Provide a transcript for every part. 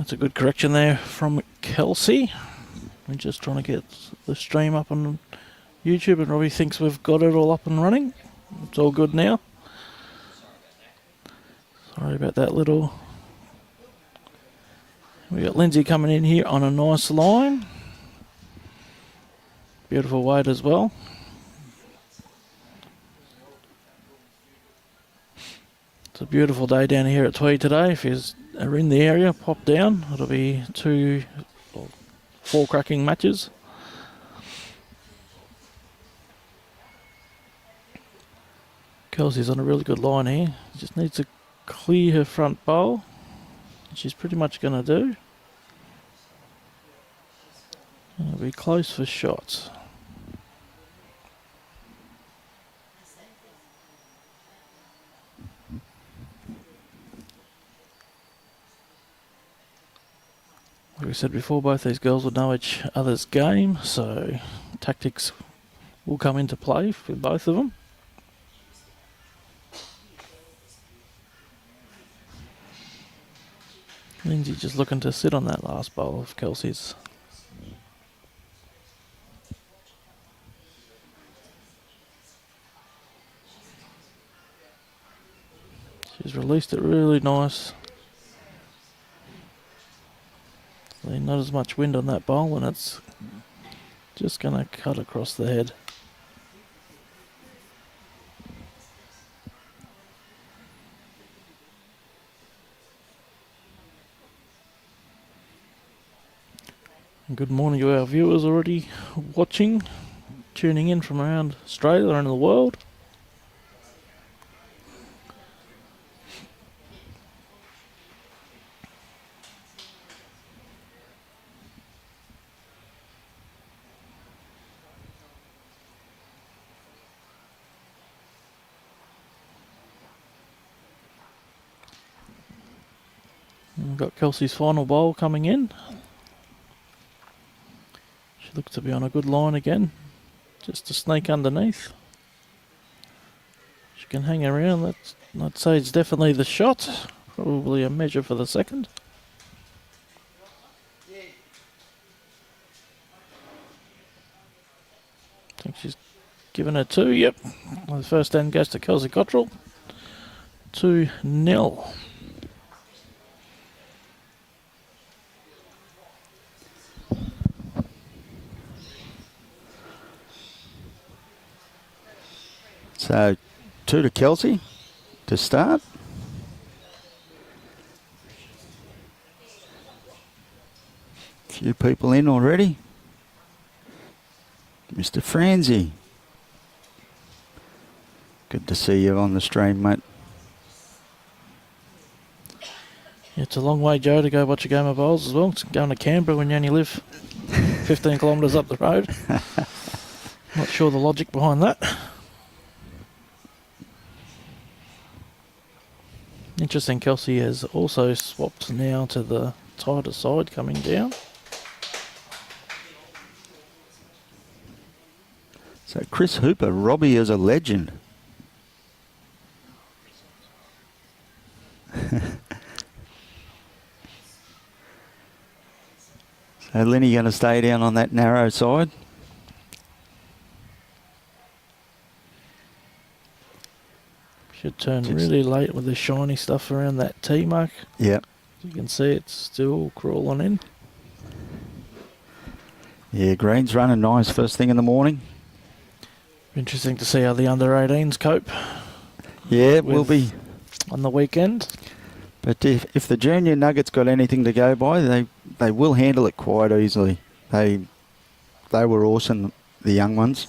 That's a good correction there from Kelsey. We're just trying to get the stream up on YouTube, and Robbie thinks we've got it all up and running. It's all good now. Sorry about that little... We got Lynsey coming in here on a nice line. Beautiful weight as well. It's a beautiful day down here at Tweed today. If you are in the area, pop down. It'll be 4 cracking matches. Kelsey's on a really good line here. Just needs to clear her front bowl. She's pretty much going to do. It'll be close for shots. Like we said before, both these girls will know each other's game, so tactics will come into play for both of them. Lynsey just looking to sit on that last bowl of Kelsey's. She's released it really nice. Not as much wind on that bowl, and it's just going to cut across the head. And good morning to our viewers already watching, tuning in from around Australia and the world. We've got Kelsey's final bowl coming in. She looks to be on a good line again. Just to sneak underneath. She can hang around. I'd say it's definitely the shot. Probably a measure for the second. I think she's given her 2. Yep. The first end goes to Kelsey Cottrell. 2-0. So 2 to Kelsey to start. Few people in already. Mr. Franzi. Good to see you on the stream, mate. It's a long way, Joe, to go watch a game of bowls as well. It's going to Canberra when you only live 15 kilometres up the road. Not sure the logic behind that. Interesting, Kelsey has also swapped now to the tighter side coming down. So Chris Hooper, Robbie is a legend. So Lenny going to stay down on that narrow side. Should turn really late with the shiny stuff around that T mark. Yep. As you can see, it's still crawling in. Yeah, green's running nice first thing in the morning. Interesting to see how the under-18s cope. Yeah, it will be. On the weekend. But if the junior Nuggets got anything to go by, they will handle it quite easily. They were awesome, the young ones,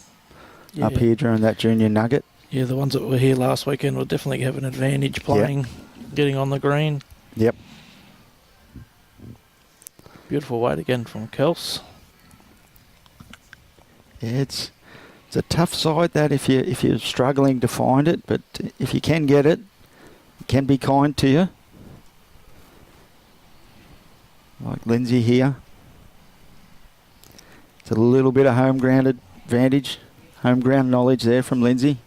up here during that junior Nugget. Yeah, the ones that were here last weekend will definitely have an advantage playing, getting on the green. Yep. Beautiful weight again from Kels. Yeah, it's a tough side that if you're struggling to find it, but if you can get it, it can be kind to you. Like Lynsey here. It's a little bit of home grounded advantage, home ground knowledge there from Lynsey.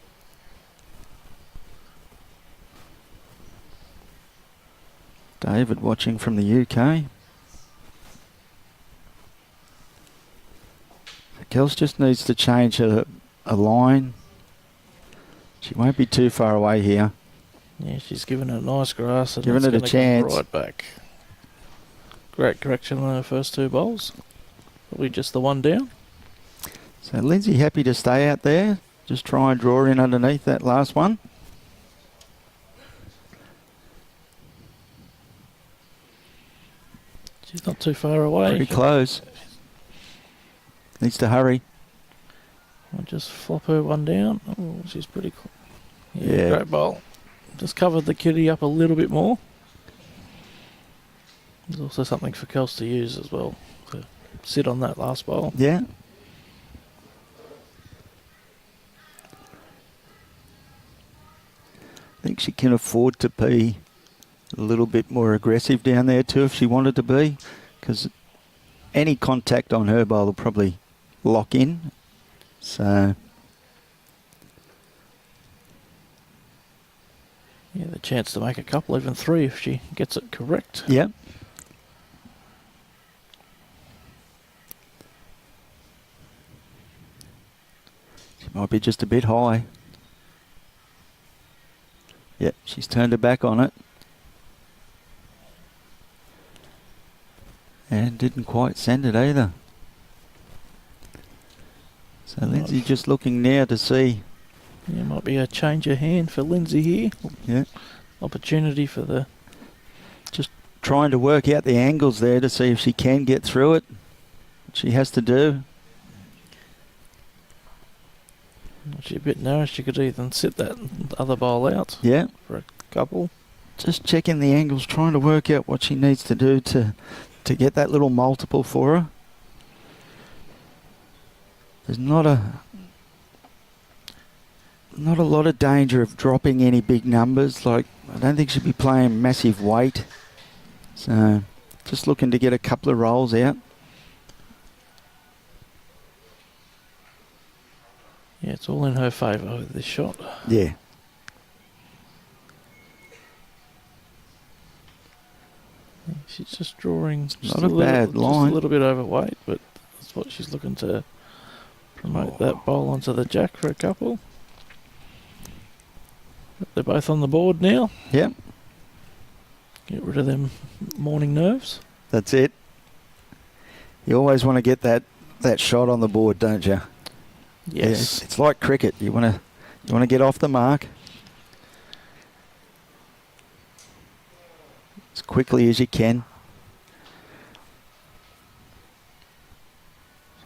David watching from the UK. Kels just needs to change a line. She won't be too far away here. Yeah, she's given it a nice grass and Giving it's it a gonna chance. come right back. Great correction on her first 2 bowls. Probably just the one down. So Lynsey happy to stay out there. Just try and draw in underneath that last one. She's not too far away. Pretty close. Needs to hurry. I'll just flop her one down. Oh, she's pretty cool. Yeah. Great bowl. Just covered the kitty up a little bit more. There's also something for Kels to use as well, to sit on that last bowl. Yeah. I think she can afford to be a little bit more aggressive down there too if she wanted to be, because any contact on her bowl will probably lock in. So Yeah, the chance to make a couple, even 3 if she gets it correct. yeah. She might be just a bit high. Yep, she's turned her back on it. And didn't quite send it either. So Lynsey just looking now to see. Yeah, might be a change of hand for Lynsey here. Yeah. Opportunity for the... Just trying to work out the angles there to see if she can get through it. She has to do. She's a bit narrow. She could even sit that other bowl out Yeah. for a couple. Just checking the angles, trying to work out what she needs to do to get that little multiple for her. There's not a lot of danger of dropping any big numbers. Like, I don't think she'll be playing massive weight. So just looking to get a couple of rolls out. Yeah, it's all in her favour with this shot. Yeah. She's just drawing just Not a bad line. just a little bit overweight, but that's what she's looking to promote that bowl onto the jack for a couple. They're both on the board now. Yep. Get rid of them morning nerves. That's it. You always want to get that shot on the board, don't you? Yes. Yeah, it's like cricket. You want to get off the mark as quickly as you can.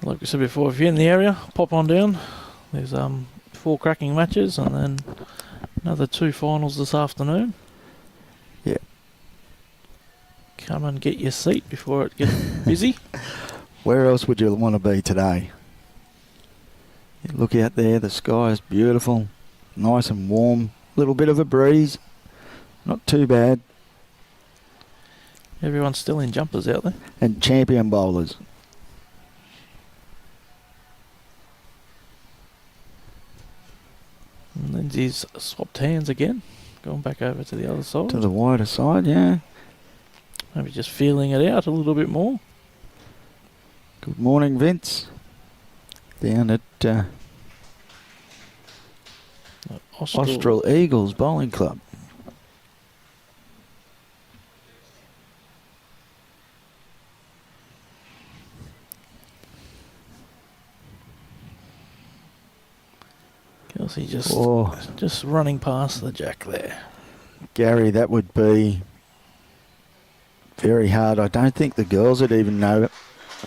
Like we said before, if you're in the area, pop on down. There's 4 cracking matches and then another 2 finals this afternoon. Yeah. Come and get your seat before it gets busy. Where else would you want to be today? You look out there, the sky is beautiful, nice and warm, little bit of a breeze, not too bad. Everyone's still in jumpers out there. And champion bowlers. And Lynsey's swapped hands again, going back over to the other side. To the wider side, yeah. Maybe just feeling it out a little bit more. Good morning, Vince. Down at Austral Eagles Bowling Club. Kelsey just running past the jack there. Gary, that would be very hard. I don't think the girls would even know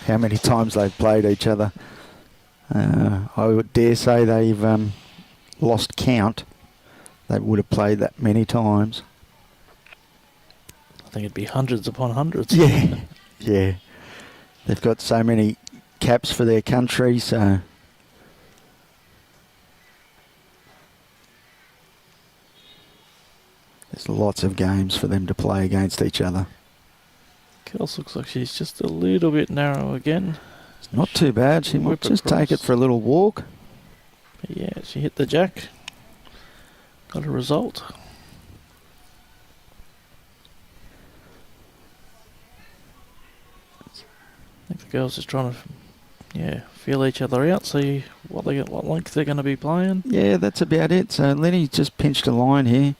how many times they've played each other. I would dare say they've lost count. They would have played that many times. I think it'd be hundreds upon hundreds. Yeah, yeah. They've got so many caps for their country, so... There's lots of games for them to play against each other. Kels looks like she's just a little bit narrow again. It's not too bad. She might just take it for a little walk. But yeah, she hit the jack. Got a result. I think the girl's just trying to Yeah, feel each other out, see what length they're going to be playing. Yeah, that's about it. So Lenny's just pinched a line here.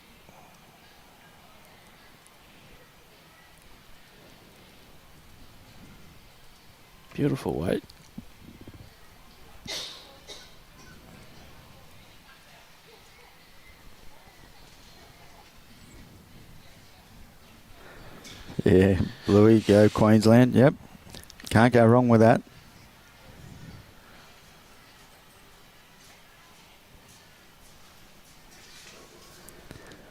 Beautiful weight. Yeah, Bluey, go Queensland. Yep, can't go wrong with that.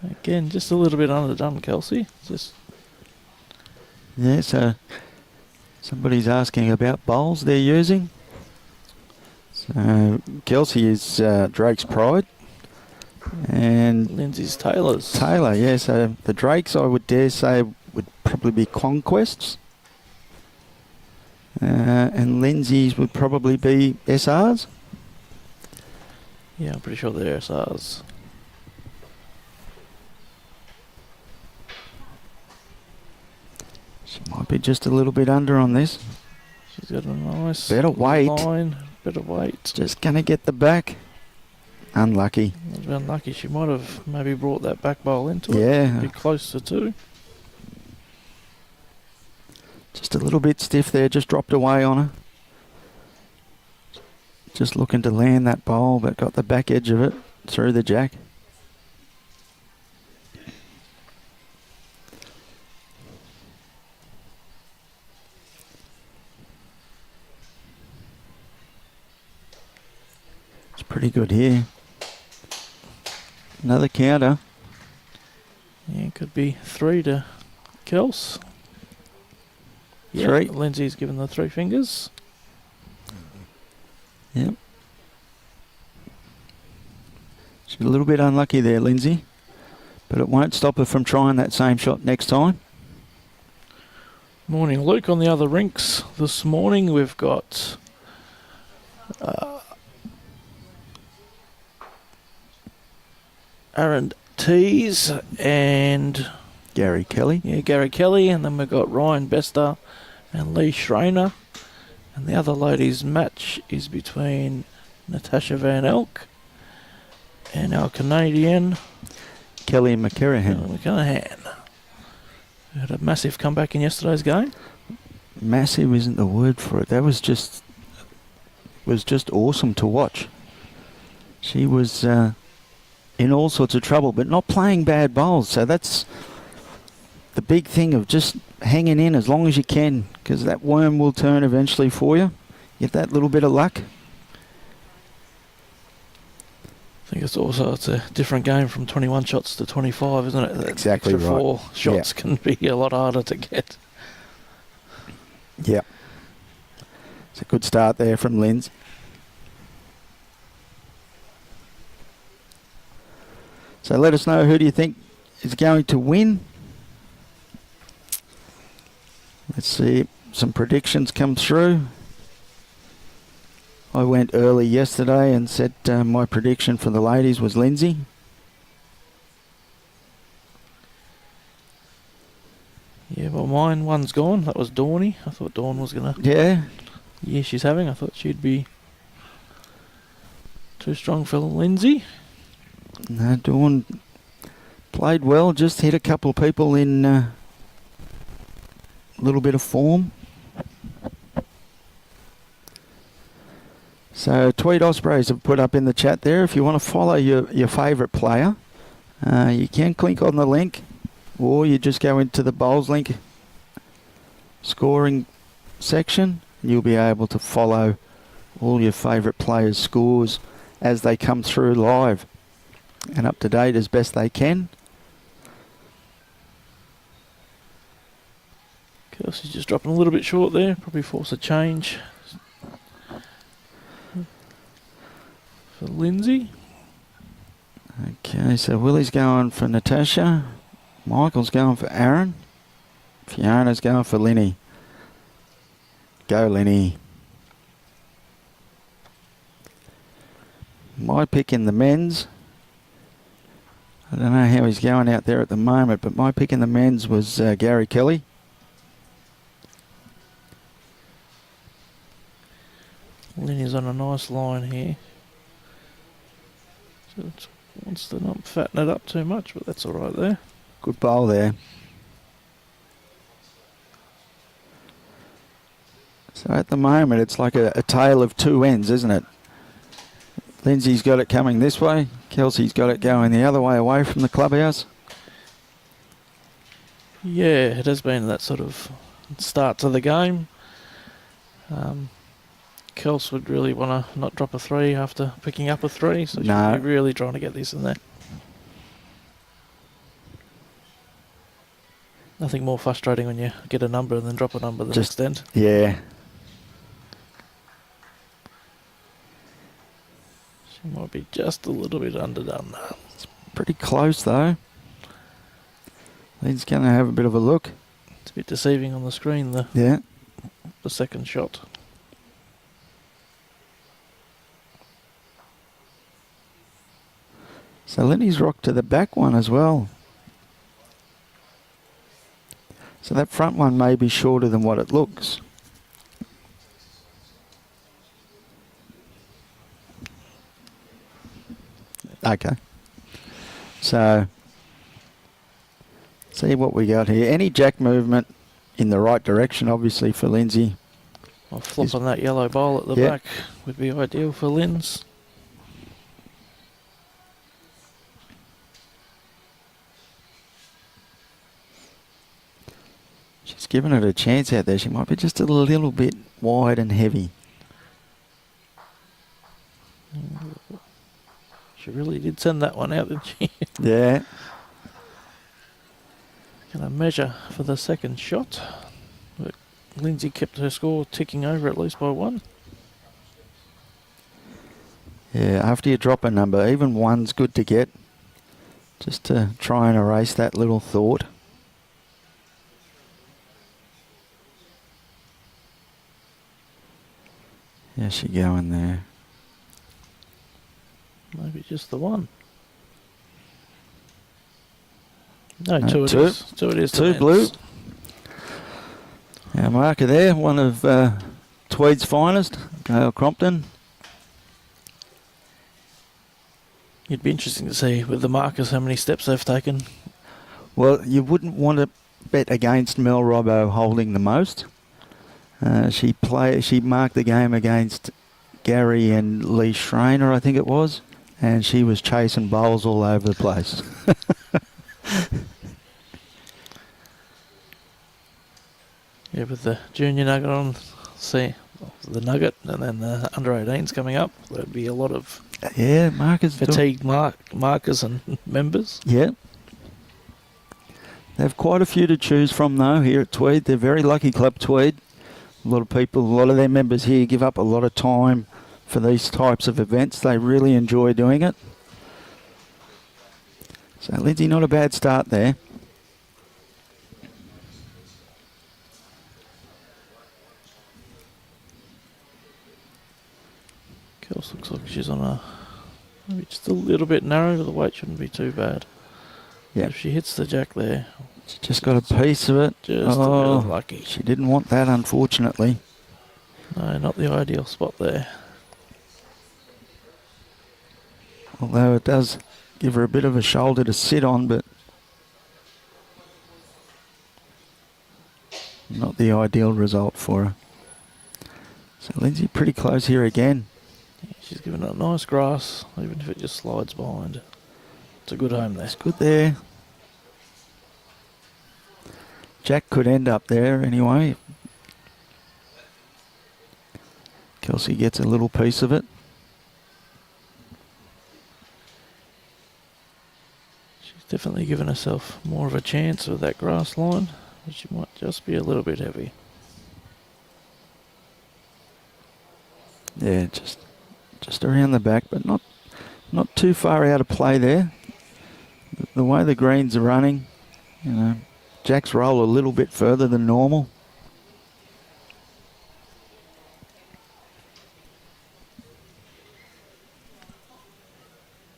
Again, just a little bit underdone, Kelsey. Just Yeah, so somebody's asking about bowls they're using. So Kelsey is Drake's Pride. And Lynsey's Taylor's. Taylor, yeah, so the Drakes I would dare say would probably be Conquests. And Lynsey's would probably be SRs. Yeah, I'm pretty sure they're SRs. She might be just a little bit under on this. She's got a nice Better weight. line, better weight. Just going to get the back. Unlucky. Unlucky. She might have maybe brought that back bowl into it. Yeah. Be close to 2. Just a little bit stiff there, just dropped away on her. Just looking to land that bowl, but got the back edge of it through the jack. It's pretty good here. Another counter. Yeah, it could be 3 to Kels. Yeah, 3. Lynsey's given the 3 fingers. Yep. She's a little bit unlucky there, Lynsey. But it won't stop her from trying that same shot next time. Morning, Luke. On the other rinks this morning, we've got Aaron Tees and Gary Kelly. yeah, Gary Kelly, and then we've got Ryan Bester and Lee Schreiner. And the other ladies' match is between Natasha Van Elk and our Canadian Kelly McCarahan. McConaughey. We had a massive comeback in yesterday's game. Massive isn't the word for it. That was just awesome to watch. She was in all sorts of trouble, but not playing bad bowls. So that's the big thing of just hanging in as long as you can, because that worm will turn eventually for you. Get that little bit of luck. I think it's a different game from 21 shots to 25, isn't it? That Exactly extra right. 4 shots can be a lot harder to get. Yeah. It's a good start there from Lynn's. So let us know, who do you think is going to win? Let's see some predictions come through. I went early yesterday and said my prediction for the ladies was Lynsey. Yeah, well, one's gone. That was Dawny. I thought Dawn was going to... Yeah. Yeah, she's having. I thought she'd be too strong for Lynsey. No, Dawn played well, just hit a couple of people in a little bit of form. So Tweed Ospreys have put up in the chat there, if you want to follow your favourite player, you can click on the link, or you just go into the BowlsLink scoring section, and you'll be able to follow all your favourite players' scores as they come through live and up to date as best they can. Kelsey's just dropping a little bit short there. Probably force a change for Lynsey. Okay, so Willie's going for Natasha. Michael's going for Aaron. Fiona's going for Linny. Go, Linny. My pick in the men's. I don't know how he's going out there at the moment, but my pick in the men's was Gary Kelly. Linny's on a nice line here. So it wants to not fatten it up too much, but that's all right there. Good bowl there. So at the moment, it's like a tale of two ends, isn't it? Lynsey's got it coming this way. Kelsey's got it going the other way away from the clubhouse. Yeah, it has been that sort of start to the game. Kels would really want to not drop a 3 after picking up a 3, so she'll be really trying to get this in there. Nothing more frustrating when you get a number and then drop a number the next end. Yeah. She might be just a little bit underdone. It's pretty close though. Lynn's going to have a bit of a look. It's a bit deceiving on the screen, the second shot. So Linny's rocked to the back one as well. So that front one may be shorter than what it looks. Okay. So, see what we got here. Any jack movement in the right direction, obviously, for Lynsey. I'll flop on that yellow bowl at the back would be ideal for Lynn's. She's given it a chance out there. She might be just a little bit wide and heavy. She really did send that one out, didn't she? Yeah. Gonna measure for the second shot. But Lynsey kept her score ticking over at least by 1. Yeah, after you drop a number, even 1's good to get. Just to try and erase that little thought. How's she going there? Maybe just the 1. No, No, 2 it two. is. 2 it is. 2 blue. Our marker there, one of Tweed's finest, Gail Crompton. It'd be interesting to see with the markers how many steps they've taken. Well, you wouldn't want to bet against Mel Robbo holding the most. She marked the game against Gary and Lee Schreiner, I think it was, and she was chasing bowls all over the place. Yeah, with the junior Nugget on, see the Nugget, and then the under 18s coming up, there'd be a lot of markers. fatigued markers and members. Yeah. They have quite a few to choose from though here at Tweed. They're very lucky club, Tweed. A lot of their members here give up a lot of time for these types of events. They really enjoy doing it. So Lynsey, not a bad start there. Kels looks like she's on maybe just a little bit narrow, but the weight shouldn't be too bad. Yeah. If she hits the jack there. She just got a piece of it. Just a bit unlucky. She didn't want that, unfortunately. No, not the ideal spot there. Although it does give her a bit of a shoulder to sit on, but not the ideal result for her. So Lynsey pretty close here again. Yeah, she's given it a nice grass, even if it just slides behind. It's a good home there. It's good there. Jack could end up there anyway. Kelsey gets a little piece of it. She's definitely given herself more of a chance with that grass line, but she might just be a little bit heavy. Yeah, just around the back, but not too far out of play there. The way the greens are running, you know, Jack's roll a little bit further than normal.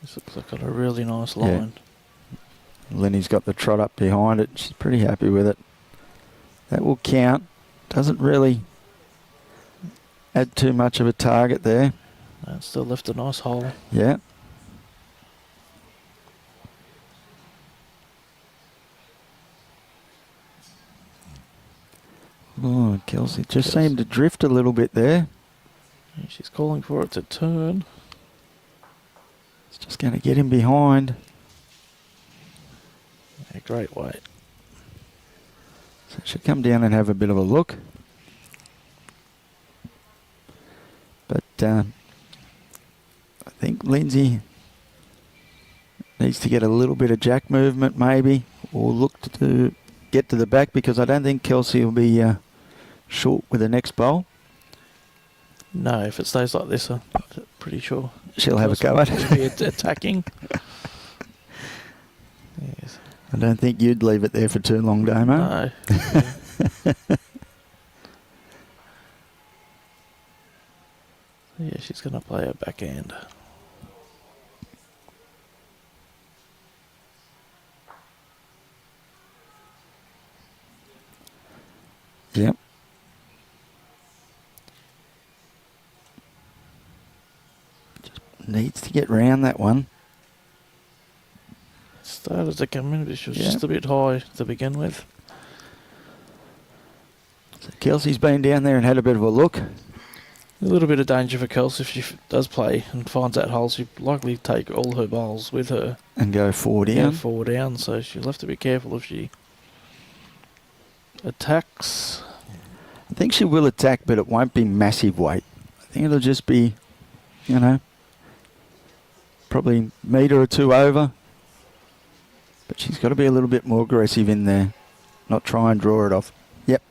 This looks like a really nice line. Yeah. Lenny's got the trot up behind it. She's pretty happy with it. That will count. Doesn't really add too much of a target there. And still left a nice hole. Yeah. Oh, Kelsey just seemed to drift a little bit there. Yeah, she's calling for it to turn. It's just going to get him behind. Yeah, great weight. So she'll come down and have a bit of a look. But I think Lynsey needs to get a little bit of jack movement maybe, or look to get to the back, because I don't think Kelsey will be short with the next bowl. No, if it stays like this, I'm pretty sure She'll have a go at it. Be attacking. Yes. I don't think you'd leave it there for too long, Damo. No. Yeah, she's going to play her backhand. Yep. Just needs to get round that one. Started to come in, but she was just a bit high to begin with. So Kelsey's been down there and had a bit of a look. A little bit of danger for Kelsey if she does play and finds that hole. She'll likely take all her bowls with her. And go 4 down. Yeah, 4 down, so she'll have to be careful if she attacks. I think she will attack, but it won't be massive weight. I think it'll just be, you know, probably metre or two over. But she's got to be a little bit more aggressive in there, not try and draw it off. Yep.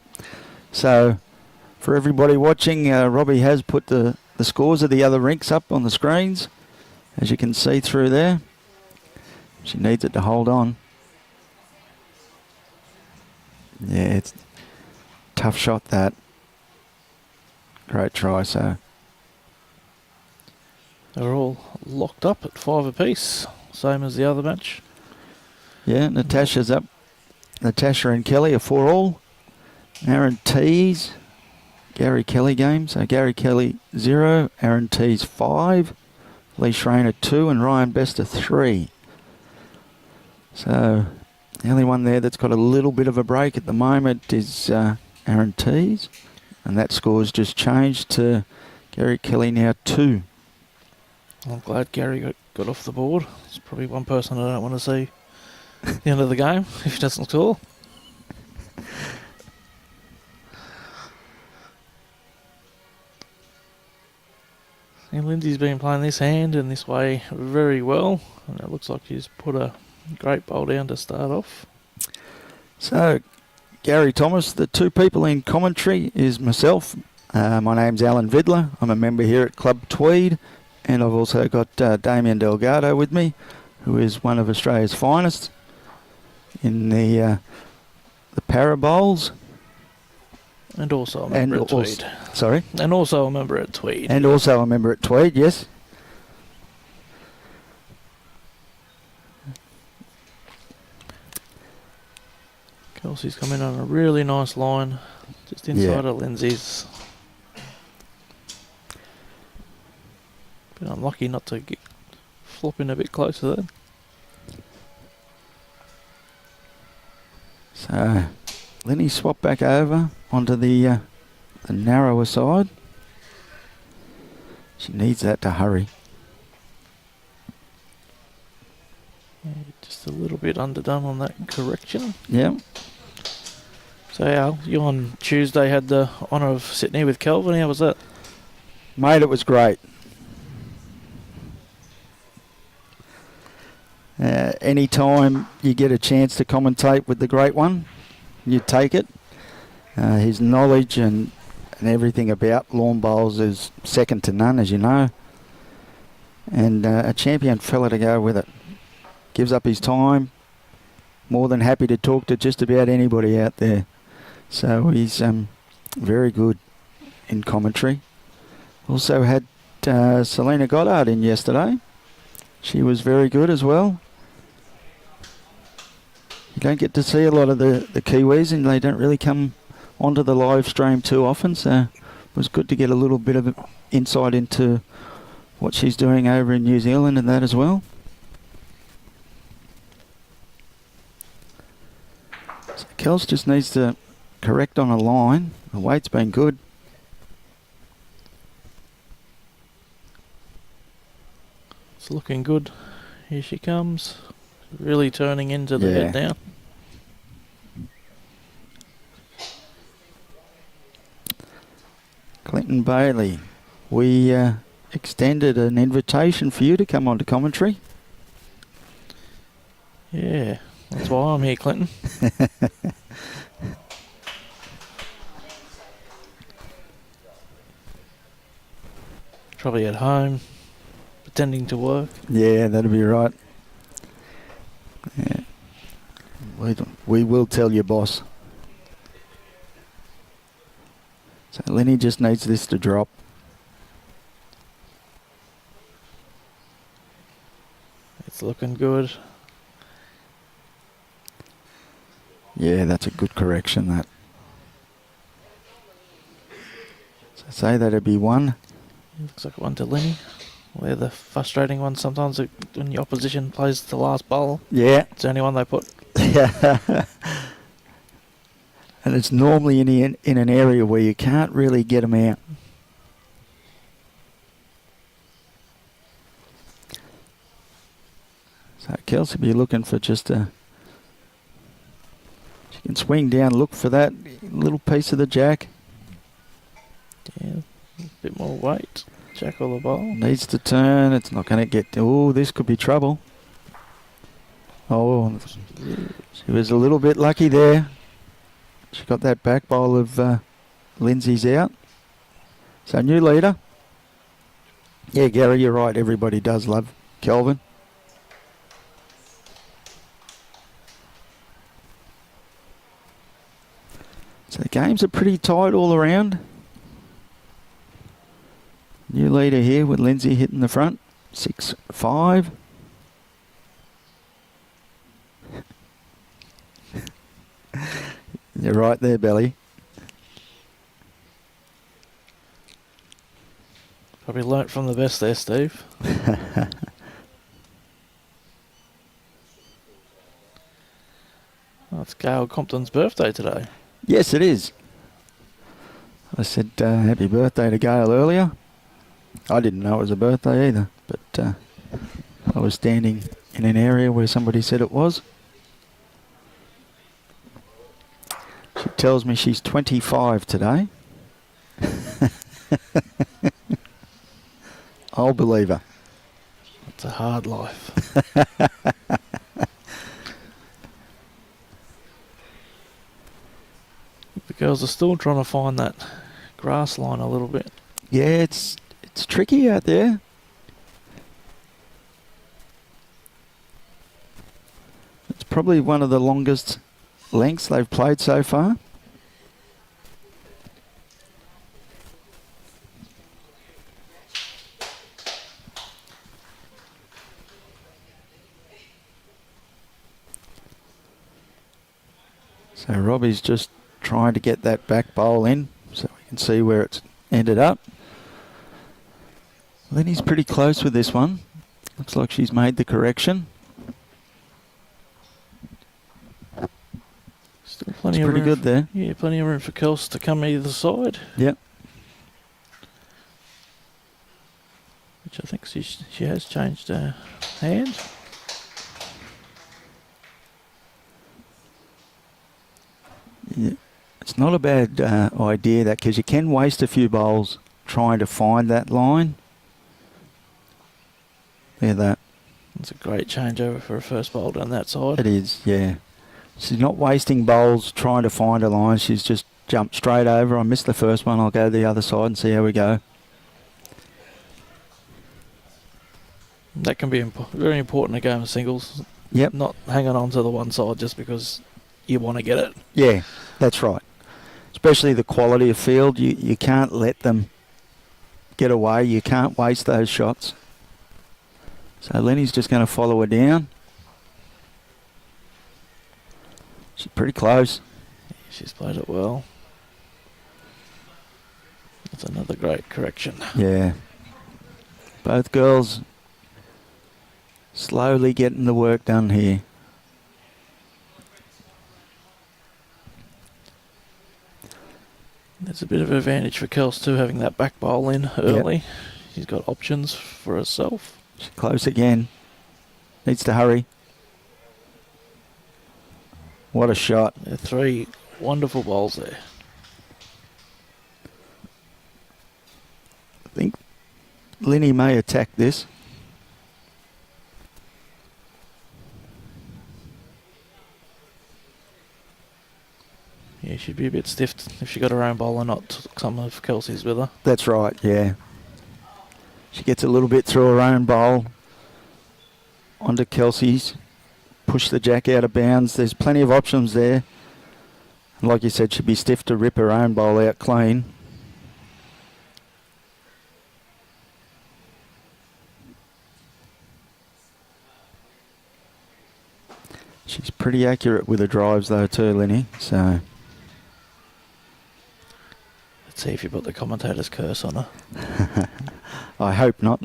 So, for everybody watching, Robbie has put the scores of the other rinks up on the screens, as you can see through there. She needs it to hold on. Yeah, it's tough shot that. Great try, so. They're all locked up at 5 apiece, same as the other match. Yeah, Natasha's up. Natasha and Kelly are 4 all. Aaron T's, Gary Kelly game. So Gary Kelly 0, Aaron T's 5, Lee Schreiner 2, and Ryan Bester 3. So the only one there that's got a little bit of a break at the moment is Aaron T's, and that score's just changed to Gary Kelly now 2. I'm glad Gary got off the board. It's probably one person I don't want to see at the end of the game if he doesn't score. And Lynsey's been playing this hand and this way very well, and it looks like she's put a great bowl down to start off. So, Gary Thomas, the 2 people in commentary is myself. My name's Alan Vidler. I'm a member here at Club Tweed, and I've also got Damien Delgado with me, who is one of Australia's finest in the para bowls. And also a member at Tweed. Sorry? And also a member at Tweed. And also a member at Tweed, yes. Kelsey's come in on a really nice line, just inside of Lynsey's. Been unlucky not to get flop in a bit closer there. So, Lenny swap back over onto the narrower side. She needs that to hurry. Yeah, just a little bit underdone on that correction. Yeah. So Al, you on Tuesday had the honour of sitting here with Kelvin. How was that? Mate, it was great. Any time you get a chance to commentate with the great one, you take it. His knowledge and everything about lawn bowls is second to none, as you know. And a champion fella to go with it. Gives up his time. More than happy to talk to just about anybody out there. So he's very good in commentary. Also had Selena Goddard in yesterday. She was very good as well. You don't get to see a lot of the Kiwis, and they don't really come onto the live stream too often, so was good to get a little bit of insight into what she's doing over in New Zealand and that as well. So Kels just needs to correct on a line. The weight's been good. It's looking good. Here she comes. Really turning into the head now. Clinton Bailey, we extended an invitation for you to come on to commentary. Yeah, that's why I'm here, Clinton. Probably at home, pretending to work. Yeah, that'll be right. Yeah. We will tell your boss. So Lenny just needs this to drop. It's looking good. Yeah, that's a good correction, that. So say that'd be one. Looks like one to Lenny. They're the frustrating ones sometimes when the opposition plays the last bowl. Yeah. It's the only one they put. And it's normally in an area where you can't really get them out. So Kelsey will be looking for just a... She can swing down, look for that little piece of the jack. Yeah, a bit more weight. Jack or the bowl. Needs to turn. It's not going to get... Oh, this could be trouble. Oh, she was a little bit lucky there. She got that back bowl of Lynsey's out. So new leader. Yeah, Gary, you're right. Everybody does love Kelvin. So the games are pretty tight all around. New leader here with Lynsey hitting the front. 6-5. You're right there, Belly. Probably learnt from the best there, Steve. Oh, it's Gail Compton's birthday today. Yes, it is. I said happy birthday to Gail earlier. I didn't know it was a birthday either, but I was standing in an area where somebody said it was. She tells me she's 25 today. I'll believe her. It's a hard life. The girls are still trying to find that grass line a little bit. Yeah, it's tricky out there. It's probably one of the longest lengths they've played so far. So Robbie's just trying to get that back bowl in so we can see where it's ended up. Lenny's pretty close with this one. Looks like she's made the correction. Still plenty it's of pretty room good there. Yeah, plenty of room for Kels to come either side. Yep. Which I think she has changed her hand. Yeah. It's not a bad idea, that, because you can waste a few bowls trying to find that line. Yeah, that. It's a great changeover for a first bowl down that side. It is, yeah. She's not wasting bowls trying to find a line. She's just jumped straight over. I missed the first one. I'll go the other side and see how we go. That can be very important in a game of singles. Yep. Not hanging on to the one side just because you want to get it. Yeah, that's right. Especially the quality of field. You can't let them get away. You can't waste those shots. So Lenny's just going to follow her down. She's pretty close. She's played it well. That's another great correction. Yeah. Both girls slowly getting the work done here. There's a bit of advantage for Kels too, having that back bowl in early. Yep. She's got options for herself. She's close again. Needs to hurry. What a shot. There are 3 wonderful bowls there. I think Linny may attack this. Yeah, she'd be a bit stiff if she got her own bowl and not took some of Kelsey's with her. That's right, yeah. She gets a little bit through her own bowl onto Kelsey's. Push the jack out of bounds. There's plenty of options there. And like you said, she'd be stiff to rip her own bowl out clean. She's pretty accurate with her drives though too, Linny. So let's see if you put the commentator's curse on her. I hope not.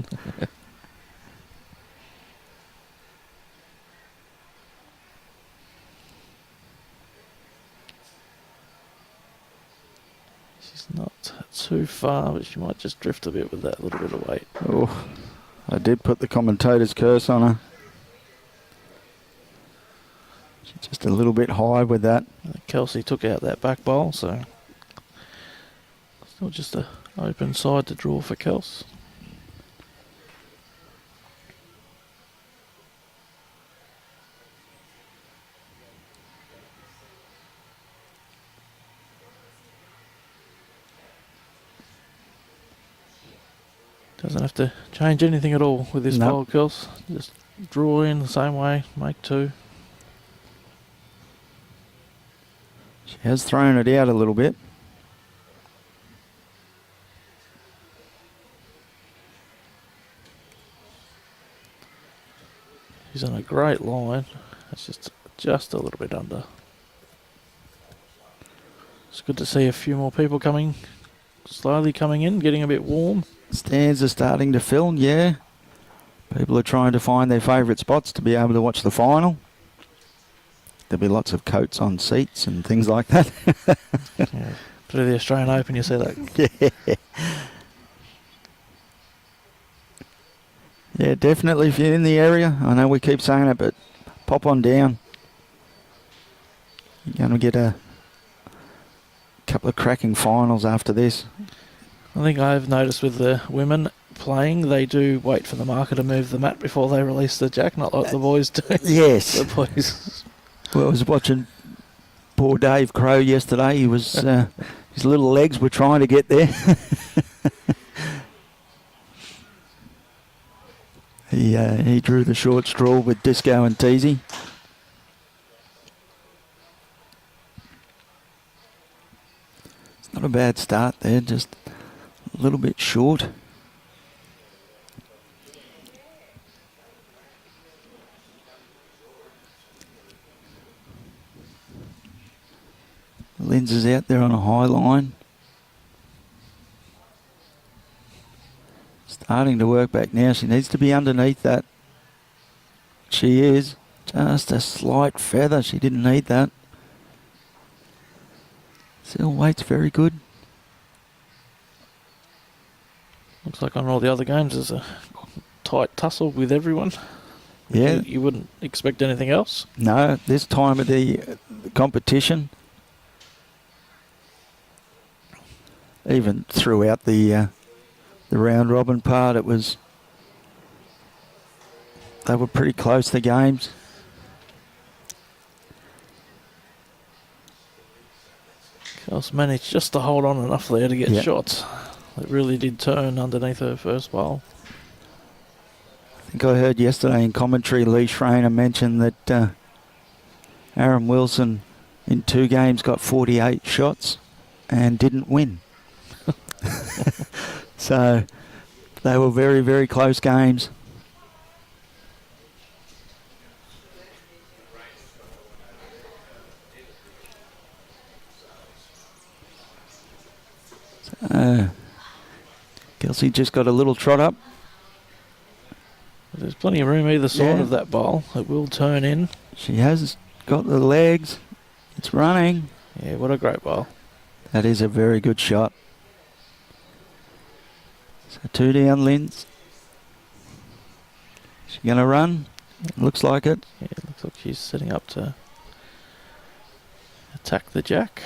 She's not too far, but she might just drift a bit with that little bit of weight. Oh, I did put the commentator's curse on her. She's just a little bit high with that. Kelsey took out that back bowl, so still just an open side to draw for Kels. Doesn't have to change anything at all with this bowl, Kels. Just draw in the same way, make 2. She has thrown it out a little bit. She's on a great line. It's just a little bit under. It's good to see a few more people slowly coming in, getting a bit warm. Stands are starting to fill, yeah. People are trying to find their favourite spots to be able to watch the final. There'll be lots of coats on seats and things like that. Yeah. Through the Australian Open, you see that. Yeah. Yeah, definitely if you're in the area. I know we keep saying it, but pop on down. You're going to get a couple of cracking finals after this. I think I've noticed with the women playing, they do wait for the marker to move the mat before they release the jack, not like the boys do. Yes. The boys. Well, I was watching poor Dave Crow yesterday. He was his little legs were trying to get there. He drew the short straw with Disco and Teasy. It's not a bad start there, just a little bit short. Lynn's is out there on a high line. Starting to work back now. She needs to be underneath that. She is. Just a slight feather. She didn't need that. Still weight's very good. Looks like on all the other games there's a tight tussle with everyone. Yeah. You wouldn't expect anything else. No, this time of the competition. Even throughout the round robin part, they were pretty close, the games. Kels managed just to hold on enough there to get shots. It really did turn underneath her first bowl. I think I heard yesterday in commentary Lee Schreiner mention that Aaron Wilson in 2 games got 48 shots and didn't win. So they were very, very close games. So Kelsey just got a little trot up. There's plenty of room either side Yeah. of that bowl. It will turn in. She has got the legs. It's running. Yeah, what a great bowl. That is a very good shot. So 2 down, Lyns. She going to run? Looks like it. Yeah, it looks like she's setting up to attack the jack.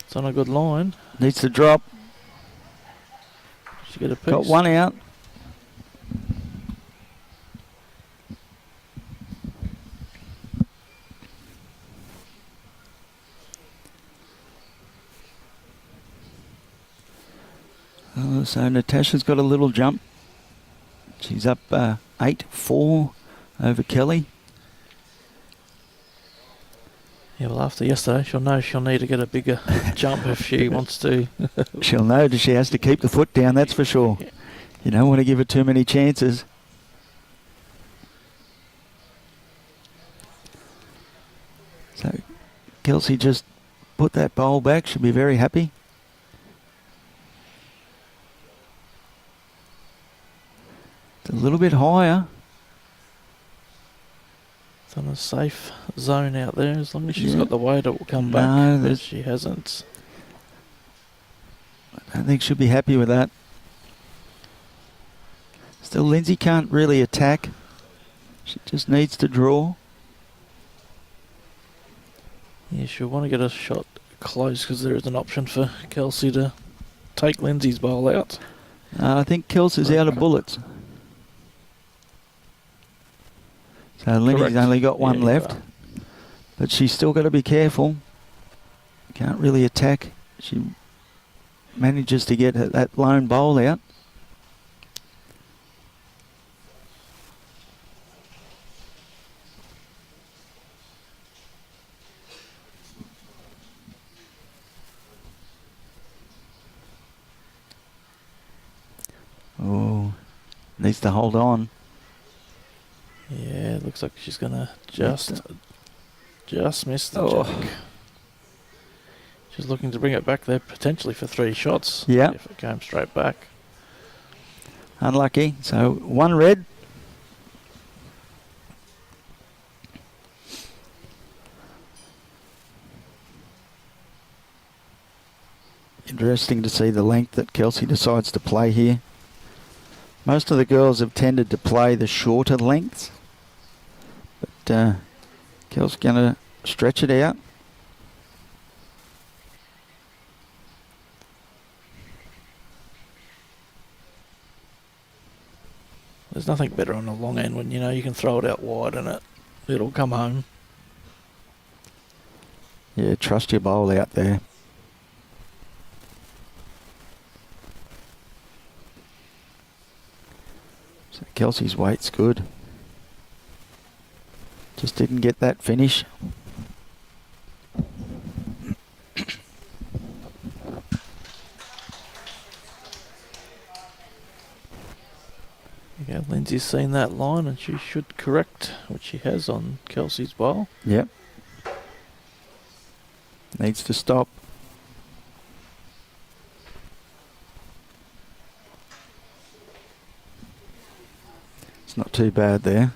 It's on a good line. Needs to drop. She get a piece. Got one out. So Natasha's got a little jump. She's up 8-4 over Kelly. Yeah, well, after yesterday, she'll know she'll need to get a bigger jump if she wants to. She'll know that she has to keep the foot down, that's for sure. Yeah. You don't want to give her too many chances. So Kelsey just put that bowl back. She'll be very happy. It's a little bit higher. It's on a safe zone out there. As long as she's Yeah. got the weight, it will come No, back. But there's- she hasn't. I think she'll be happy with that. Still, Lynsey can't really attack. She just needs to draw. Yeah, she'll want to get a shot close because there is an option for Kelsey to take Lynsey's bowl out. I think Kelsey's out of bullets. So Lynsey's Correct. only got one Yeah, you left. are. But she's still got to be careful. Can't really attack. She manages to get that lone bowl out. Oh, needs to hold on. Yeah, it looks like she's gonna just miss the Oh. jack. She's looking to bring it back there potentially for 3 shots. Yeah. If it came straight back. Unlucky. So 1 red. Interesting to see the length that Kelsey decides to play here. Most of the girls have tended to play the shorter lengths. But Kel's going to stretch it out. There's nothing better on the long end when you know you can throw it out wide and it'll come home. Yeah, trust your bowl out there. So Kelsey's weight's good. Just didn't get that finish. Yeah, Lynsey's seen that line and she should correct what she has on Kelsey's bowl. Yep. Needs to stop. It's not too bad there.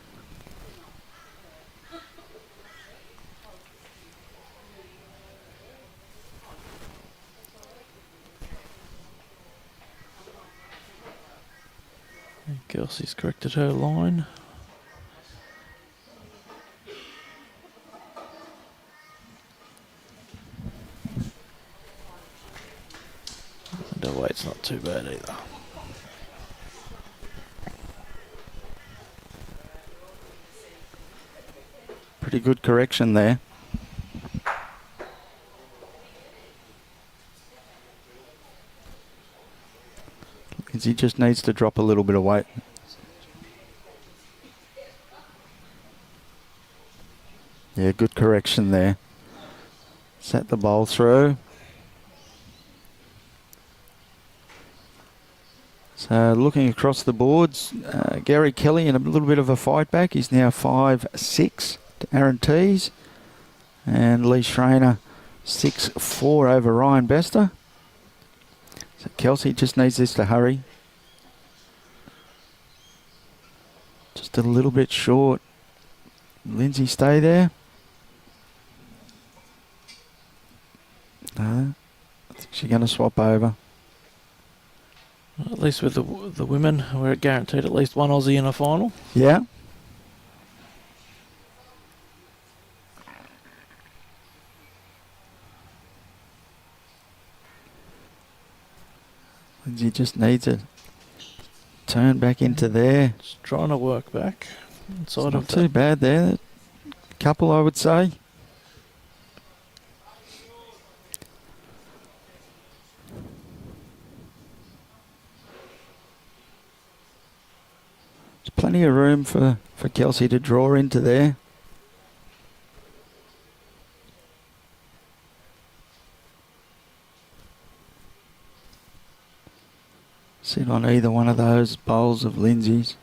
And Kelsey's corrected her line. And her weight's not too bad either. Pretty good correction there. He just needs to drop a little bit of weight. Yeah, good correction there. Set the bowl through. So looking across the boards, Gary Kelly in a little bit of a fight back. He's now 5-6 to Aaron Tees. And Lee Schreiner 6-4 over Ryan Bester. So Kelsey just needs this to hurry. Just a little bit short. Lynsey, stay there. No. I think she's going to swap over. Well, at least with the women, we're guaranteed at least one Aussie in a final. Yeah. Lynsey just needs it. Turn back into there. Just trying to work back inside It's of not too bad there. Couple, I would say. There's plenty of room for Kelsey to draw into there. Sit on either one of those bowls of Lynsey's.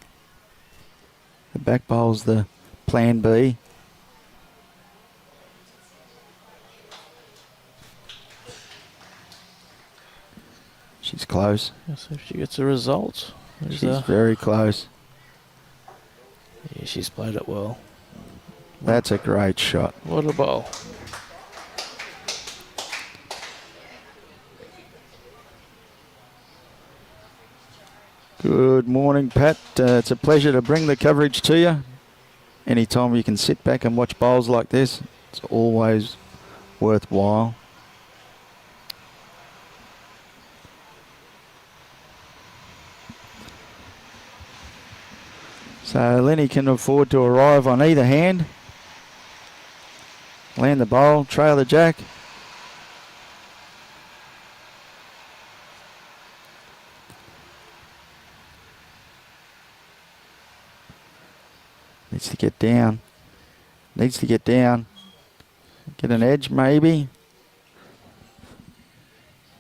The back bowl's the plan B. She's close. Yes, if she gets a result. She's very close. Yeah, she's played it well. That's a great shot. What a bowl. Good morning, Pat. It's a pleasure to bring the coverage to you. Anytime you can sit back and watch bowls like this, it's always worthwhile. So Lenny can afford to arrive on either hand. Land the bowl, trail the jack. Needs to get down. Needs to get down. Get an edge maybe.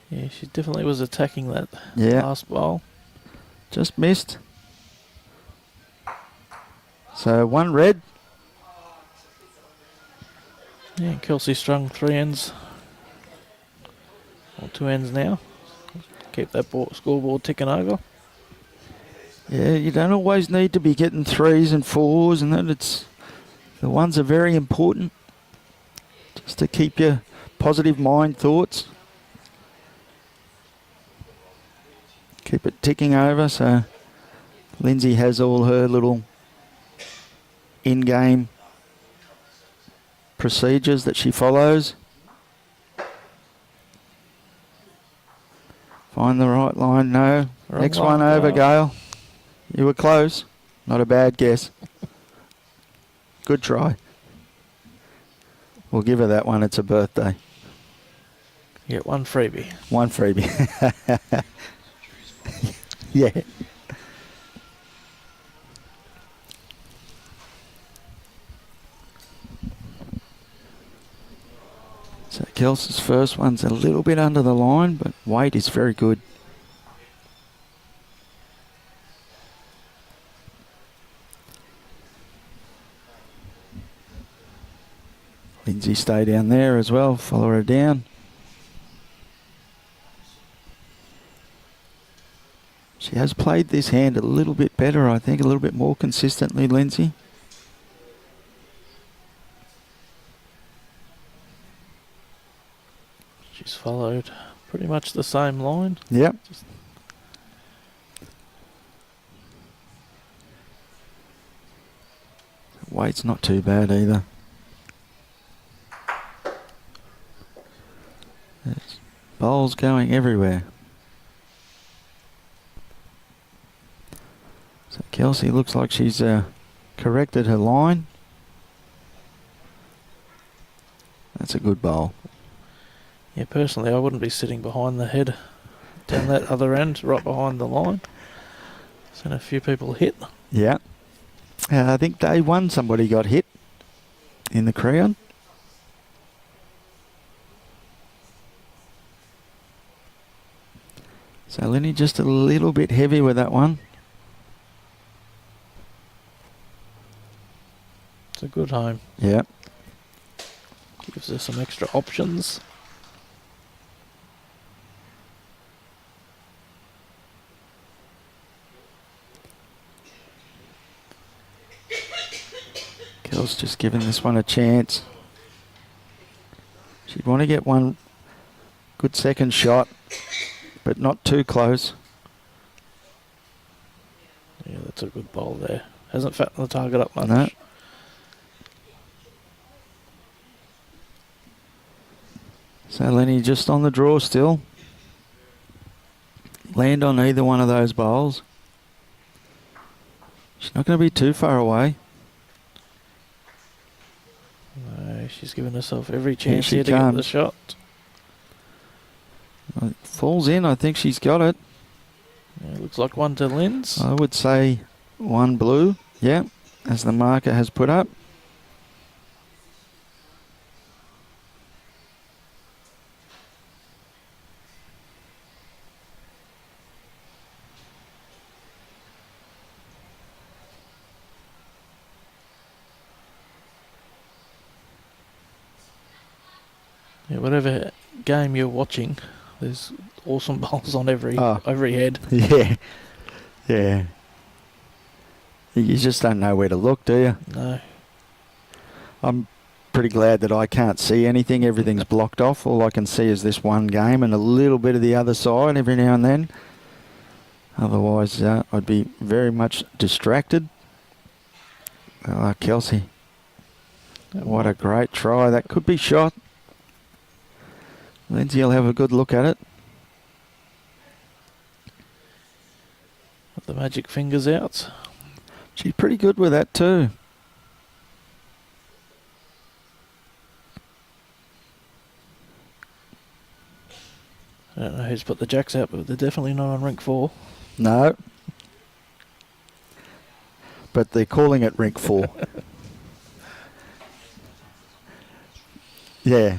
Yeah, she definitely was attacking that last bowl. Just missed. So one red. Yeah, Kelsey strung 3 ends. Or 2 ends now. Keep that scoreboard ticking over. Yeah, you don't always need to be getting 3s and 4s, and that the ones are very important. Just to keep your positive mind thoughts. Keep it ticking over, so Lynsey has all her little in-game procedures that she follows. Find the right line, no. Wrong Next line, one over, Gail. Gail. You were close. Not a bad guess. Good try. We'll give her that one. It's a birthday. You get one freebie. One freebie. Yeah. So Kelsey's first one's a little bit under the line, but weight is very good. Lynsey stay down there as well, follow her down. She has played this hand a little bit better, I think, a little bit more consistently, Lynsey. She's followed pretty much the same line. Yep. Weight's not too bad either. There's bowls going everywhere. So Kelsey looks like she's corrected her line. That's a good bowl. Yeah, personally, I wouldn't be sitting behind the head down that other end, right behind the line. Seen a few people hit. Yeah. I think day one somebody got hit in the crown. So Lenny just a little bit heavy with that one. It's a good home. Yeah. Gives her some extra options. Kelsey's just giving this one a chance. She'd want to get one good second shot, but not too close. Yeah, that's a good bowl there. Hasn't fattened the target up much. No. So Lenny just on the draw still. Land on either one of those bowls. She's not going to be too far away. No, she's given herself every chance she here to get comes. the shot. It falls in. I think she's got it. Yeah, looks like one to Lynn's. I would say one blue. Yeah, as the marker has put up. Yeah, whatever game you're watching, there's awesome bowls on every head. Yeah, yeah. You just don't know where to look, do you? No. I'm pretty glad that I can't see anything. Everything's blocked off. All I can see is this one game and a little bit of the other side every now and then. Otherwise, I'd be very much distracted. Kelsey. What a great try. That could be shot. Lynsey will have a good look at it. Got the magic fingers out. She's pretty good with that too. I don't know who's put the jacks out, but they're definitely not on rink 4. No. But they're calling it rink 4. Yeah.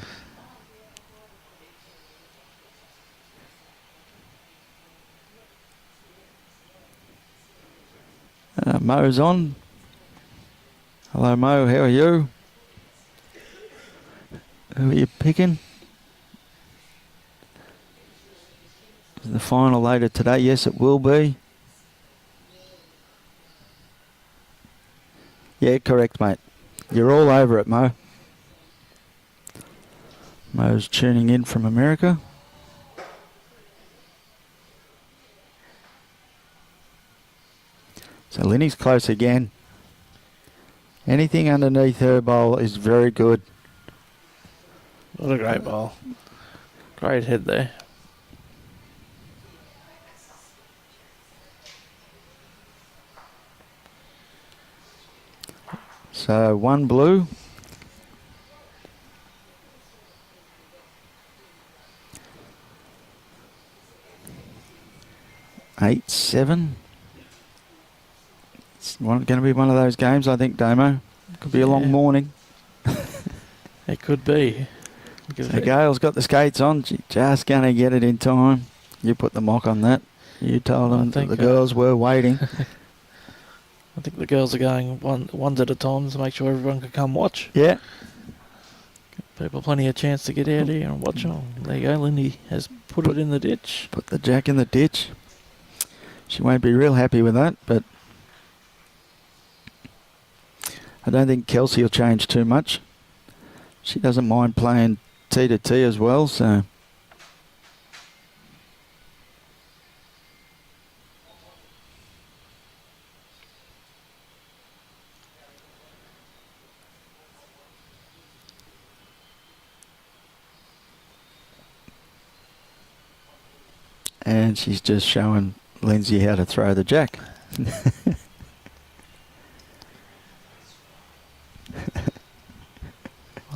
Mo's on. Hello, Mo. How are you? Who are you picking? Is the final later today? Yes, it will be. Yeah, correct, mate. You're all over it, Mo. Mo's tuning in from America. So Linny's close again. Anything underneath her bowl is very good. What a great bowl. Great head there. So one blue. Eight, 7. It's going to be one of those games, I think, Damo. Could be a long morning. It could be. So Gail's got the skates on. She's just going to get it in time. You put the mock on that. You told them that the girls were waiting. I think the girls are going ones at a time to make sure everyone can come watch. Yeah. Give people plenty of chance to get out here and watch them. There you go. Lindy has put it in the ditch. Put the jack in the ditch. She won't be real happy with that, but I don't think Kelsey will change too much. She doesn't mind playing T to T as well, so. And she's just showing Lynsey how to throw the jack.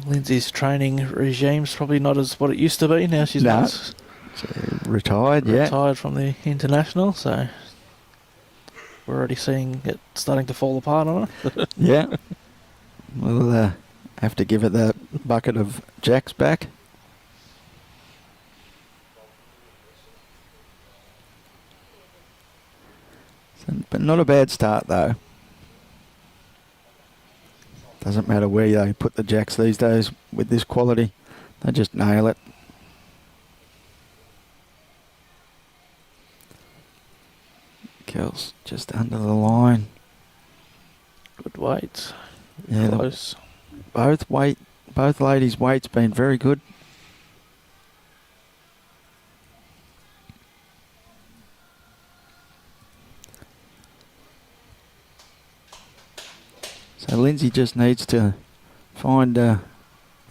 Lindsay's training regime's probably not as what it used to be. Now she's retired from the international, so we're already seeing it starting to fall apart on her. Yeah. We'll have to give it that bucket of jacks back. But not a bad start, though. Doesn't matter where they put the jacks these days with this quality. They just nail it. Kels just under the line. Good weight. Yeah, Close. both ladies' weight's been very good. So Lynsey just needs to find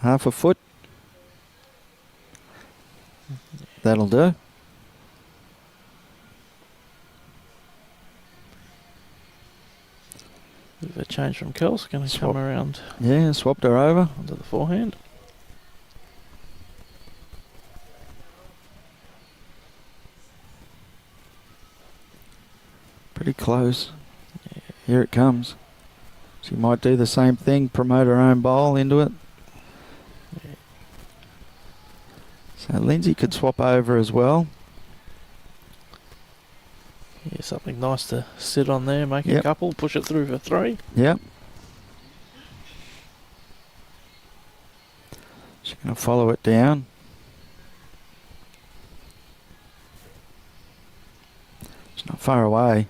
half a foot. That'll do. Bit of a change from Kels. Going to come around. Yeah, swapped her over. Onto the forehand. Pretty close. Yeah. Here it comes. She might do the same thing, promote her own bowl into it. Yeah. So Lynsey could swap over as well. Yeah, something nice to sit on there, make a couple, push it through for 3. Yep. She's going to follow it down. It's not far away.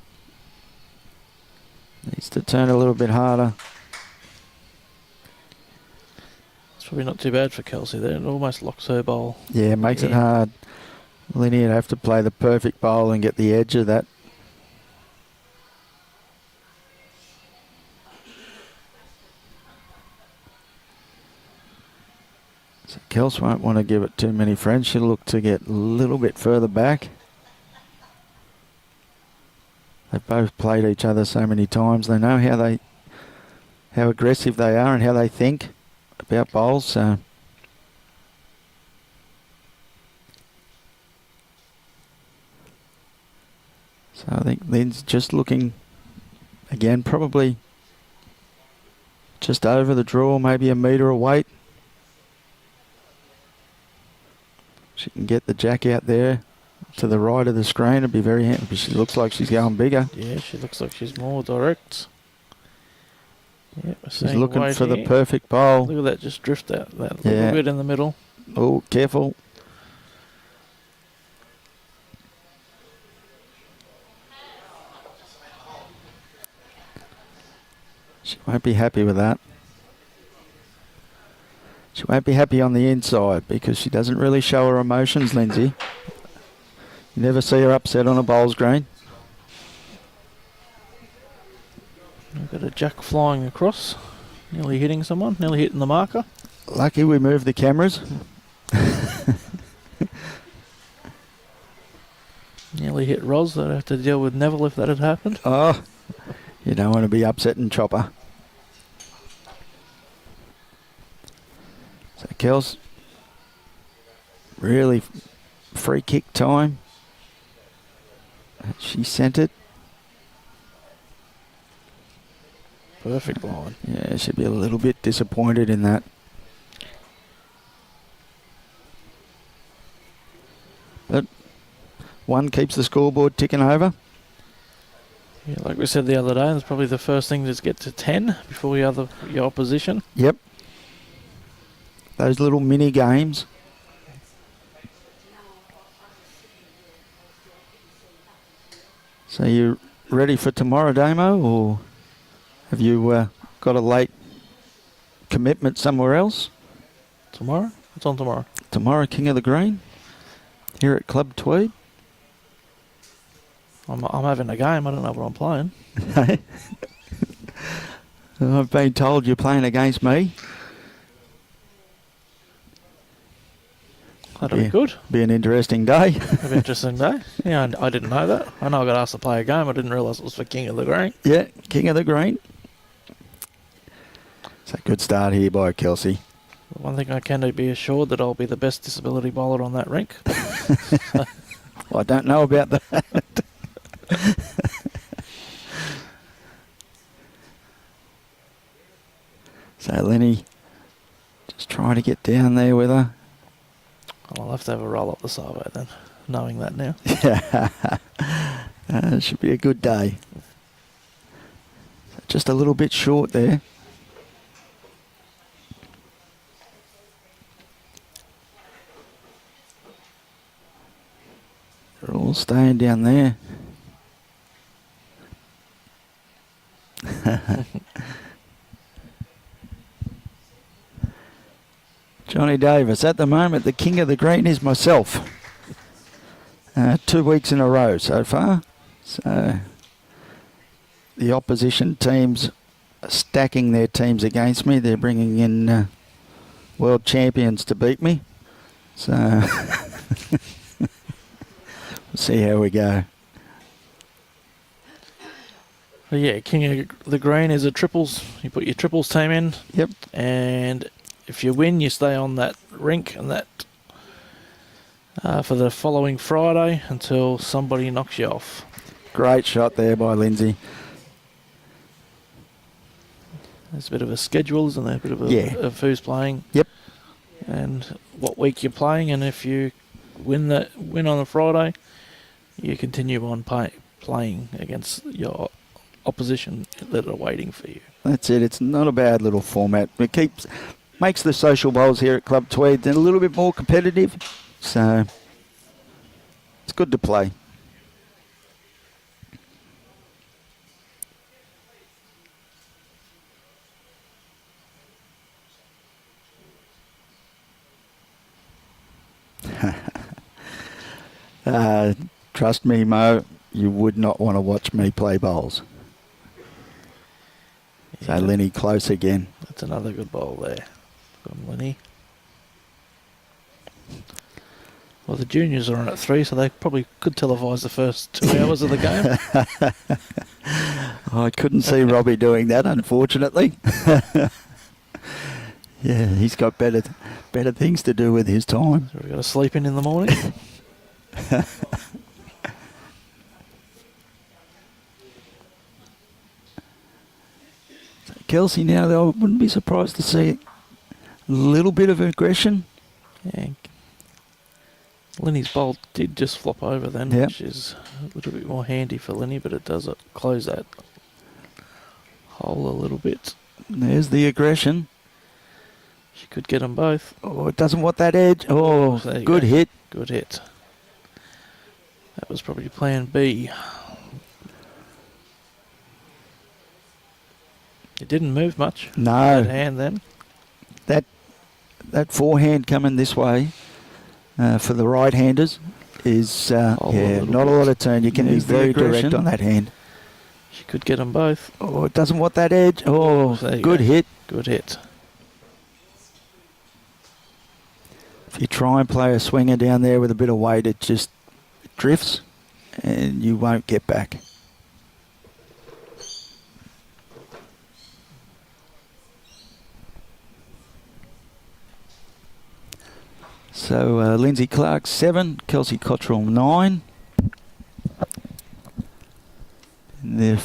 Needs to turn a little bit harder. It's probably not too bad for Kelsey there. It almost locks her bowl. Yeah, makes it hard. Lynsey would have to play the perfect bowl and get the edge of that. So Kels won't want to give it too many friends. She'll look to get a little bit further back. They've both played each other so many times. They know how aggressive they are and how they think about bowls. So I think Lynn's just looking again, probably just over the draw, maybe a metre of weight. She can get the jack out there to the right of the screen. It'd be very handy. She looks like she's going bigger. Yeah, she looks like she's more direct. Yeah, she's looking for the perfect bowl. Look at that, just drift out that little bit in the middle. Oh, careful. She won't be happy with that. She won't be happy on the inside because she doesn't really show her emotions, Lynsey. You never see her upset on a bowls green. We've got a jack flying across, nearly hitting someone, nearly hitting the marker. Lucky we moved the cameras. Nearly hit Roz. I'd have to deal with Neville if that had happened. Oh, you don't want to be upsetting Chopper. So Kels, really free kick time. She sent it. Perfect line. Yeah, she'd be a little bit disappointed in that. But one keeps the scoreboard ticking over. Yeah, like we said the other day, it's probably the first thing to get to 10 before your opposition. Yep. Those little mini games. So you ready for tomorrow, Damo, or have you got a late commitment somewhere else? Tomorrow? What's on tomorrow? Tomorrow, King of the Green, here at Club Tweed. I'm having a game. I don't know what I'm playing. I've been told you're playing against me. That'll be good. Be an interesting day. It'll be an interesting day. Yeah, I didn't know that. I know I got asked to play a game. I didn't realise it was for King of the Green. Yeah, King of the Green. It's a good start here by Kelsey. One thing I can be assured that I'll be the best disability bowler on that rink. Well, I don't know about that. So Lenny just trying to get down there with her. I'll have to have a roll up the servo then, knowing that now. It should be a good day. Just a little bit short there. They're all staying down there. Johnny Davis. At the moment, the king of the green is myself. 2 weeks in a row so far. So the opposition teams are stacking their teams against me. They're bringing in world champions to beat me. So we'll see how we go. Well, yeah, king of the green is a triples. You put your triples team in. Yep. And if you win, you stay on that rink and that for the following Friday until somebody knocks you off. Great shot there by Lynsey. There's a bit of a schedule, isn't there? A bit of of who's playing. Yep. And what week you're playing, and if you win on a Friday, you continue on playing against your opposition that are waiting for you. That's it. It's not a bad little format. It makes the social bowls here at Club Tweed a little bit more competitive. So it's good to play. Trust me, Mo, you would not want to watch me play bowls. So Lenny close again. That's another good bowl there from Lenny. Well, the juniors are on at 3, so they probably could televise the first 2 hours of the game. I couldn't see Robbie doing that, unfortunately. Yeah, he's got better things to do with his time. So we've got to sleep in the morning. Kelsey now, though, I wouldn't be surprised to see a little bit of aggression. Yeah. Lenny's bowl did just flop over then, which is a little bit more handy for Lenny, but it does close that hole a little bit. There's the aggression. She could get them both. Oh, it doesn't want that edge. Oh, good hit. Good hit. That was probably plan B. It didn't move much. No. That hand then. That forehand coming this way for the right-handers is not a lot of turn. You can be very direct on that hand. She could get them both. Oh, it doesn't want that edge. Oh, good hit. Good hit. If you try and play a swinger down there with a bit of weight, it just drifts and you won't get back. So Lynsey Clarke 7, Kelsey Cottrell 9. In the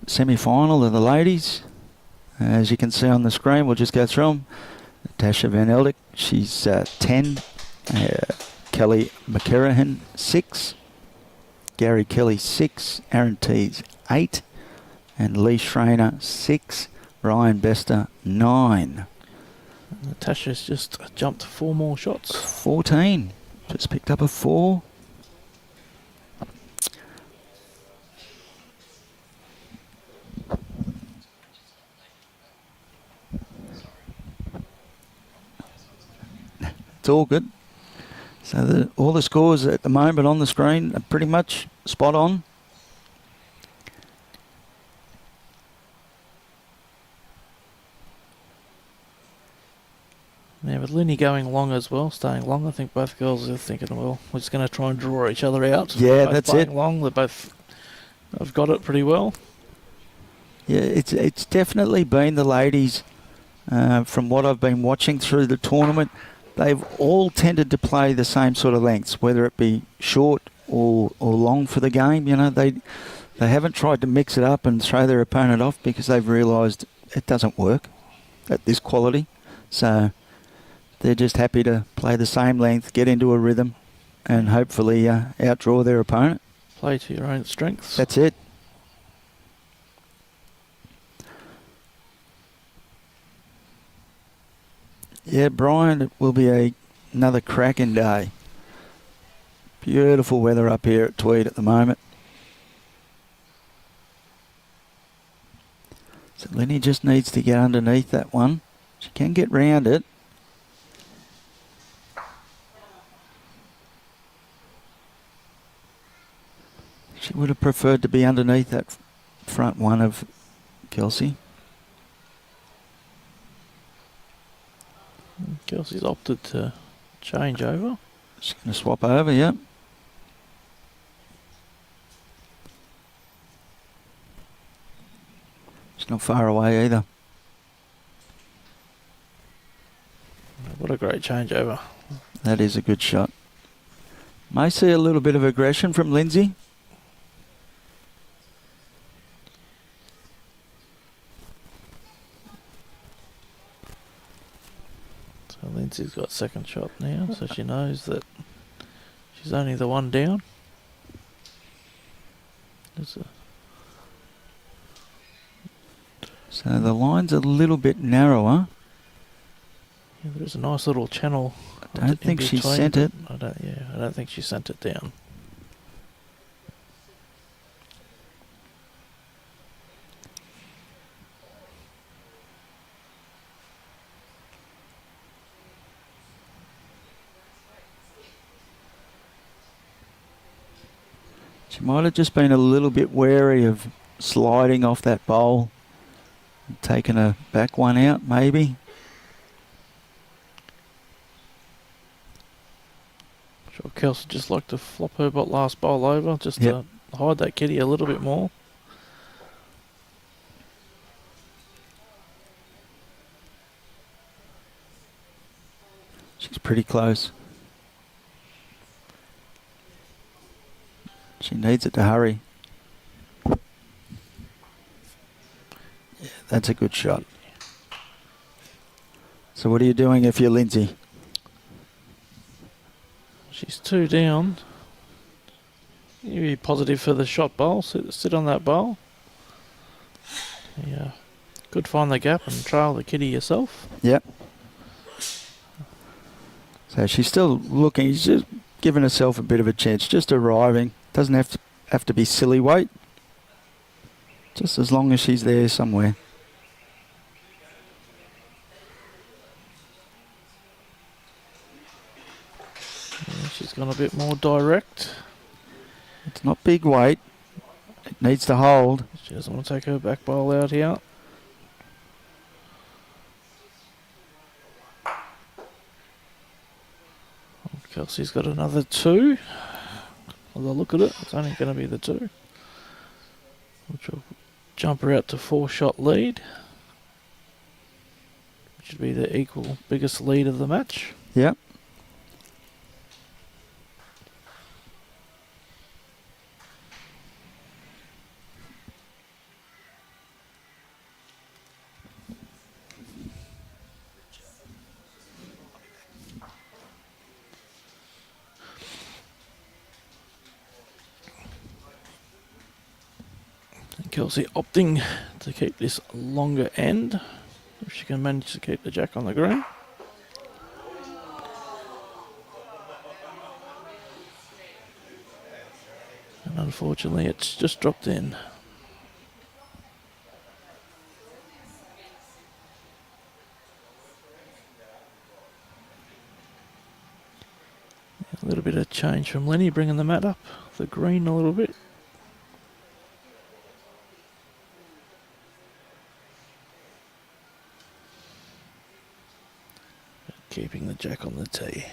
semi-final of the ladies, as you can see on the screen, we'll just go through them. Natasha Van Eldick, she's 10. Kelly McCarrahan 6. Gary Kelly 6. Aaron Tees 8. And Lee Schreiner 6. Ryan Bester 9. Natasha's just jumped 4 more shots. 14. Just picked up a 4. It's all good. So all the scores at the moment on the screen are pretty much spot on. Yeah, with Lenny going long as well, staying long, I think both girls are thinking, well, we're just going to try and draw each other out. Yeah, that's it. Long, they both have got it pretty well. Yeah, it's definitely been the ladies, from what I've been watching through the tournament, they've all tended to play the same sort of lengths, whether it be short or long for the game. You know, they haven't tried to mix it up and throw their opponent off because they've realised it doesn't work at this quality. So they're just happy to play the same length, get into a rhythm, and hopefully outdraw their opponent. Play to your own strengths. That's it. Yeah, Brian, it will be another cracking day. Beautiful weather up here at Tweed at the moment. So Lenny just needs to get underneath that one. She can get round it. She would have preferred to be underneath that front one of Kelsey. Kelsey's opted to change over. She's going to swap over, yep. She's not far away either. What a great changeover. That is a good shot. May see a little bit of aggression from Lynsey. So Lynsey's got second shot now, so she knows that she's only the one down. So the line's a little bit narrower. Yeah, there's a nice little channel. I don't think she sent it. I don't think she sent it down. She might have just been a little bit wary of sliding off that bowl. Taking a back one out, maybe. Sure, Kelsey just like to flop her last bowl over just to hide that kitty a little bit more. She's pretty close. She needs it to hurry. Yeah, that's a good shot. So what are you doing if you're Lynsey? She's 2 down. You be positive for the shot bowl. Sit on that bowl. Yeah. Could find the gap and trail the kitty yourself. Yep. So she's still looking. She's just giving herself a bit of a chance. Just arriving. Doesn't have to be silly weight. Just as long as she's there somewhere. Yeah, she's gone a bit more direct. It's not big weight. It needs to hold. She doesn't want to take her back bowl out here. Kelsey's got another 2. By the look at it, it's only going to be the 2. Which will jump her out to 4-shot lead. Which should be the equal biggest lead of the match. Yep. Kelsey opting to keep this longer end, if she can manage to keep the jack on the green. And unfortunately it's just dropped in. A little bit of change from Lenny, bringing the mat up, the green a little bit. Keeping the jack on the tee.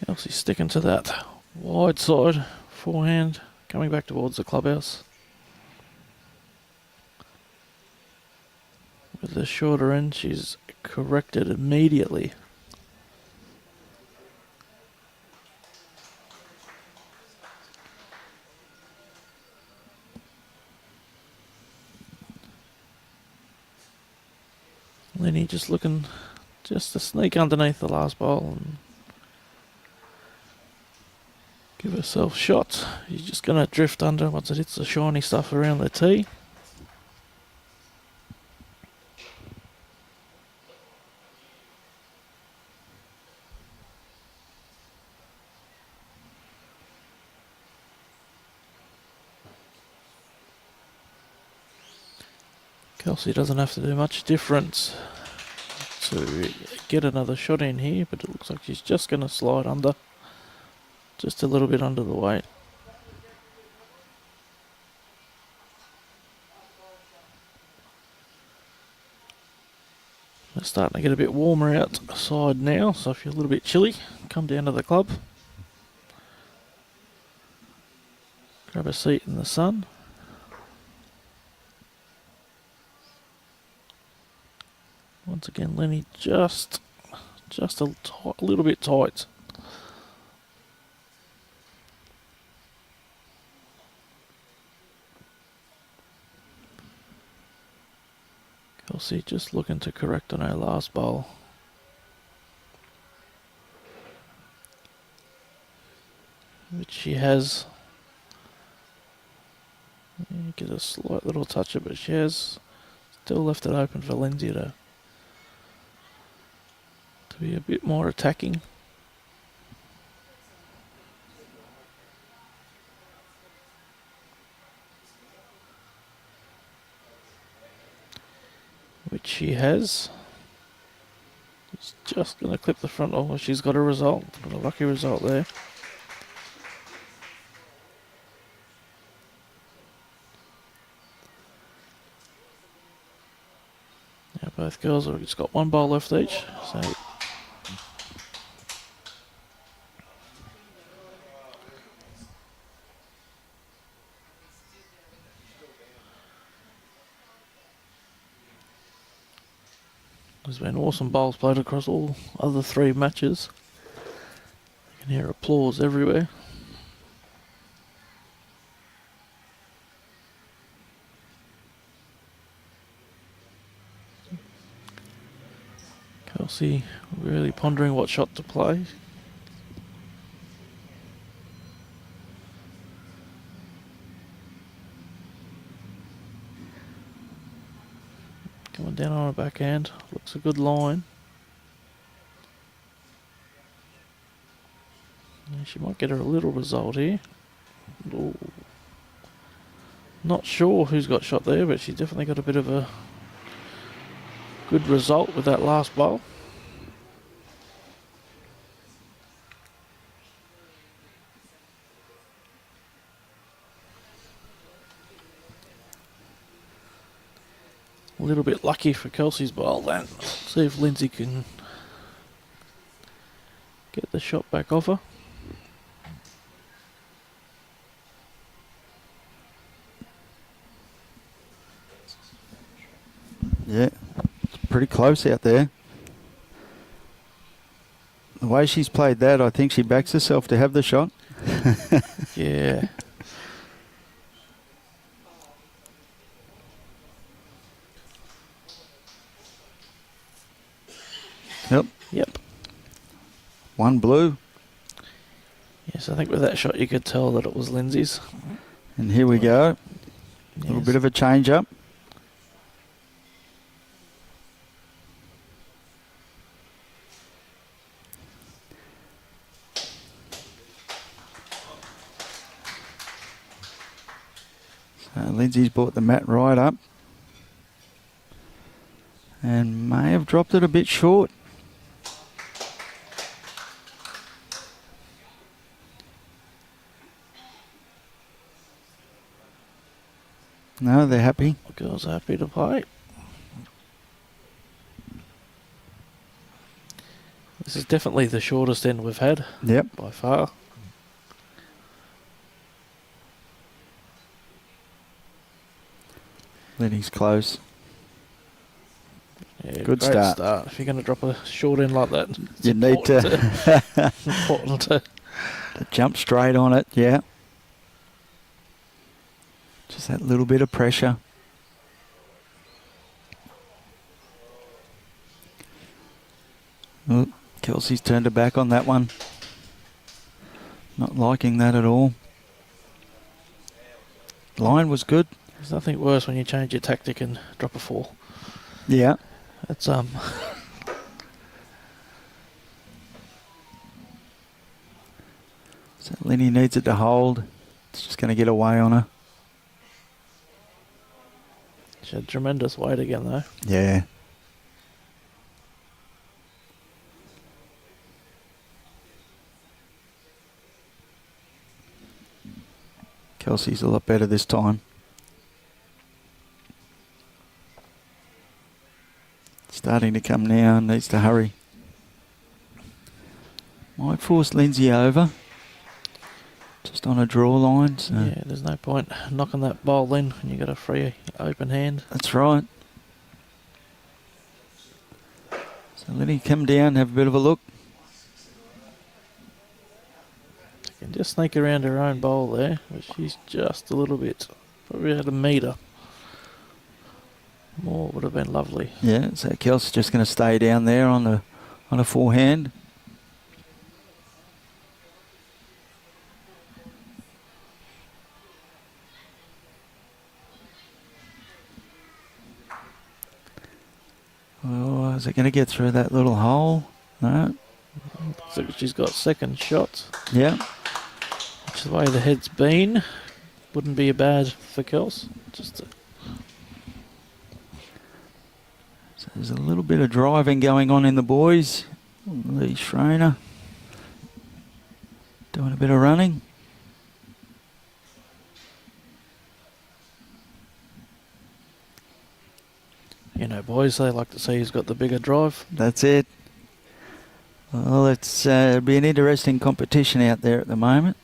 Kelsey sticking to that wide side forehand, coming back towards the clubhouse. With the shorter end, she's corrected immediately. Lenny just looking just to sneak underneath the last bowl and give herself shots. She's just going to drift under once it hits the shiny stuff around the tee. Kelsey doesn't have to do much difference to get another shot in here, but it looks like she's just going to slide under, just a little bit under the weight. It's starting to get a bit warmer outside now, so if you're a little bit chilly, come down to the club. Grab a seat in the sun. Once again, Lenny just a little bit tight. Kelsey just looking to correct on her last bowl. Which she has. Get a slight little touch of it, but she has still left it open for Lynsey to be a bit more attacking. Which she has. She's just going to clip the front. Oh, she's got a result. Got a lucky result there. Now both girls have just got one bowl left each. So there's been awesome bowls played across all other three matches. You can hear applause everywhere. Kelsey really pondering what shot to play. Coming down on her backhand, looks a good line. Yeah, she might get her a little result here. Ooh. Not sure who's got shot there, but she definitely got a bit of a good result with that last bowl. A little bit lucky for Kelsey's bowl then. See if Lynsey can get the shot back off her. Yeah, it's pretty close out there. The way she's played that, I think she backs herself to have the shot. Yeah. Yep. One blue. Yes, I think with that shot you could tell that it was Lynsey's. And here we go. A little bit of a change up. So Lynsey's brought the mat right up. And may have dropped it a bit short. No, they're happy. The girls are happy to play. This is definitely the shortest end we've had. Yep. By far. Lenny's close. Yeah, good great start. If you're going to drop a short end like that, it's You need to important to jump straight on it, yeah. Just that little bit of pressure. Oh, Kelsey's turned her back on that one. Not liking that at all. Line was good. There's nothing worse when you change your tactic and drop a 4. Yeah. That's So Lenny needs it to hold. It's just going to get away on her. She had tremendous weight again, though. Yeah. Kelsey's a lot better this time. Starting to come now, needs to hurry. Might force Lynsey over. Just on a draw line. So. Yeah, there's no point knocking that bowl in when you got a free open hand. That's right. So let him come down, have a bit of a look. She can just sneak around her own bowl there, but she's just a little bit, probably had a metre. More would have been lovely. Yeah, so Kelsey's just going to stay down there on a forehand. Oh, is it going to get through that little hole? No. So she's got second shots. Yeah. Which is the way the head's been. Wouldn't be bad for Kels. So there's a little bit of driving going on in the boys. Lee Schreiner doing a bit of running. You know, boys, they like to see who's got the bigger drive. That's it. Well, it's be an interesting competition out there at the moment.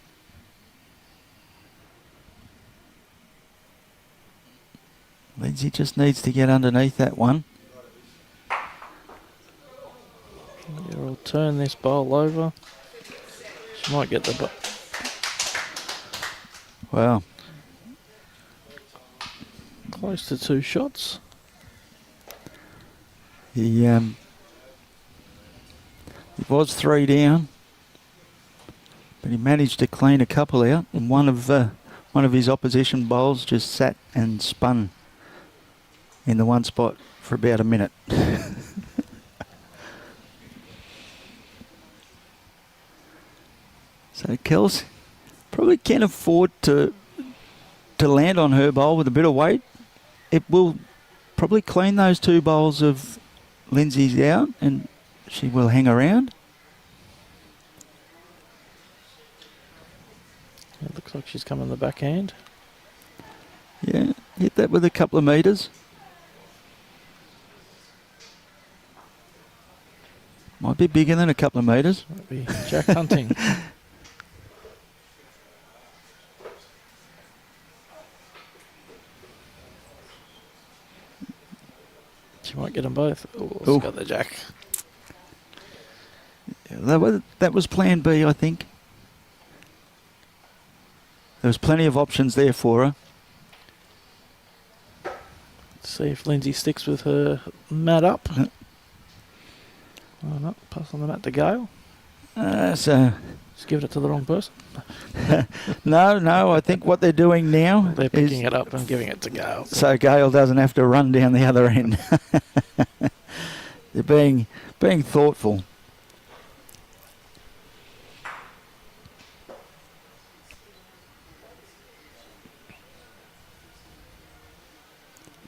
Lynsey just needs to get underneath that one. Yeah, we'll turn this bowl over. She might get the... Wow. Close to 2 shots. He was 3 down, but he managed to clean a couple out, and one of his opposition bowls just sat and spun in the one spot for about a minute. So Kels probably can afford to land on her bowl with a bit of weight. It will probably clean those 2 bowls of Lynsey's out, and she will hang around. It looks like she's coming the backhand. Yeah, hit that with a couple of metres. Might be bigger than a couple of metres. Might be Jack hunting. She might get them both. Oh, it's got the Jack. Yeah, that was plan B, I think. There was plenty of options there for her. Let's see if Lynsey sticks with her mat up. Oh no, pass on the mat to Gale. So Just give it to the wrong person. No, I think what they're doing now They're is picking it up and giving it to Gale. so Gale doesn't have to run down the other end. They're being thoughtful.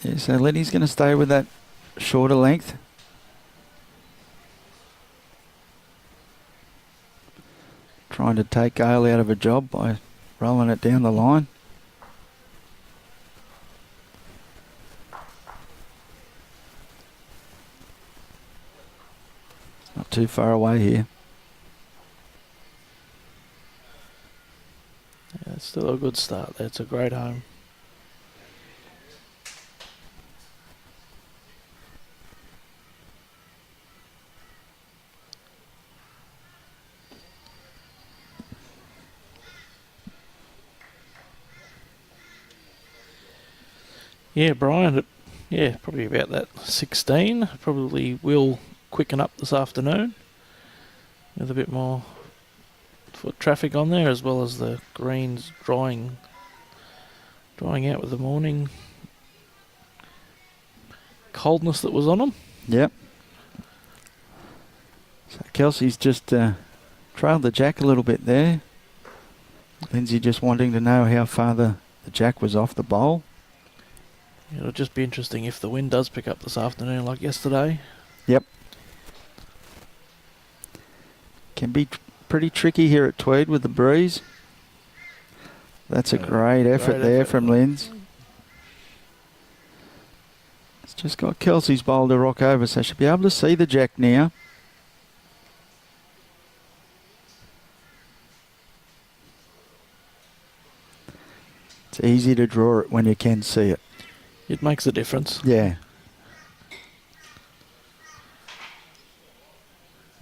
Yeah, so Lenny's going to stay with that shorter length. Trying to take Gale out of a job by rolling it down the line. Not too far away here. Yeah, it's still a good start there. It's a great home. Yeah, Brian, yeah, probably about that 16. Probably will quicken up this afternoon with a bit more foot traffic on there, as well as the greens drying out with the morning coldness that was on them. Yep. So Kelsey's just trailed the jack a little bit there. Lynsey just wanting to know how far the jack was off the bowl. It'll just be interesting if the wind does pick up this afternoon like yesterday. Yep. Can be pretty tricky here at Tweed with the breeze. That's a great effort there from Lyns. It's just got Kelsey's bowl to rock over, so she'll be able to see the jack now. It's easy to draw it when you can see it. It makes a difference. Yeah.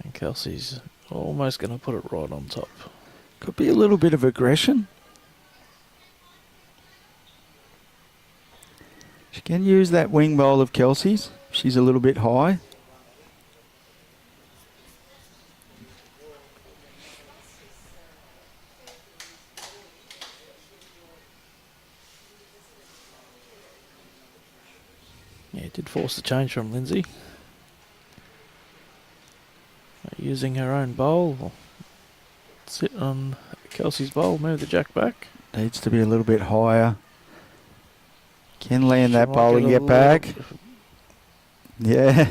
And Kelsey's almost going to put it right on top. Could be a little bit of aggression. She can use that wing bowl of Kelsey's. She's a little bit high. Yeah, it did force the change from Lynsey. Using her own bowl. Sit on Kelsey's bowl, move the jack back. Needs to be a little bit higher. Can land that bowl and get back. Yeah,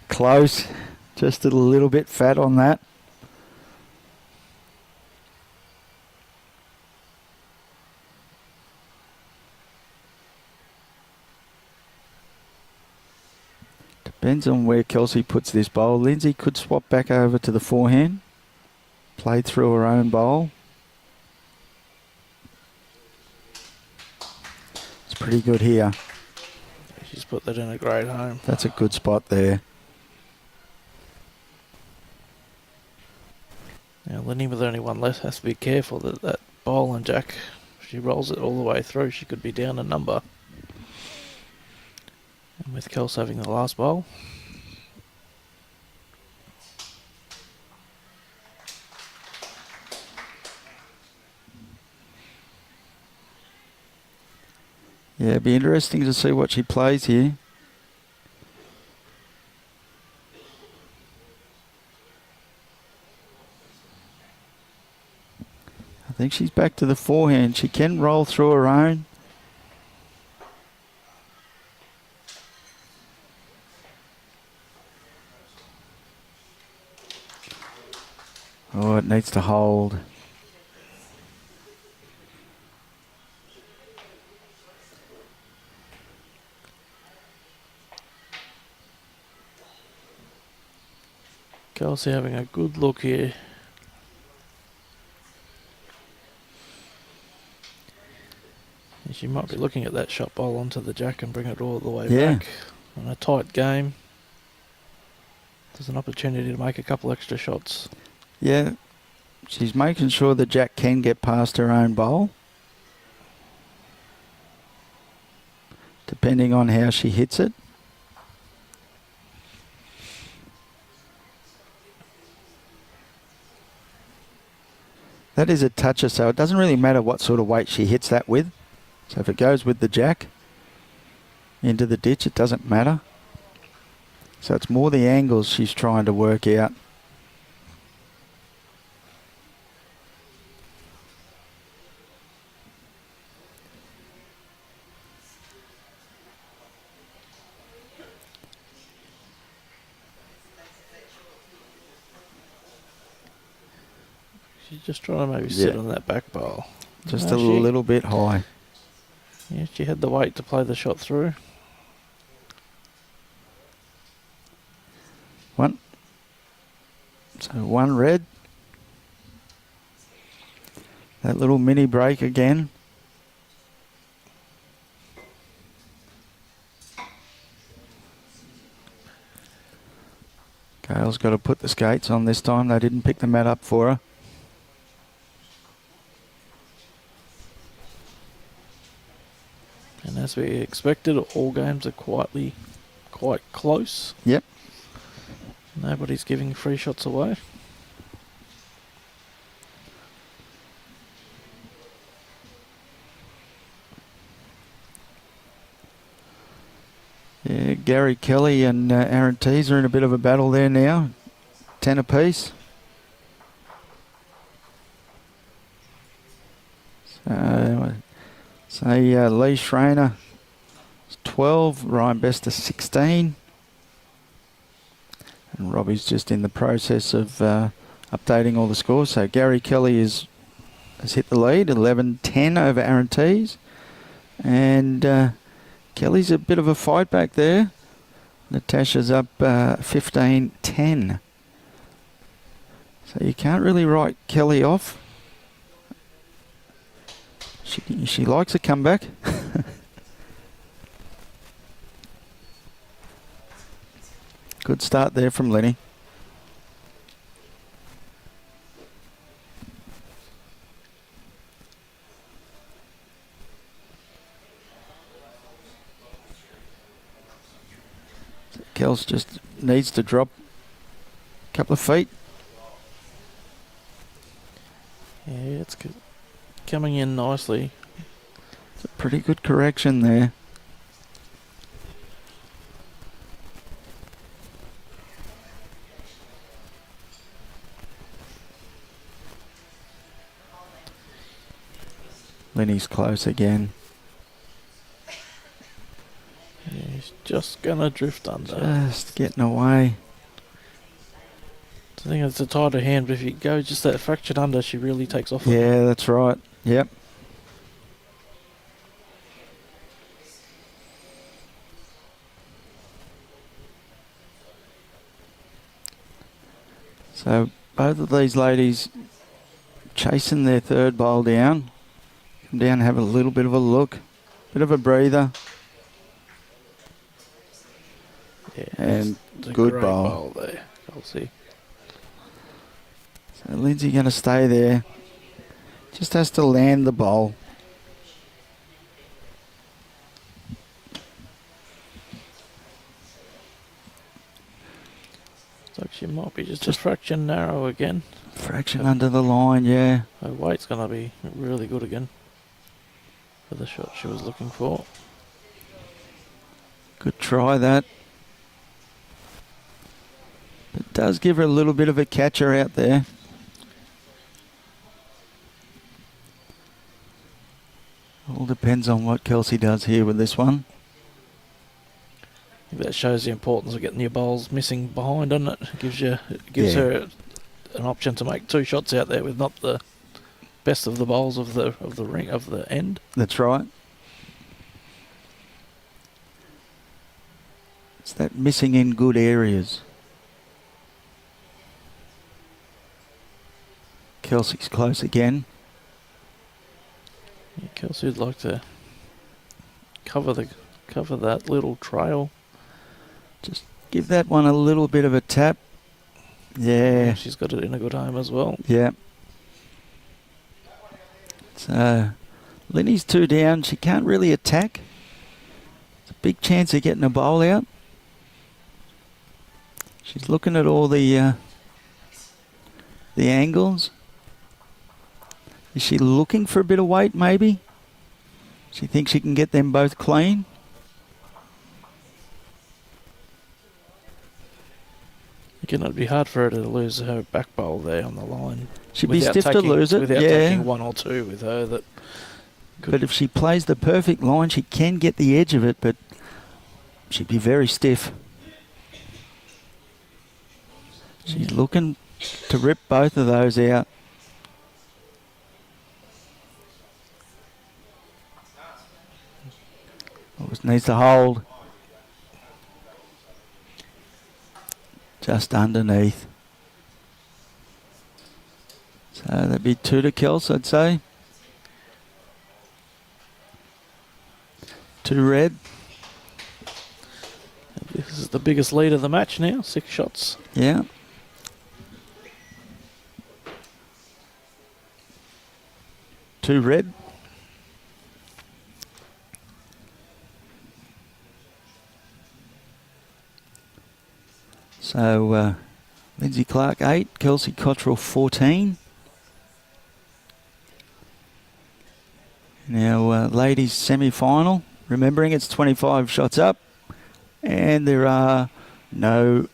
close. Just a little bit fat on that. Depends on where Kelsey puts this bowl. Lynsey could swap back over to the forehand. Play through her own bowl. It's pretty good here. She's put that in a great home. That's a good spot there. Now Lenny with only one left has to be careful that that bowl and jack, if she rolls it all the way through, she could be down a number. And with Kels having the last bowl. Yeah, it'd be interesting to see what she plays here. I think she's back to the forehand. She can roll through her own. Oh, it needs to hold. Kelsey having a good look here. And she might be looking at that shot bowl onto the jack and bring it all the way back. In a tight game, there's an opportunity to make a couple extra shots. Yeah, she's making sure the jack can get past her own bowl. Depending on how she hits it. That is a toucher, so it doesn't really matter what sort of weight she hits that with. So if it goes with the jack into the ditch, it doesn't matter. So it's more the angles she's trying to work out. She's just trying to maybe sit on that back bowl. Just a little bit high. Yeah, she had the weight to play the shot through. One. So one red. That little mini break again. Gail's got to put the skates on this time. They didn't pick the mat up for her. And as we expected, all games are quite close. Yep. Nobody's giving free shots away. Yeah, Gary Kelly and Aaron Tees are in a bit of a battle there now. 10 apiece. So, say Lee Schreiner It's 12. Ryan Bester 16. And Robbie's just in the process of updating all the scores. So Gary Kelly has hit the lead, 11-10 over Aaron Tees. And Kelly's a bit of a fight back there. Natasha's up 15-10. So you can't really write Kelly off. She likes a comeback. Good start there from Lenny. Kels just needs to drop a couple of feet. Yeah, it's coming in nicely. It's a pretty good correction there. Lenny's close again. Yeah, he's just gonna drift under. Just getting away. I think it's a tighter hand, but if you go just that fraction under, she really takes off. Yeah, that's right. Yep. So both of these ladies chasing their third bowl down. Come down, have a little bit of a look. Bit of a breather. Yeah, and it's a good great bowl. there. I'll see. So Lynsey going to stay there. Just has to land the bowl. Looks like she might be just a fraction narrow again. Fraction under the line, yeah. Her weight's going to be really good again for the shot she was looking for. Good try, that. It does give her a little bit of a catcher out there. All depends on what Kelsey does here with this one. I think that shows the importance of getting your bowls missing behind, doesn't it? Gives her an option to make two shots out there with not the best of the bowls of the ring of the end. That's right. It's that missing in good areas. Kelsey's close again. Yeah, Kelsey would like to cover that little trail. Just give that one a little bit of a tap. Yeah. She's got it in a good home as well. Yeah. So, Lenny's two down. She can't really attack. It's a big chance of getting a bowl out. She's looking at all the angles. Is she looking for a bit of weight, maybe? She thinks she can get them both clean. Again, it'd be hard for her to lose her back bowl there on the line. She'd be stiff to lose it, without yeah. taking one or two with her. That. But if she plays the perfect line, she can get the edge of it, but she'd be very stiff. She's looking to rip both of those out. Always needs to hold. Just underneath. So that'd be 2 to Kels, I'd say. 2 red. This is the biggest lead of the match now. 6 shots. Yeah. Two red. So, Lynsey Clarke 8, Kelsey Cottrell 14. Now, ladies semi-final. Remembering it's 25 shots up. And there are no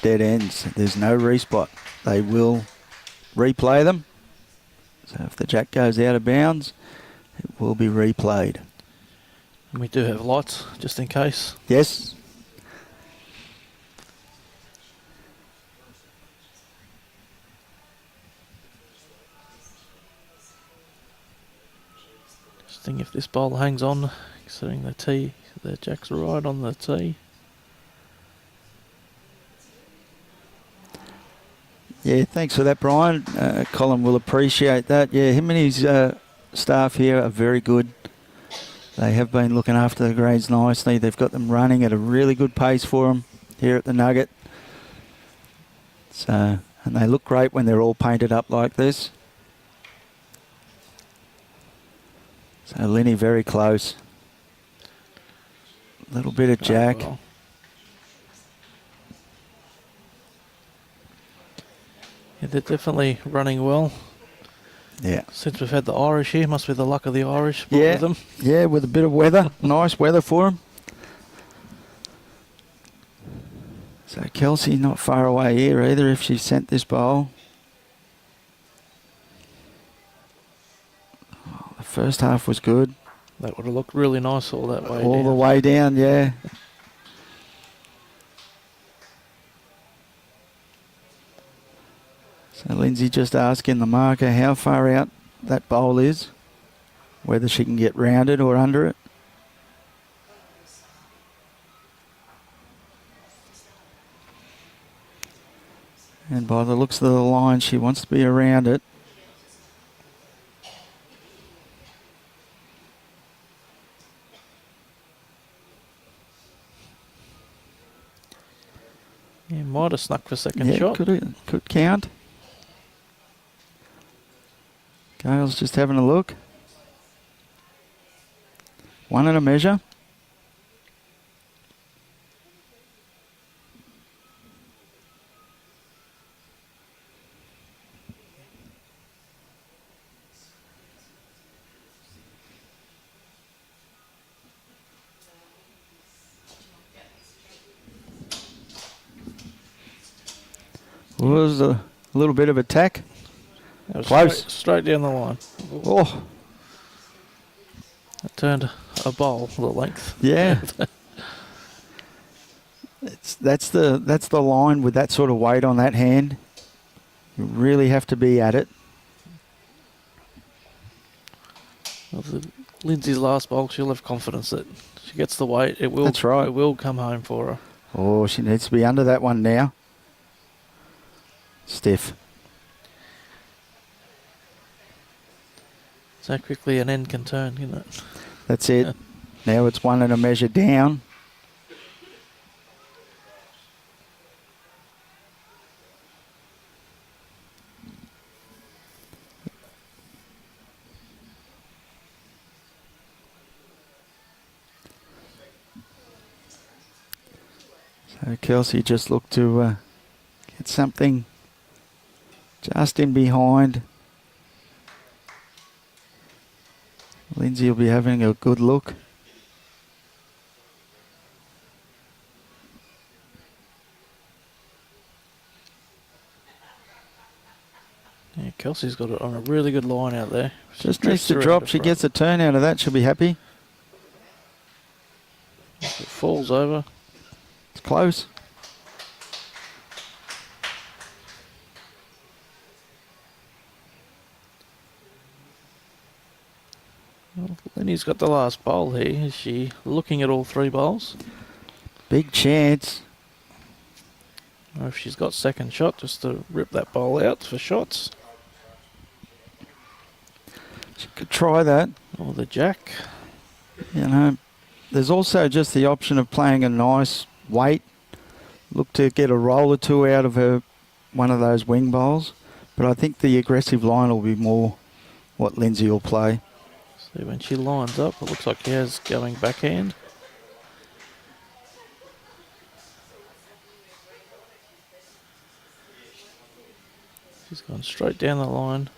dead ends. There's no respot. They will replay them. So if the jack goes out of bounds, it will be replayed. And we do have lights, just in case. Yes. Just think if this bowl hangs on, considering the tee, the jack's right on the tee. Yeah, thanks for that, Brian. Colin will appreciate that. Yeah, him and his staff here are very good. They have been looking after the greens nicely. They've got them running at a really good pace for them here at the Nugget. So, and they look great when they're all painted up like this. So Lenny very close. A little bit of jack. Well. Yeah, they're definitely running well. Yeah. Since we've had the Irish here, must be the luck of the Irish. With them. Yeah, with a bit of weather. Nice weather for them. So Kelsey not far away here either if she sent this bowl. Oh, the first half was good. That would have looked really nice all that way All down. the way down, yeah. So Lynsey just asking the marker how far out that bowl is, whether she can get rounded or under it. And by the looks of the line, she wants to be around it. Yeah, might have snuck for second shot. Could count. Gail's just having a look. One and a measure. Was a little bit of attack. That was Close. Straight down the line. Oh, It turned a bowl the length. yeah. That's the line with that sort of weight on that hand. You really have to be at it. Well, Lynsey's last bowl, she'll have confidence that she gets the weight. It will. That's right. It will come home for her. Oh, she needs to be under that one now. Stiff. So quickly an end can turn, you know. That's it. Now it's one and a measure down. So Kelsey just looked to get something just in behind. Lynsey will be having a good look. Yeah, Kelsey's got it on a really good line out there. Just needs to drop. She gets a turn out of that. She'll be happy. If it falls over. It's close. Well, Lenny's got the last bowl here. Is she looking at all three bowls? Big chance. Or if she's got second shot, just to rip that bowl out for shots. She could try that. Or the jack. You know, there's also just the option of playing a nice weight. Look to get a roll or two out of her, one of those wing bowls. But I think the aggressive line will be more what Lynsey will play. See, when she lines up, it looks like she has going backhand. She's gone straight down the line.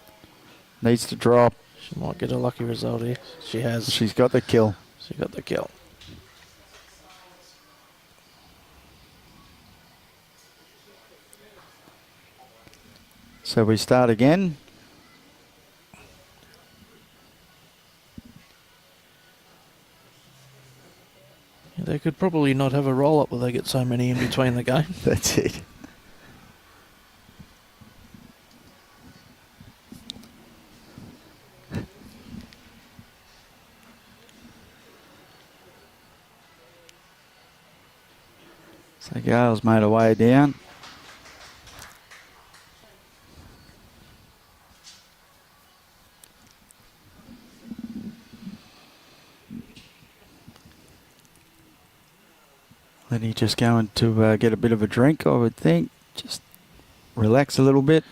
Needs to drop. She might get a lucky result here. She has. She's got the kill. She got the kill. So we start again. They could probably not have a roll-up where they get so many in between the game. That's it. So Gale's made her way down. Then he's just going to get a bit of a drink, I would think. Just relax a little bit.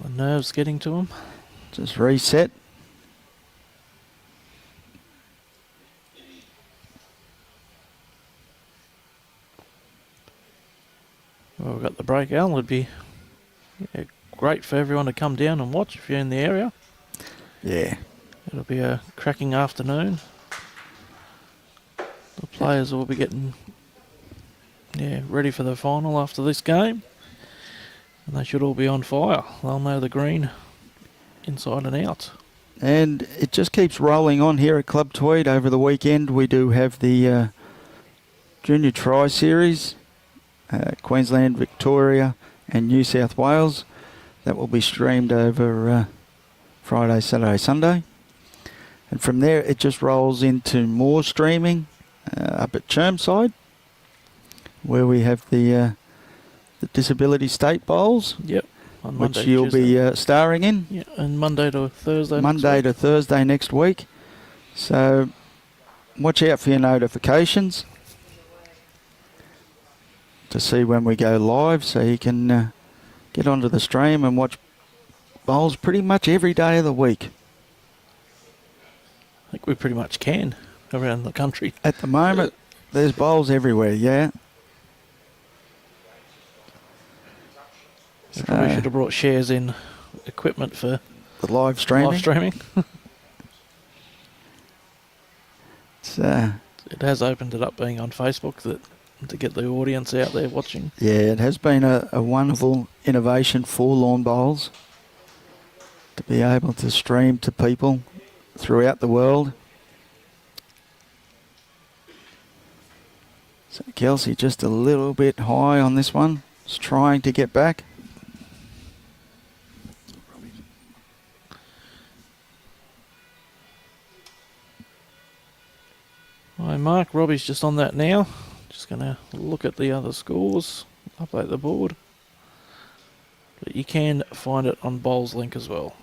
The nerves getting to him. Just reset. Well, we've got the break, Al. It'd be great for everyone to come down and watch if you're in the area. Yeah. It'll be a cracking afternoon. The players will be getting ready for the final after this game. And they should all be on fire. They'll know the green inside and out. And it just keeps rolling on here at Club Tweed. Over the weekend we do have the Junior Tri Series, Queensland, Victoria and New South Wales. That will be streamed over Friday, Saturday, Sunday. And from there it just rolls into more streaming up at Chermside, where we have the Disability State Bowls. Yep. On Monday, which you'll Tuesday. be starring in. Yeah, and Monday to Thursday. Monday to Thursday next week. So watch out for your notifications to see when we go live, so you can get onto the stream and watch bowls pretty much every day of the week. I think we pretty much can around the country. At the moment, there's bowls everywhere, yeah. We probably should have brought shares in equipment for the live streaming. It has opened it up being on Facebook to get the audience out there watching. Yeah, it has been a wonderful innovation for lawn bowls to be able to stream to people throughout the world. So Kelsey just a little bit high on this one. Just trying to get back. Hi Mark, Robbie's just on that now. Just going to look at the other scores, update the board. But you can find it on BowlsLink as well.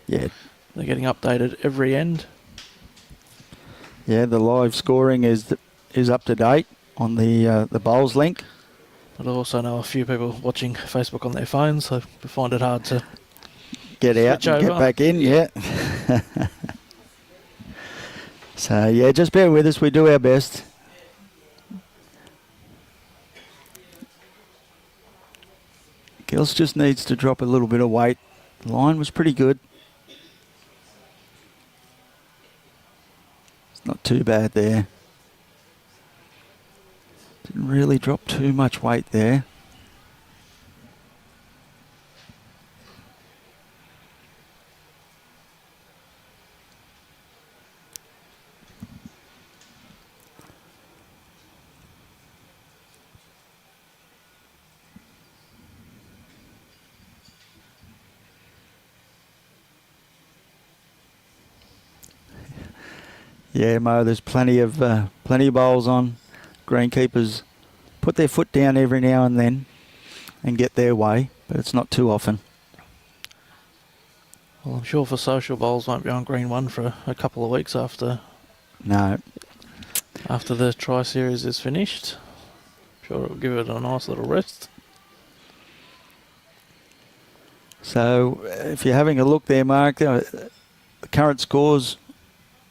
Yeah. They're getting updated every end. Yeah, the live scoring is up to date on the BowlsLink. But I also know a few people watching Facebook on their phones, so we find it hard to get out and get back in, yeah. So, yeah, just bear with us. We do our best. Kels just needs to drop a little bit of weight. The line was pretty good. It's not too bad there. Didn't really drop too much weight there. Yeah, Mo, there's plenty of bowls on. Greenkeepers put their foot down every now and then and get their way, but it's not too often. Well, I'm sure for social bowls won't be on green one for a couple of weeks after. No. After the Tri Series is finished. I'm sure it'll give it a nice little rest. So, if you're having a look there, Mark, the current scores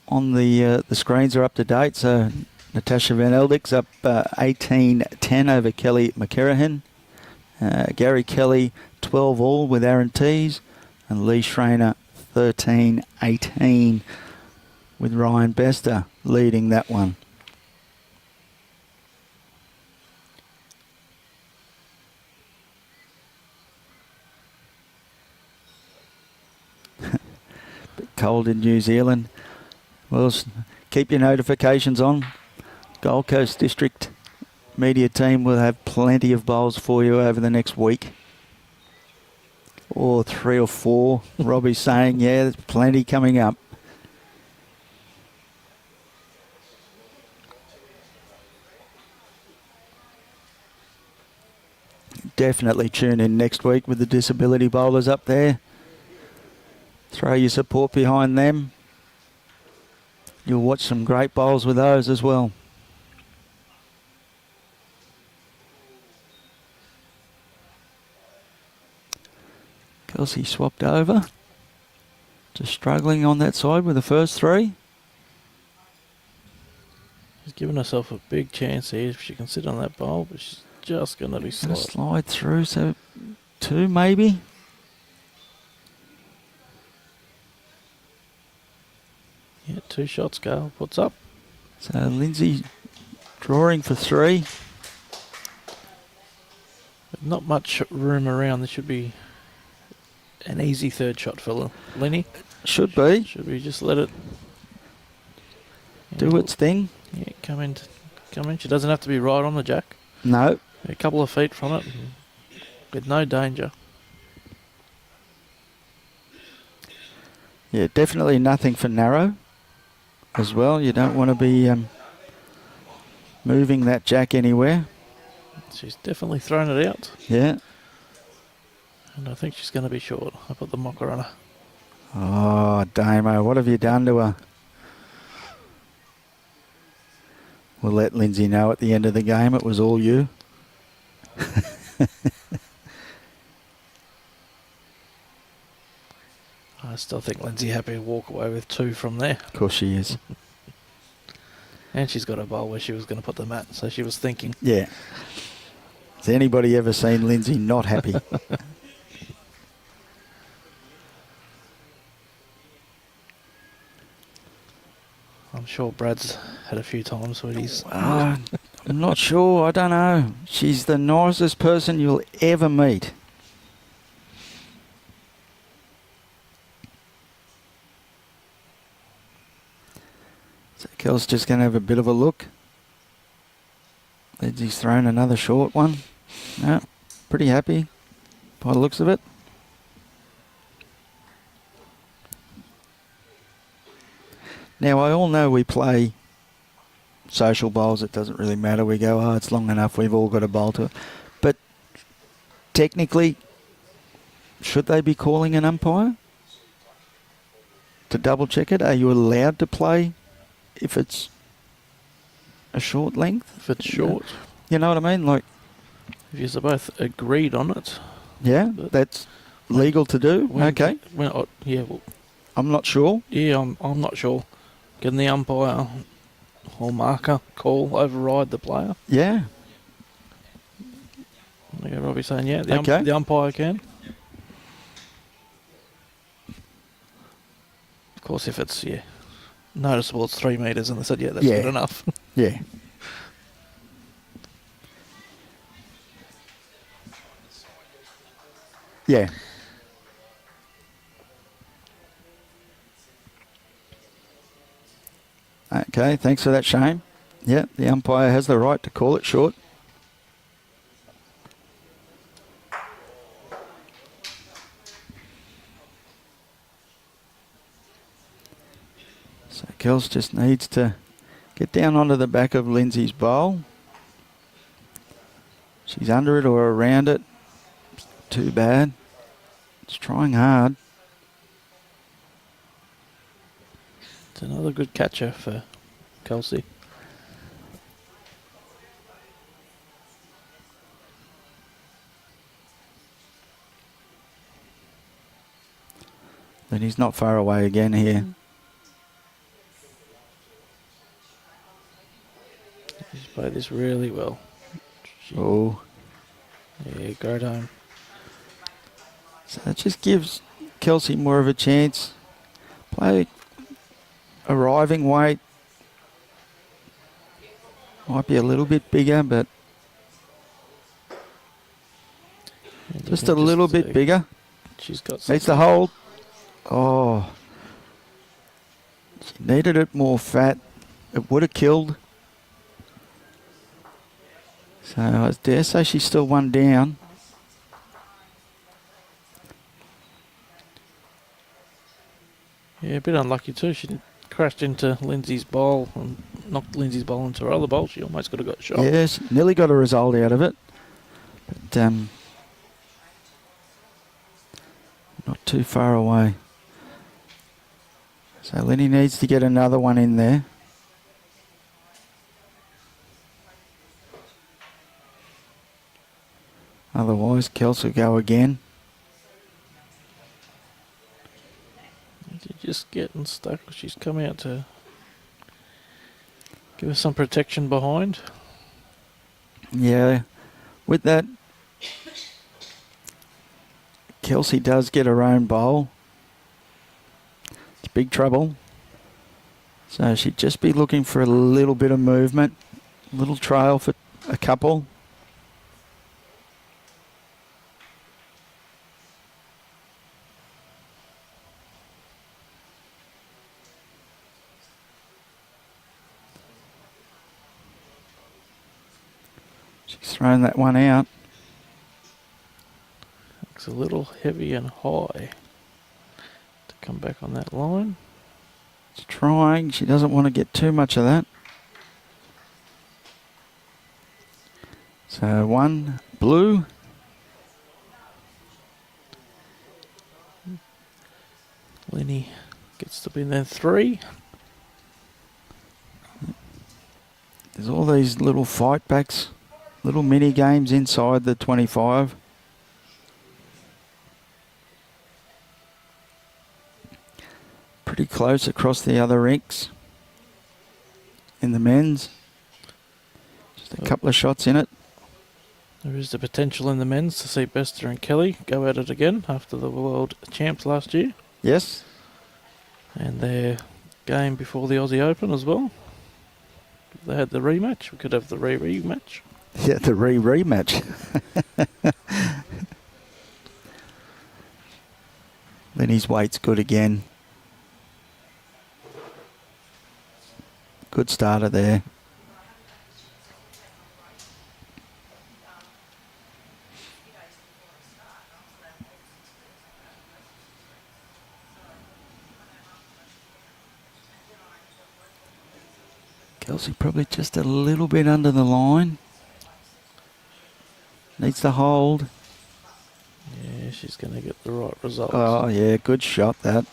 on the screens are up to date. So Natasha Van Eldik's up 18-10 over Kelly McCarahan. Gary Kelly 12 all with Aaron Tees, and Lee Schreiner 13-18 with Ryan Bester leading that one. Bit cold in New Zealand. Well, keep your notifications on, Gold Coast District media team will have plenty of bowls for you over the next week. Or 3 or 4. Robbie's saying, yeah, there's plenty coming up. Definitely tune in next week with the disability bowlers up there. Throw your support behind them. You'll watch some great bowls with those as well. Kelsey swapped over. Just struggling on that side with the first 3. She's given herself a big chance here if she can sit on that bowl, but she's just going to be slow. Slide through, so 2 maybe. Yeah, 2 shots go. What's up? So Lynsey drawing for 3. Not much room around. There should be an easy 3rd shot for Lenny. Should be. Should we just let it Do its thing. Yeah, come in. She doesn't have to be right on the jack. No. A couple of feet from it, with no danger. Yeah, definitely nothing for narrow as well. You don't want to be moving that jack anywhere. She's definitely thrown it out. Yeah. And I think she's going to be short. I put the mocker on her. Oh, Damo, what have you done to her? We'll let Lynsey know at the end of the game it was all you. I still think Lynsey happy to walk away with 2 from there. Of course she is. And she's got a bowl where she was going to put the mat, so she was thinking. Yeah. Has anybody ever seen Lynsey not happy? I'm sure Brad's had a few times where he's... I'm not sure. I don't know. She's the nicest person you'll ever meet. So Kel's just going to have a bit of a look. Lynsey's thrown another short one. No, pretty happy by the looks of it. Now, I all know we play social bowls. It doesn't really matter. We go, oh, it's long enough. We've all got a bowl to it. But technically, should they be calling an umpire to double check it? Are you allowed to play if it's a short length? If it's short. You know what I mean? Like, if you're both agreed on it. yeah, that's legal to do. Okay. Yeah, well, I'm not sure. Yeah, I'm not sure. Can the umpire or marker call override the player? Yeah. I think Robbie's saying, yeah, Okay. The umpire can. Of course, if it's, noticeable it's 3 metres and they said, yeah, that's good enough. Yeah. Yeah. Okay, thanks for that, Shane. Yeah, the umpire has the right to call it short. So Kels just needs to get down onto the back of Lynsey's bowl. She's under it or around it. Too bad. It's trying hard. It's another good catcher for Kelsey. But he's not far away again here. She's played this really well. Oh. Yeah, great home. So that just gives Kelsey more of a chance. Play arriving weight. Might be a little bit bigger, but just a little bit bigger. She's got Needs to hold. Oh. She needed it more fat. It would have killed. So I dare say she's still one down. Yeah, a bit unlucky too. She crashed into Lynsey's bowl and knocked Lynsey's bowl into her other bowl. She almost could have got shot. Yes, nearly got a result out of it. But not too far away. So Lenny needs to get another one in there. Otherwise, Kelsey will go again. She's just getting stuck. She's come out to give us some protection behind. Yeah, with that, Kelsey does get her own bowl. It's big trouble. So she'd just be looking for a little bit of movement, a little trail for a couple. She's thrown that one out. Looks a little heavy and high to come back on that line. She's trying. She doesn't want to get too much of that. So one blue. Lenny gets to be in there 3. There's all these little fight backs, little mini games inside the 25. Pretty close across the other rinks in the men's. Just a couple of shots in it. There is the potential in the men's to see Bester and Kelly go at it again after the world champs last year. Yes. And their game before the Aussie Open as well. If they had the rematch, we could have the rematch. Yeah, the rematch. Lenny's weight's good again. Good starter there. Kelsey probably just a little bit under the line. Needs to hold. Yeah, she's going to get the right result. Oh, yeah, good shot that.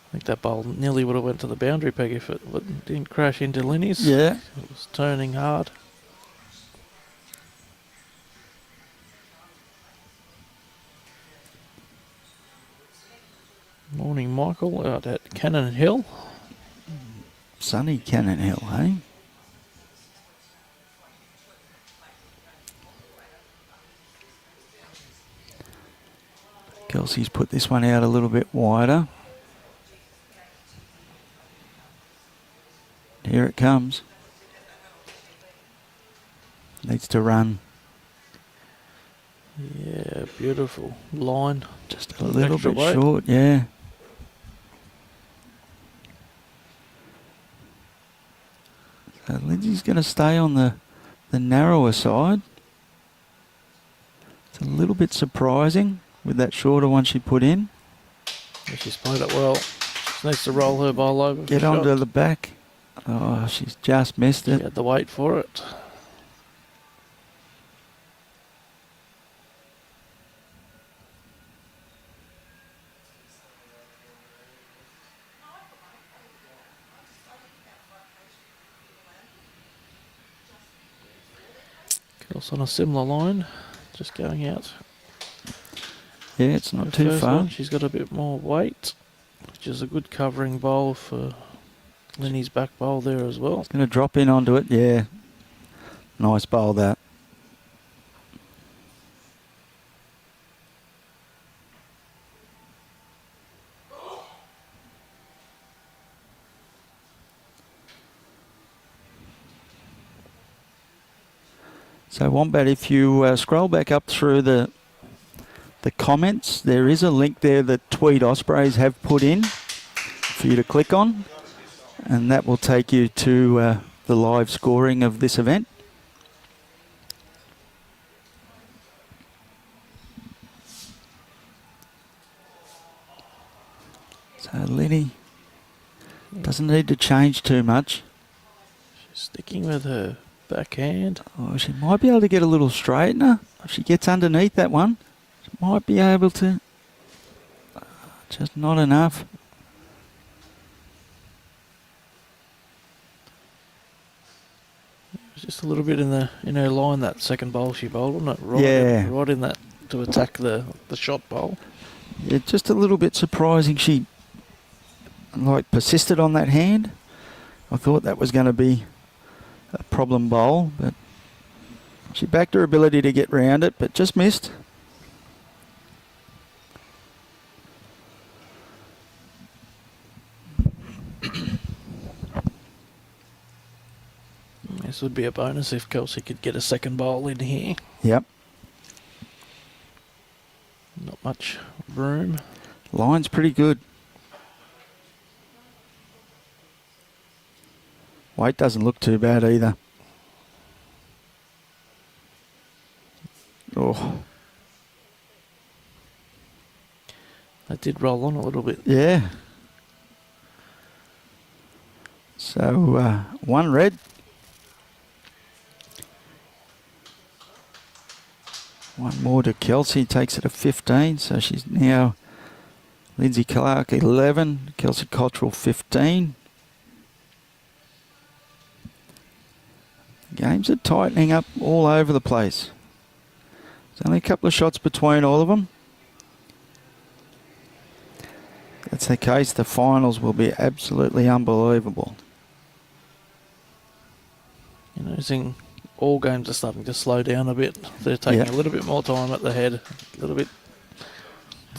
I think that bowl nearly would have went to the boundary peg if it didn't crash into Lenny's. Yeah. It was turning hard. Morning, Michael, out at Cannon Hill. Sunny Cannon Hill, eh? Kelsey's put this one out a little bit wider. Here it comes. Needs to run. Yeah, beautiful line. Just a little Extra bit weight. short, yeah. So Lynsey's going to stay on the narrower side. It's a little bit surprising with that shorter one she put in. Yeah, she's played it well. She needs to roll her bowl over. Get onto the back. Oh, she's just missed She it. had the weight for it. Kelsey on a similar line, just going out. Yeah, it's not Her too first far. one, she's got a bit more weight, which is a good covering bowl for Lenny's back bowl there as well. Going to drop in onto it, yeah. Nice bowl that. So Wombat, if you scroll back up through the comments, there is a link there that Tweed Ospreys have put in for you to click on, and that will take you to the live scoring of this event. So Linny doesn't need to change too much. She's sticking with her backhand. Oh, she might be able to get a little straightener. If she gets underneath that one, she might be able to. Just not enough. Just a little bit in her line, that second bowl she bowled, wasn't it? Right in that to attack the shot bowl. Yeah, just a little bit surprising. She persisted on that hand. I thought that was going to be a problem bowl, but she backed her ability to get round it, but just missed. This would be a bonus if Kelsey could get a second bowl in here. Yep. Not much room. Line's pretty good. Weight doesn't look too bad either. Oh. That did roll on a little bit. Yeah. So, one red. One more to Kelsey, takes it to 15. So she's now Lynsey Clarke 11, Kelsey Cottrell 15. Games are tightening up all over the place. There's only a couple of shots between all of them. If that's the case, the finals will be absolutely unbelievable. You know, seeing all games are starting to slow down a bit. They're taking a little bit more time at the head, a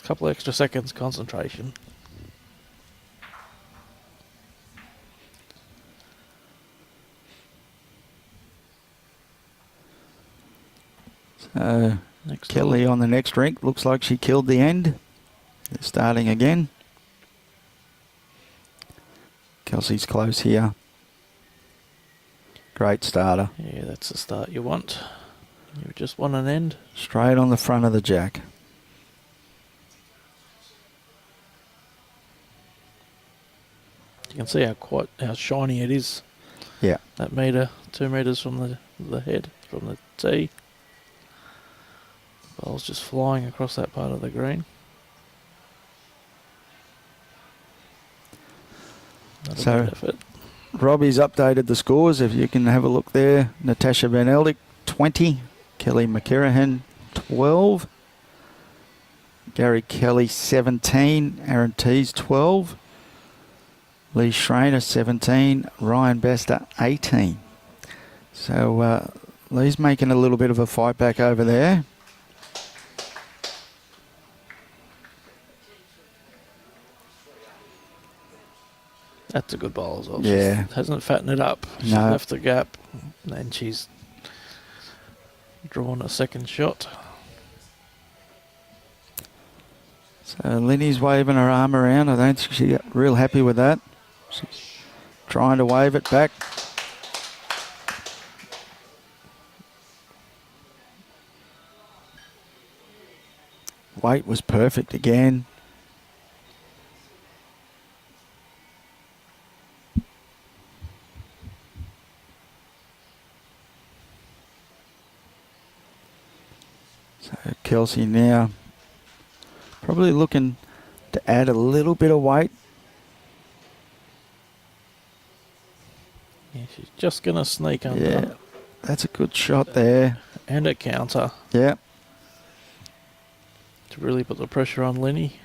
couple of extra seconds concentration. So Kelly on the next rink, looks like she killed the end. They're starting again. Kelsey's close here. Great starter. Yeah, that's the start you want. You just want an end. Straight on the front of the jack. You can see how shiny it is. Yeah. That metre, 2 metres from the head, from the tee. Ball's just flying across that part of the green. Not a bad effort. Robbie's updated the scores. If you can have a look there. Natasha Van Eldick, 20. Kelly McKerahan, 12. Gary Kelly, 17. Aaron Tees, 12. Lee Schreiner, 17. Ryan Bester, 18. So Lee's making a little bit of a fight back over there. That's a good bowl as well. Yeah. She hasn't fattened it up. She left the gap, and she's drawn a second shot. So Linny's waving her arm around. I don't think she got real happy with that. She's trying to wave it back. Weight was perfect again. So Kelsey now probably looking to add a little bit of weight. Yeah, she's just going to sneak under. Yeah, that's a good shot there. And a counter. Yeah. To really put the pressure on Linny.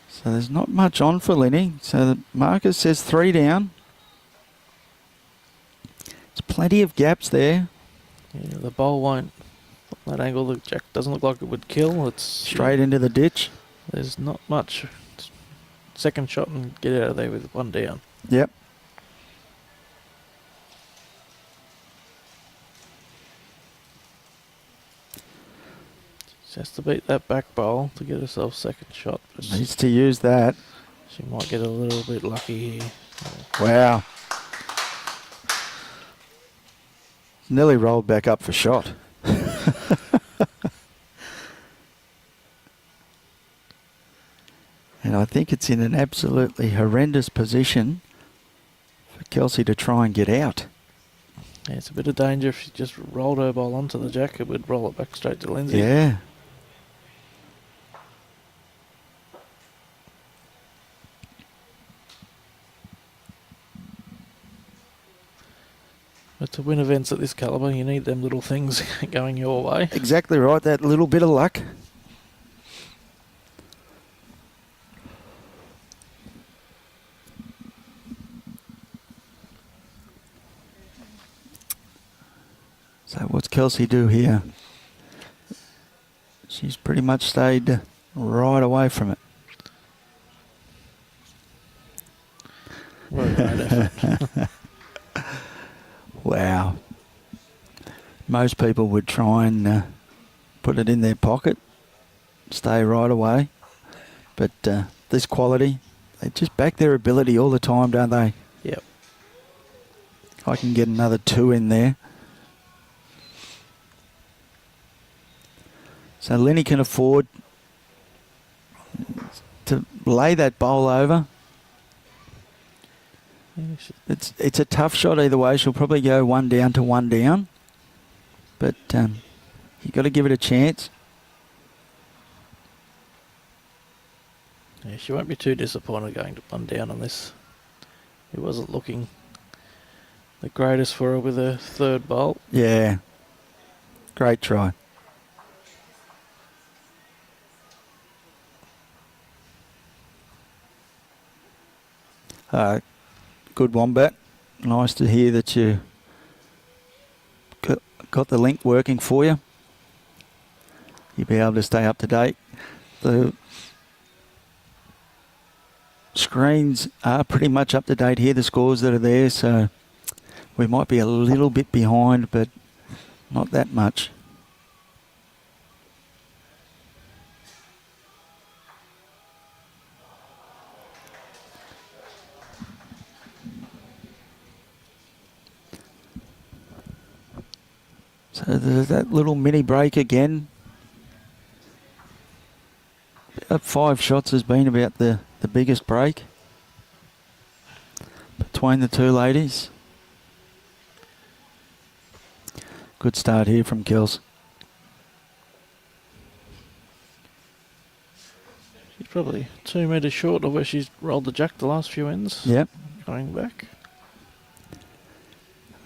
So there's not much on for Linny. So the marker says 3 down. There's plenty of gaps there. Yeah, the bowl won't. From that angle, the jack doesn't look like it would kill. It's straight into the ditch. There's not much. Second shot and get out of there with 1 down. Yep. She has to beat that back bowl to get herself second shot. But Needs to use that. she might get a little bit lucky here. Wow. Nearly rolled back up for shot. And I think it's in an absolutely horrendous position for Kelsey to try and get out. Yeah, it's a bit of danger if she just rolled her ball onto the jack, it would roll it back straight to Lynsey. Yeah. But to win events at this calibre, you need them little things going your way. Exactly right, that little bit of luck. So what's Kelsey do here? She's pretty much stayed right away from it. Well, great effort. Wow. Most people would try and put it in their pocket, stay right away. But this quality, they just back their ability all the time, don't they? Yep. I can get another 2 in there. So Lenny can afford to lay that bowl over. It's a tough shot either way. She'll probably go 1 down to 1 down. But you got to give it a chance. Yeah, she won't be too disappointed going to 1 down on this. It wasn't looking the greatest for her with her third bowl. Yeah. Great try. Good Wombat. Nice to hear that you got the link working for you. You'll be able to stay up to date. The screens are pretty much up to date here, the scores that are there, so we might be a little bit behind, but not that much. So there's that little mini break again. About 5 shots has been about the biggest break between the two ladies. Good start here from Kels. She's probably 2 metres short of where she's rolled the jack the last few ends. Yep. Going back.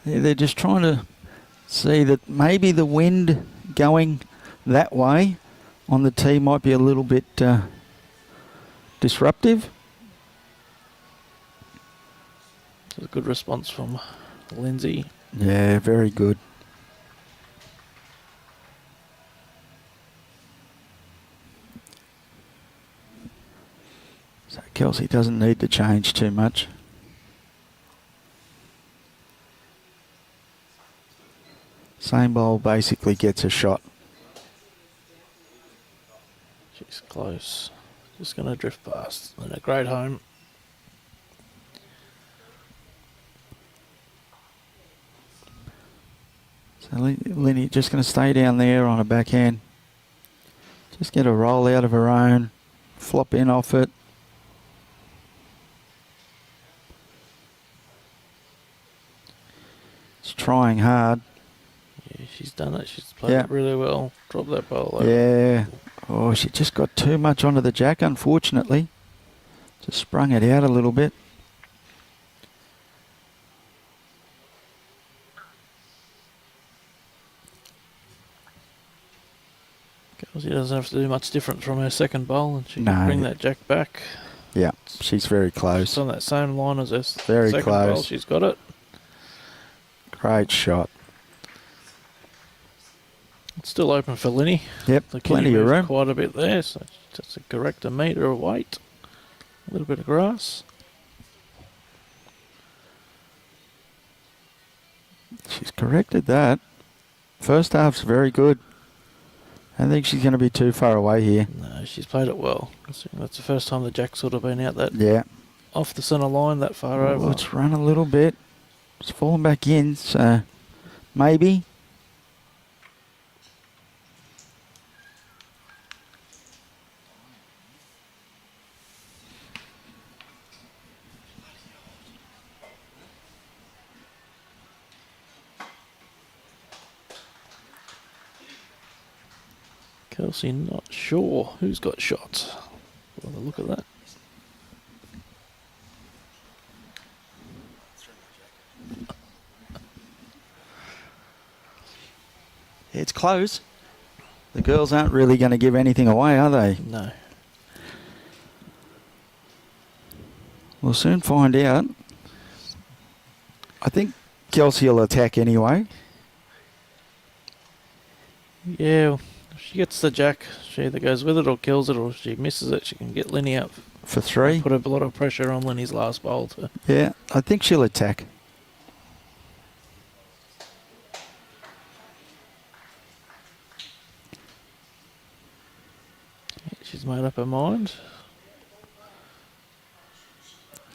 Yeah, they're just trying to see that maybe the wind going that way on the tee might be a little bit disruptive. It's a good response from Lynsey. Yeah, very good. So Kelsey doesn't need to change too much. Same bowl basically gets a shot. She's close. Just going to drift past. And a great home. So Lenny just going to stay down there on a backhand. Just get a roll out of her own. Flop in off it. It's trying hard. Yeah, she's done it. She's played it really well. Drop that bowl over. Yeah. Oh, she just got too much onto the jack, unfortunately. Just sprung it out a little bit. Kelsey doesn't have to do much different from her second bowl, and she No. can bring that jack back. Yeah, she's very close. She's on that same line as her Very second close. bowl. She's got it. Great shot. It's still open for Linny. Yep, The plenty kitty of moves room. quite a bit there, so just to correct a metre of weight. A little bit of grass. She's corrected that. First half's very good. I don't think she's going to be too far away here. No, she's played it well. That's the first time the jack's sort of been out that Yeah. off the centre line that far over. Well, it's run a little bit. It's fallen back in, so maybe. Kelsey not sure who's got shots. Have a look at that. It's close. The girls aren't really going to give anything away, are they? No. We'll soon find out. I think Kelsey will attack anyway. Yeah, if she gets the jack, she either goes with it or kills it, or if she misses it, she can get Linny out. For 3. Put a lot of pressure on Linny's last bowl. Yeah, I think she'll attack. She's made up her mind.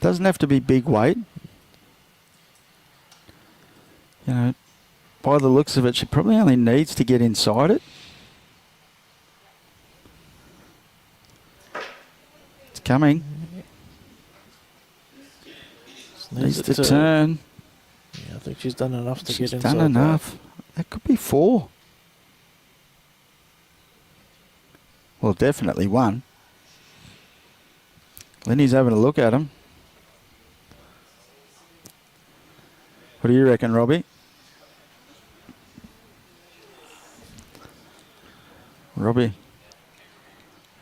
Doesn't have to be big weight. You know, by the looks of it, she probably only needs to get inside it. It's coming. Needs to turn. Yeah, I think she's done enough to She's get inside. done enough. That could be 4. Well, definitely 1. Linny's having a look at him. What do you reckon, Robbie? Robbie?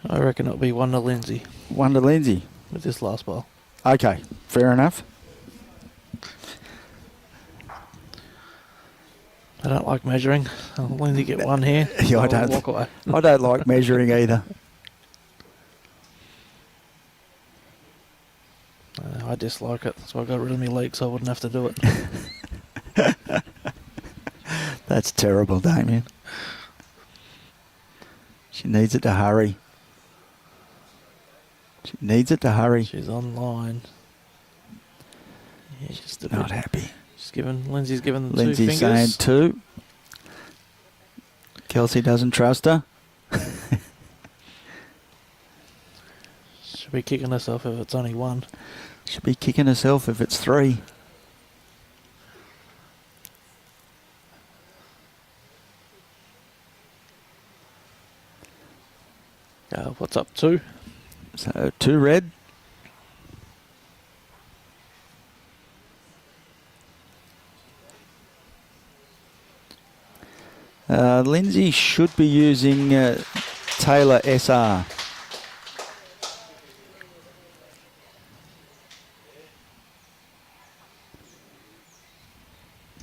I reckon it'll be 1 to Lynsey 1 to Lynsey. with this last ball. Okay, fair enough. I don't like measuring. I'll Lynsey get 1 here. Yeah, I I'll don't. walk away. I don't like measuring either. I dislike it, so I got rid of my leak so I wouldn't have to do it. That's terrible, Damien. She needs it to hurry. She needs it to hurry. She's online. Yeah, she's a Not bit, happy. She's given Lindsay's given them 2 Lynsey's fingers. saying 2. Kelsey doesn't trust her. She'll be kicking herself if it's only 1. She'll be kicking herself if it's 3. What's up, 2? So 2 red. Lynsey should be using Taylor SR.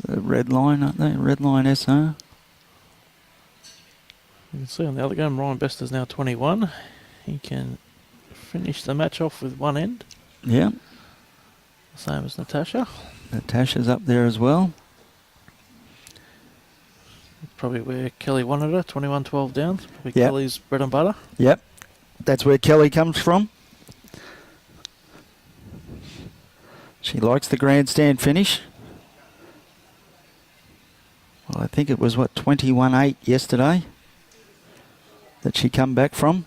The red line, aren't they? Red line SR. You can see on the other game, Ryan Bester's now 21. He can finish the match off with 1 end. Yeah. Same as Natasha. Natasha's up there as well. Probably where Kelly wanted her, 21-12 down. Probably Yep. Kelly's bread and butter. Yep. That's where Kelly comes from. She likes the grandstand finish. Well, I think it was, 21-8 yesterday that she come back from.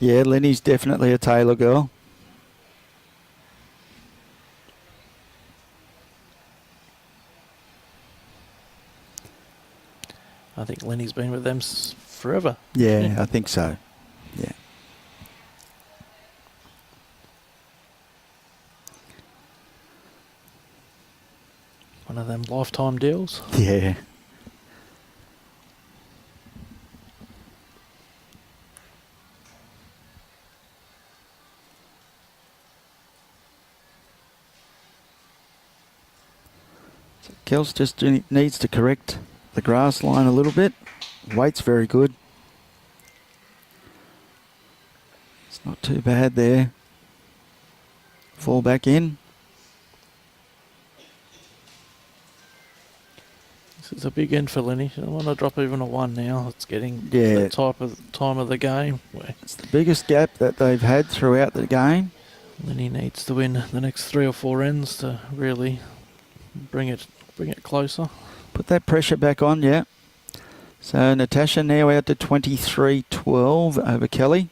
Yeah, Lenny's definitely a Taylor girl. I think Lenny's been with them forever. Yeah, I think so. Yeah. One of them lifetime deals. Yeah. So Kels just needs to correct the grass line a little bit. Weight's very good. It's not too bad there. fall back in. This is a big end for Lenny. She doesn't want to drop even a 1 now. It's getting Yeah. that type of time of the game where It's the biggest gap that they've had throughout the game. Lenny needs to win the next 3 or 4 ends to really bring it closer. Put that pressure back on, yeah. So Natasha now out to 23-12 over Kelly.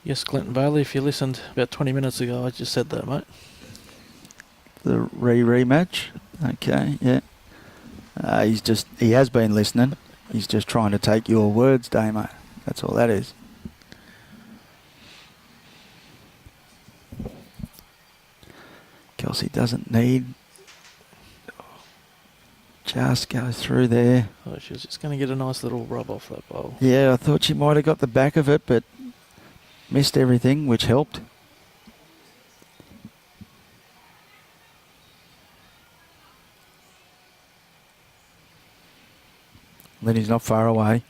Yes, Clinton Bailey, if you listened about 20 minutes ago, I just said that, mate. The rematch. Okay, yeah. He has been listening. He's just trying to take your words, Damo. That's all that is. Kelsey doesn't need. Just go through there. Oh, she was just going to get a nice little rub off that bowl. Yeah, I thought she might have got the back of it, but missed everything, which helped. Lenny's not far away.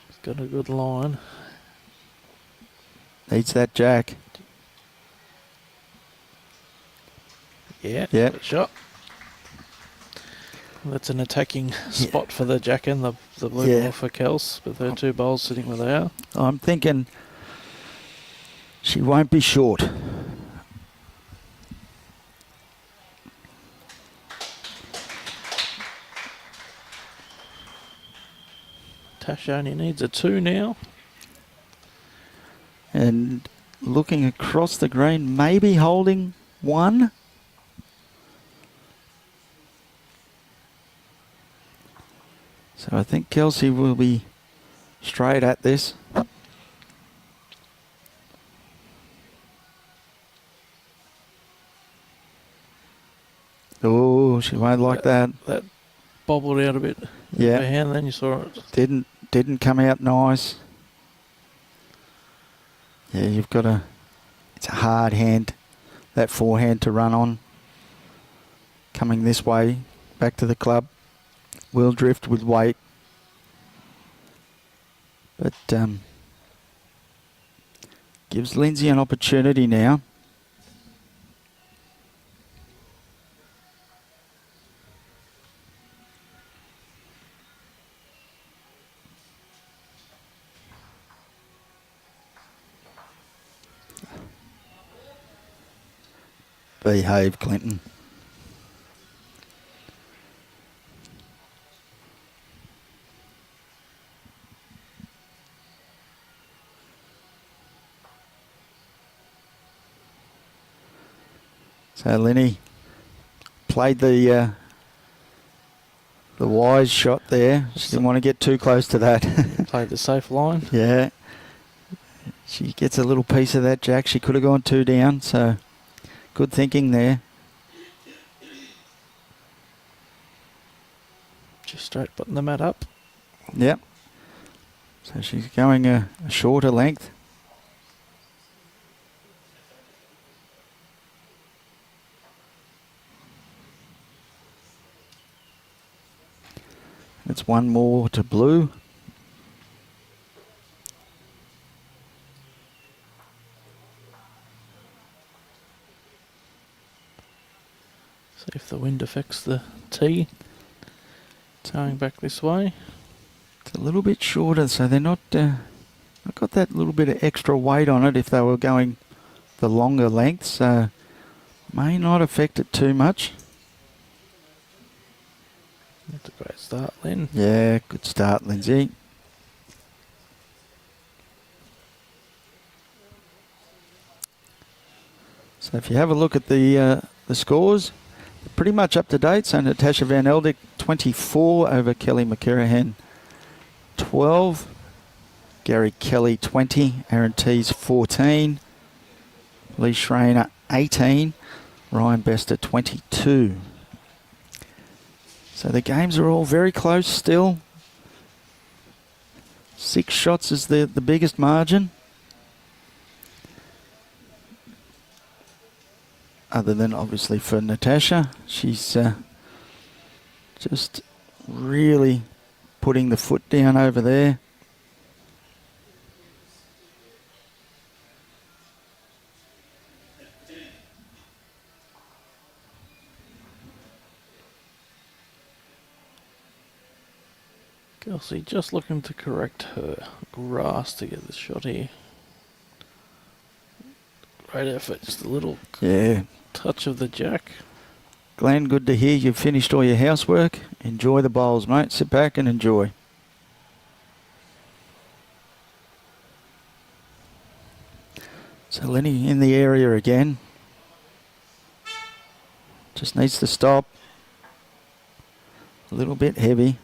He's got a good line. Needs that jack. Yeah, Yeah. good shot. That's an attacking spot for the jack and the blue ball for Kels, with her 2 bowls sitting where they are. I'm thinking she won't be short. Tasha only needs a 2 now. And looking across the green, maybe holding 1. So I think Kelsey will be straight at this. Oh, she won't like that. That bobbled out a bit. Yeah. Her hand, then you saw it. Didn't come out nice. Yeah, you've got it's a hard hand, that forehand to run on. Coming this way, back to the club. Will drift with weight. But gives Lynsey an opportunity now. Behave, Clinton. So Lenny played the wise shot there. She didn't want to get too close to that. Played the safe line. Yeah. She gets a little piece of that jack. She could have gone 2 down, so good thinking there. Just straight putting the mat up. Yep. So she's going a shorter length. It's 1 more to blue. See if the wind affects the tee. Towing back this way. It's a little bit shorter, so they're not got that little bit of extra weight on it if they were going the longer length, so may not affect it too much. That's a great start, Lynn. Yeah, good start, Lynsey. So if you have a look at the scores, pretty much up to date. So Natasha Van Eldik 24 over Kelly McCarahan 12. Gary Kelly 20. Aaron Tees 14. Lee Schreiner 18. Ryan Bester 22. So the games are all very close still. 6 shots is the biggest margin. Other than obviously for Natasha. She's just really putting the foot down over there. Kelsey just looking to correct her grass to get this shot here. Great effort, just a little touch of the jack. Glenn, good to hear you've finished all your housework. Enjoy the bowls, mate. Sit back and enjoy. So Lenny in the area again. Just needs to stop. A little bit heavy.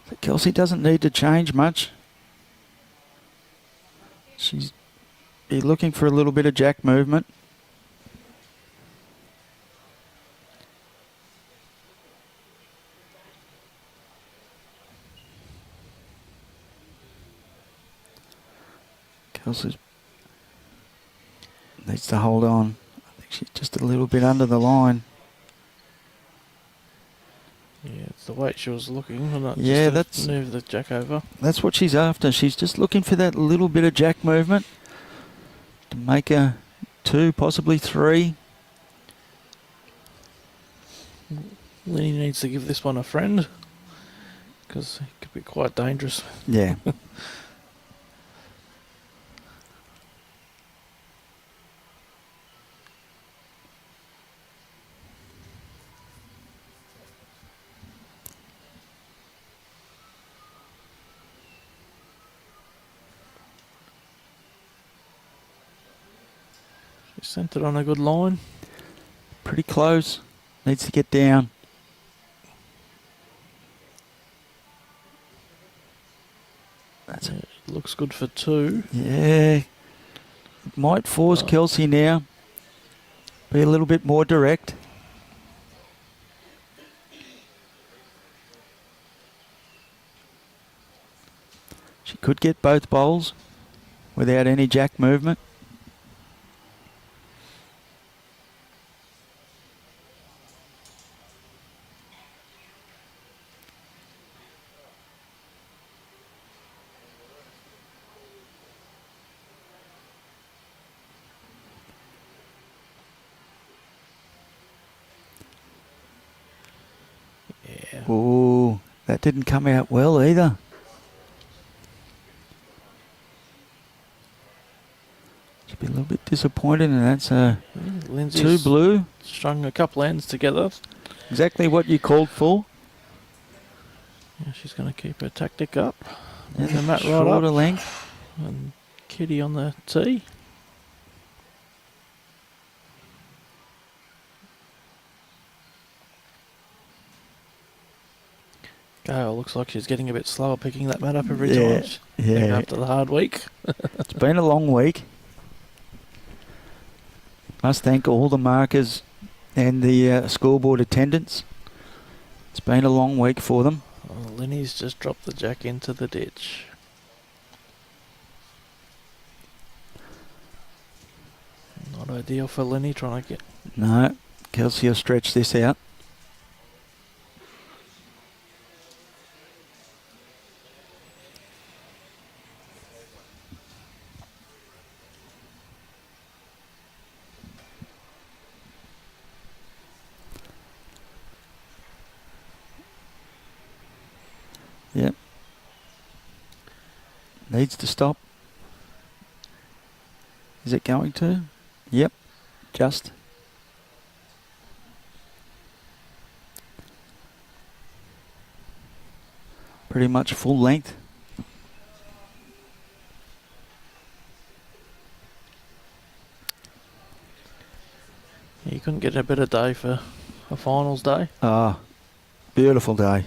So Kelsey doesn't need to change much. She's be looking for a little bit of jack movement. Kelsey needs to hold on. I think she's just a little bit under the line. Yeah, it's the way she was looking. Not Yeah, just to move the jack over. That's what she's after. She's just looking for that little bit of jack movement to make a 2, possibly 3. Lenny needs to give this one a friend because it could be quite dangerous. Yeah. She sent it on a good line. Pretty close. Needs to get down. That's it. Looks good for 2. Yeah. It might force Kelsey now. Be a little bit more direct. She could get both bowls without any jack movement. Yeah. Ooh, that didn't come out well either. Should be a little bit disappointed, and that's a Lynsey's 2 blue. strung a couple ends together. Exactly what you called for. Yeah, she's going to keep her tactic up. And the mat right shorter up. length. And Kitty on the tee. Gail looks like she's getting a bit slower picking that mat up every time. Yeah. After the hard week. It's been a long week. Must thank all the markers and the scoreboard attendants. It's been a long week for them. Oh, Lenny's just dropped the jack into the ditch. Not ideal for Lenny trying to get... No, Kelsey will stretch this out. Yep. Needs to stop. Is it going to? Yep. Just. Pretty much full length. You couldn't get a better day for a finals day. Ah, beautiful day.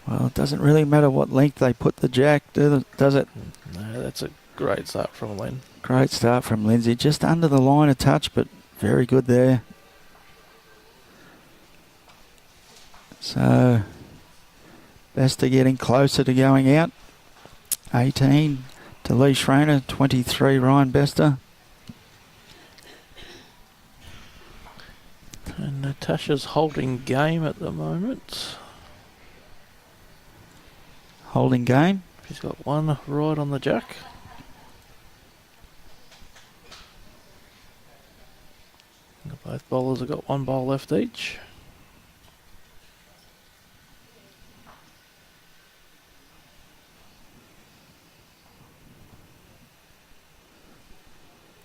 Well, it doesn't really matter what length they put the jack, does it? No, that's a great start from Lynn. Great start from Lynsey. Just under the line a touch, but very good there. So, Bester getting closer to going out. 18 to Lee Schreiner, 23 Ryan Bester. And Natasha's holding game at the moment. Holding game. She's got one right on the jack. Both bowlers have got one bowl left each.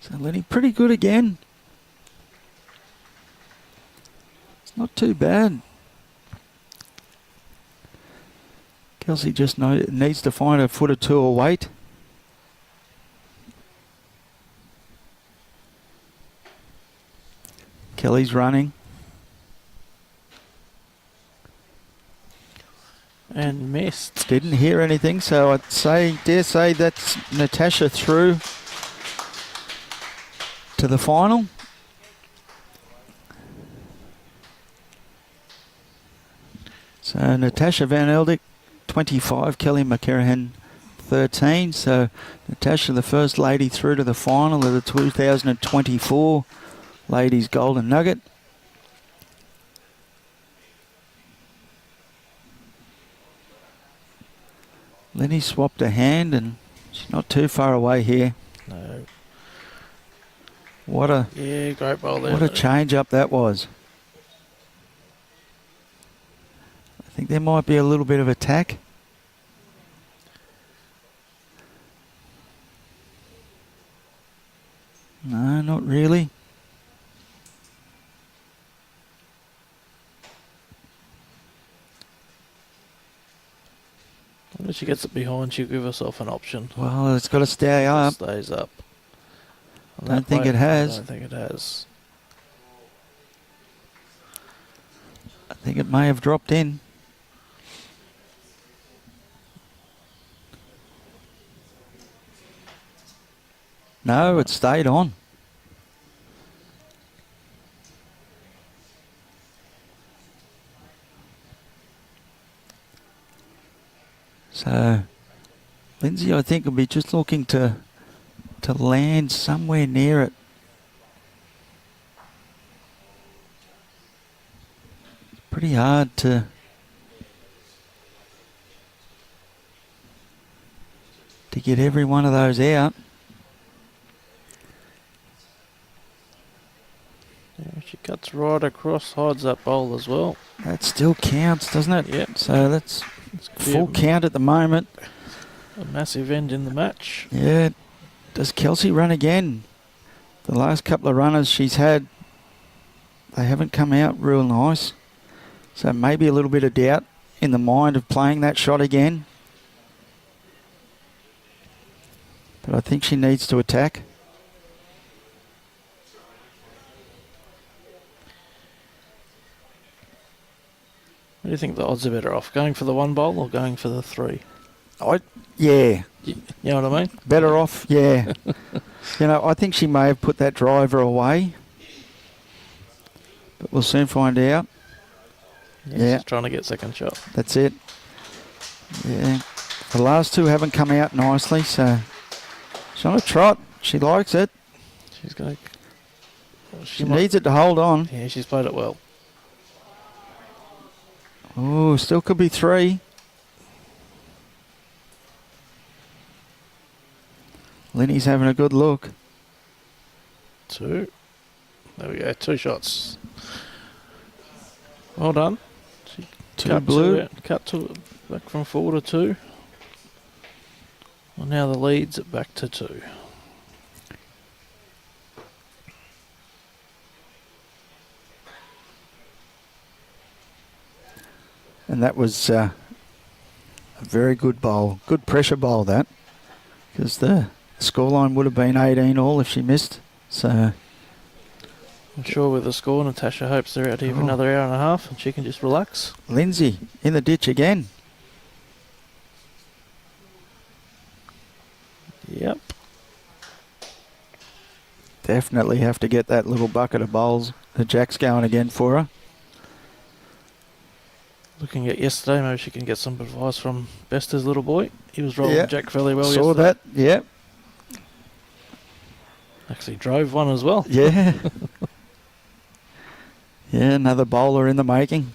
So Lenny, pretty good again. It's not too bad. Kelsey just needs to find a foot or two of weight. Kelly's running. And missed. Didn't hear anything, so I'd dare say that's Natasha through to the final. So Natasha Van Eldick, 25, Kelly McCarahan, 13. So Natasha, the first lady through to the final of the 2024 Ladies Golden Nugget. Lenny swapped a hand and she's not too far away here. No. What a great bowl there. What a change up that was. I think there might be a little bit of attack. No, not really. When she gets it behind, she'll give herself an option. Well, it's got to stay up. It stays up. I don't think it has. I don't think it has. I think it may have dropped in. No, it stayed on. So, Lynsey, I think, will be just looking to land somewhere near it. It's pretty hard to get every one of those out. Yeah, she cuts right across, hides that bowl as well. That still counts, doesn't it? Yep. So that's full count at the moment. A massive end in the match. Yeah. Does Kelsey run again? The last couple of runners she's had, they haven't come out real nice. So maybe a little bit of doubt in the mind of playing that shot again. But I think she needs to attack. What do you think the odds are better off? Going for the one bowl or going for the three? Yeah. You know what I mean? Better off, yeah. I think she may have put that driver away. But we'll soon find out. Yeah. She's trying to get second shot. That's it. Yeah. The last two haven't come out nicely, so she's on a trot. She likes it. She's going to... She needs it to hold on. Yeah, she's played it well. Oh, still could be three. Lenny's having a good look. Two. There we go, 2 shots. Well done. She Two blue. Cut to back from 4 to 2. Well, now the lead's back to 2. And that was a very good bowl. Good pressure bowl, that. Because the scoreline would have been 18 all if she missed. So I'm sure with the score, Natasha hopes they're out here for another hour and a half and she can just relax. Lynsey in the ditch again. Yep. Definitely have to get that little bucket of bowls. The Jack's going again for her. Looking at yesterday, maybe she can get some advice from Bester's little boy. He was rolling Jack fairly well Saw yesterday. that, yeah. Actually drove one as well. Yeah. Yeah, another bowler in the making.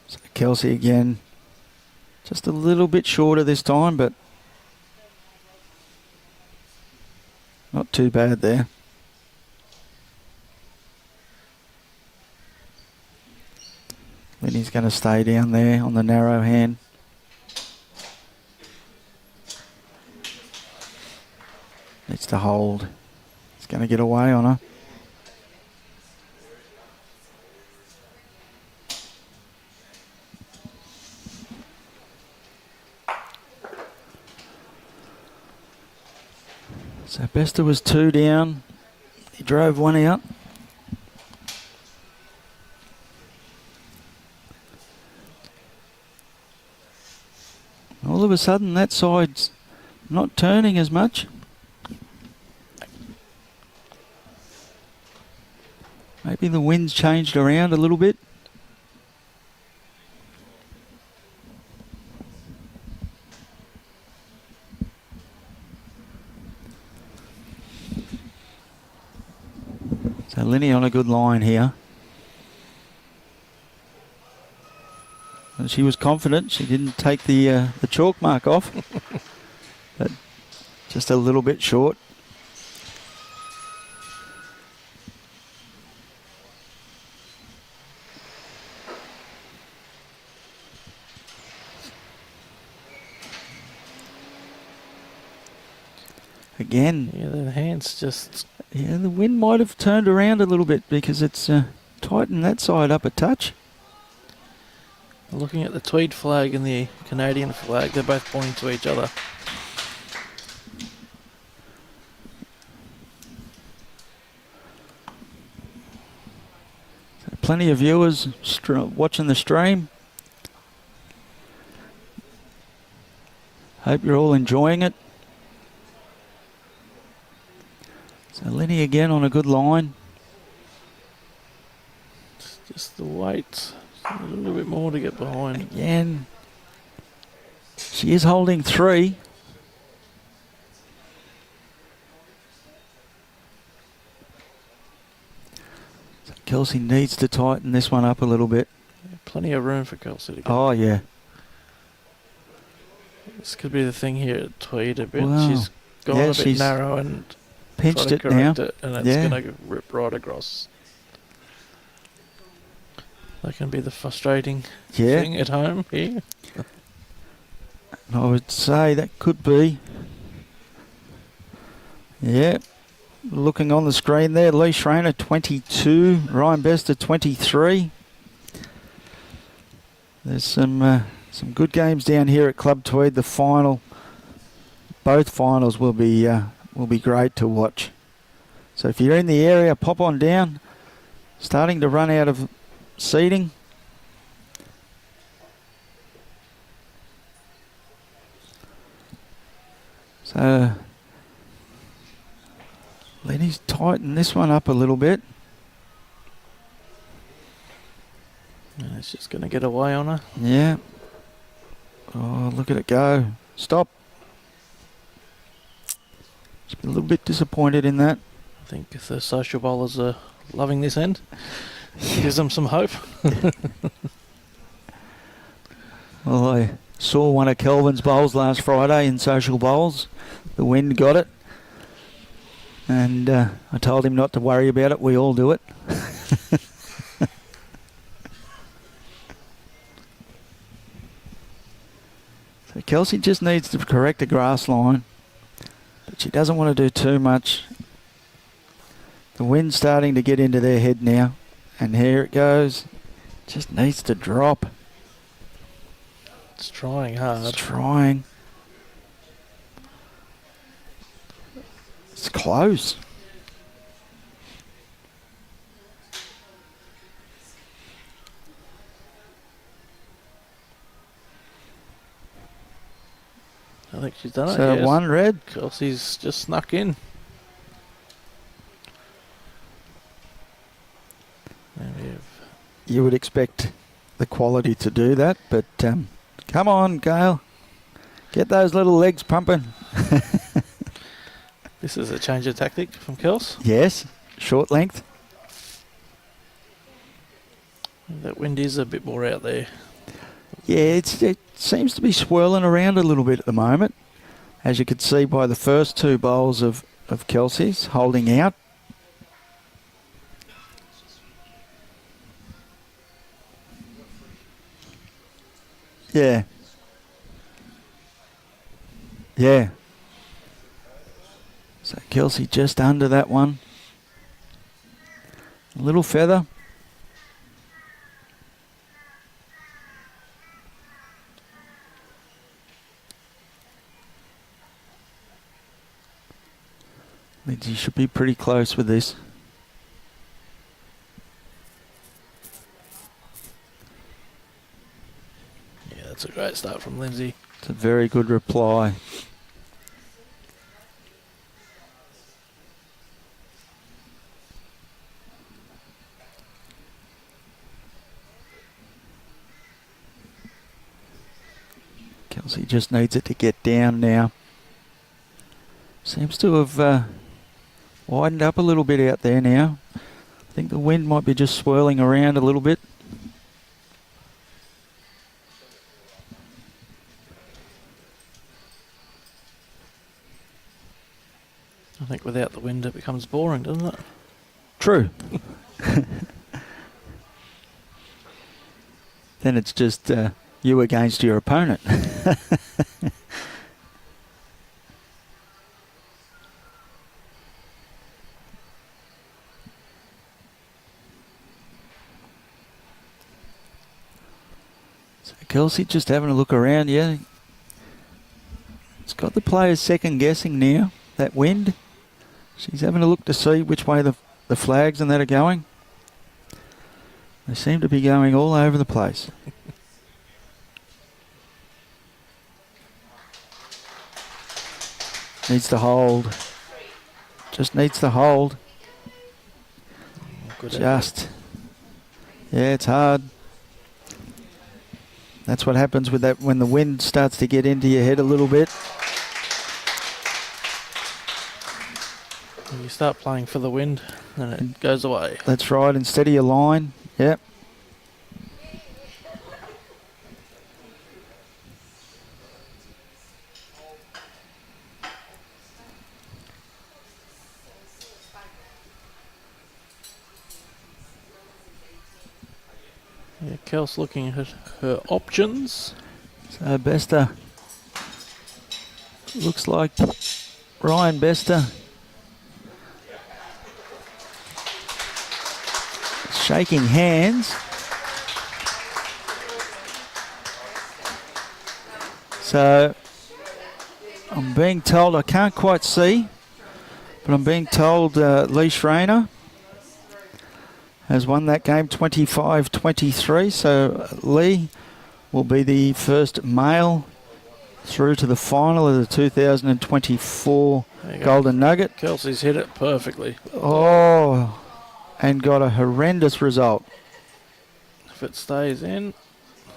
So Kelsey again, Just a little bit shorter this time, but not too bad there. Lenny's going to stay down there on the narrow hand. Needs to hold. He's going to get away on her. So Bester was 2 down. He drove 1 out. All of a sudden that side's not turning as much. Maybe the wind's changed around a little bit. So Lenny on a good line here. And she was confident. She didn't take the chalk mark off. But just a little bit short. Again. Yeah, the hands just... Yeah, the wind might have turned around a little bit because it's tightened that side up a touch. Looking at the Tweed flag and the Canadian flag, they're both pointing to each other. So plenty of viewers watching the stream. Hope you're all enjoying it. So Lenny again on a good line. It's just the weight. A little bit more to get behind. Again. She is holding 3. So Kelsey needs to tighten this one up a little bit. Yeah, plenty of room for Kelsey to get. Oh, yeah. This could be the thing here at Tweed a bit. Wow. She's gone Yeah, a bit she's narrow and pinched tried to it now. correct it, and it's Yeah. going to rip right across. That can be the frustrating Yeah. thing at home here. I would say that could be. Yeah. Looking on the screen there, Lee Schreiner 22, Ryan Bester 23. There's some good games down here at Club Tweed. The final, both finals will be great to watch. So if you're in the area, pop on down. Starting to run out of seating. So Lenny's tightened this one up a little bit. And it's just going to get away on her. Yeah. Oh, look at it go. Stop. Just a little bit disappointed in that. I think the social bowlers are loving this end. Gives them some hope. Well, I saw one of Kelvin's bowls last Friday in social bowls. The wind got it. And I told him not to worry about it. We all do it. So Kelsey just needs to correct the grass line. But she doesn't want to do too much. The wind's starting to get into their head now. And here it goes. Just needs to drop. It's trying hard. It's trying. It's close. I think she's done it. So Yes. 1 red. Kelsey's just snuck in. And we have You would expect the quality to do that, but come on, Gail. Get those little legs pumping. this is a change of tactic from Kels. Yes, short length. That wind is a bit more out there. Yeah, it seems to be swirling around a little bit at the moment, as you could see by the first two bowls of Kelsey's holding out. Yeah. Yeah. So Kelsey just under that one. A little feather. Lynsey should be pretty close with this. Yeah, that's a great start from Lynsey. It's a very good reply. Kelsey just needs it to get down now. Seems to have widened up a little bit out there now. I think the wind might be just swirling around a little bit. I think without the wind it becomes boring, doesn't it? True. Then it's just you against your opponent. So Kelsey just having a look around, yeah. It's got the players second guessing now, that wind. She's having a look to see which way the flags and that are going. They seem to be going all over the place. Needs to hold. Just needs to hold. Good Just. Yeah, it's hard. That's what happens with that when the wind starts to get into your head a little bit. When you start playing for the wind, then it goes away. That's right, instead of your line. Yep. Yeah, Kels looking at her options. So Bester. Looks like Ryan Bester. Shaking hands. So I'm being told, I can't quite see, but I'm being told Lee Schreiner has won that game 25-23. So Lee will be the first male through to the final of the 2024 Golden Nugget. Kelsey's hit it perfectly. Oh, and got a horrendous result. If it stays in,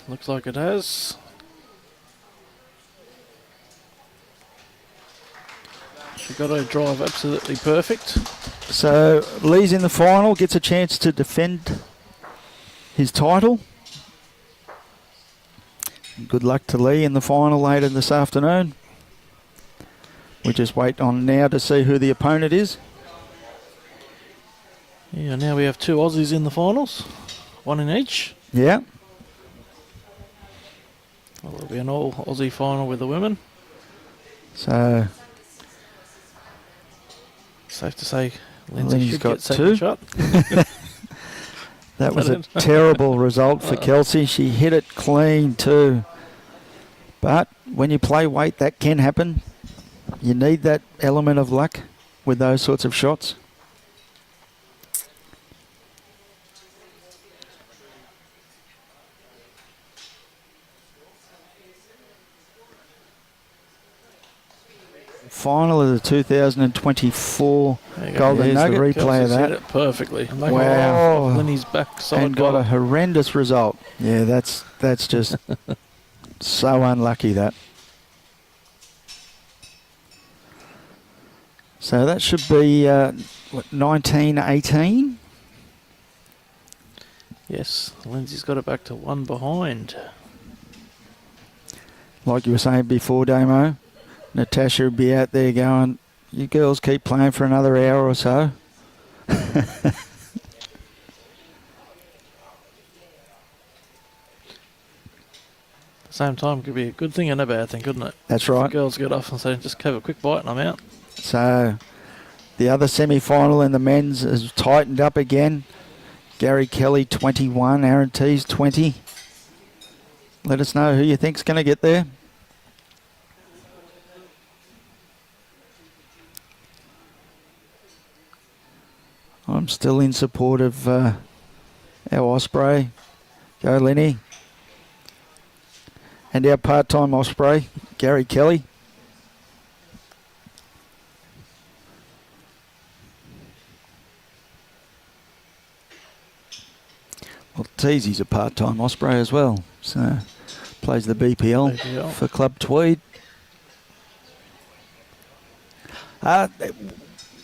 looks like it has. She got her drive absolutely perfect. So Lee's in the final, gets a chance to defend his title. Good luck to Lee in the final later this afternoon. We just wait on now to see who the opponent is. Yeah, now we have two Aussies in the finals, one in each. Yeah. Well, there'll be an all Aussie final with the women. So safe to say, Lynsey's Lynsey should got get second two. shot. That was a terrible result for Kelsey. She hit it clean too. But when you play weight, that can happen. You need that element of luck with those sorts of shots. Final of the 2024 Golden Nugget. The replay Kelsey's of that. hit it perfectly. Wow. Linny's backside And got goal. a horrendous result. Yeah, that's just so unlucky, that. So that should be 19-18. Yes, Lindsay's got it back to one behind. like you were saying before, Damo, Natasha would be out there going, you girls keep playing for another hour or so. At the same time, could be a good thing and a bad thing, couldn't it? That's The right. girls get off and say, just have a quick bite and I'm out. So the other semi-final in the men's has tightened up again. Gary Kelly 21, Aaron Tees 20. Let us know who you think's going to get there. I'm still in support of our Osprey. Go Lenny. And our part-time Osprey, Gary Kelly. Well, Teesy's a part-time Osprey as well, so plays the BPL. For Club Tweed.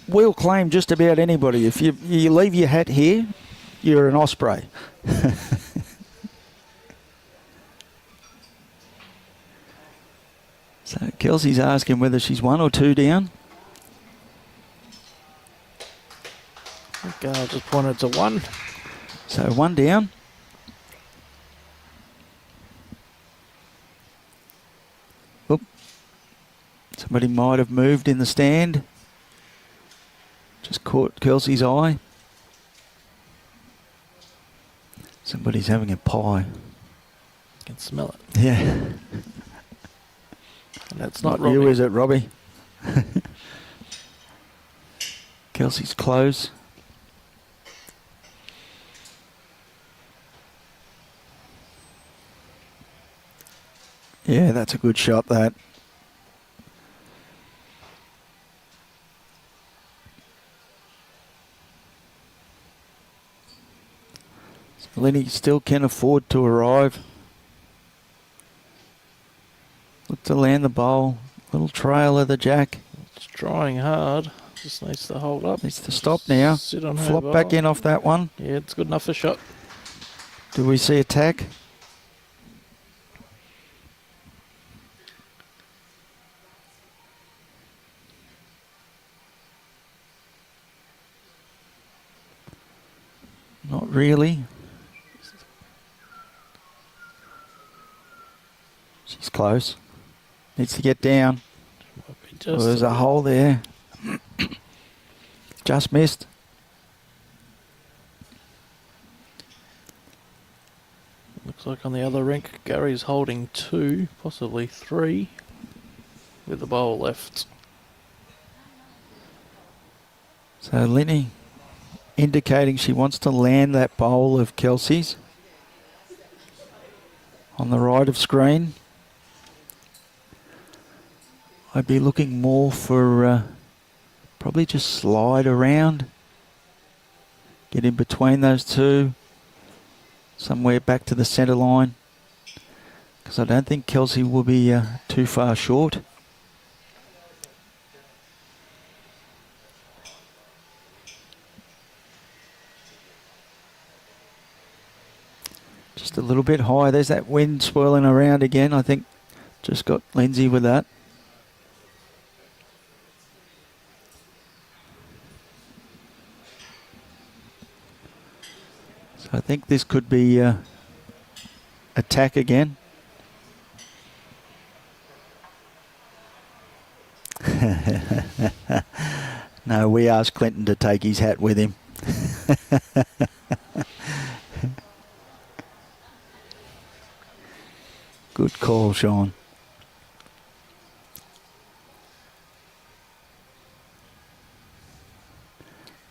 We'll claim just about anybody. If you leave your hat here, you're an Osprey. So Kelsey's asking whether she's 1 or 2 down. Okay, I'll just point it to 1. So 1 down. Oop. Somebody might have moved in the stand. Just caught Kelsey's eye. Somebody's having a pie. You can smell it. Yeah. And that's not you, Robbie. is it, Robbie? Kelsey's close. Yeah, that's a good shot, that. So Lenny still can afford to arrive. Look to land the bowl. Little trail of the jack. It's trying hard. Just needs to hold up. Needs to stop now. Sit on her Flop bowl. back in off that one. Yeah, it's good enough for shot. Do we see attack? Not really. She's close. Needs to get down. Just There's a hole there. Just missed. Looks like on the other rink, Gary's holding 2, possibly 3, with the bowl left. So Lenny indicating she wants to land that bowl of Kelsey's on the right of screen. I'd be looking more for probably just slide around, get in between those two, somewhere back to the centre line, because I don't think Kelsey will be too far short. Just a little bit high. There's that wind swirling around again. I think just got Lynsey with that. So I think this could be attack again. No, we asked Clinton to take his hat with him. Good call, Sean.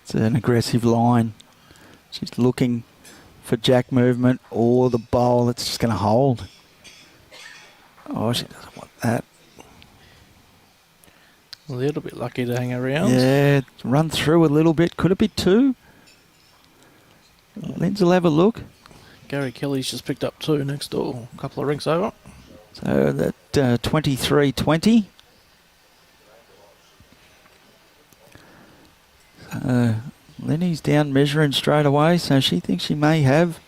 It's an aggressive line. She's looking for jack movement or the bowl that's just going to hold. Oh, she doesn't want that. A little bit lucky to hang around. Yeah, run through a little bit. Could it be 2? Lynsey will have a look. Gary Kelly's just picked up 2 next door, a couple of rinks over. So that 23-20. Lenny's down measuring straight away, so she thinks she may have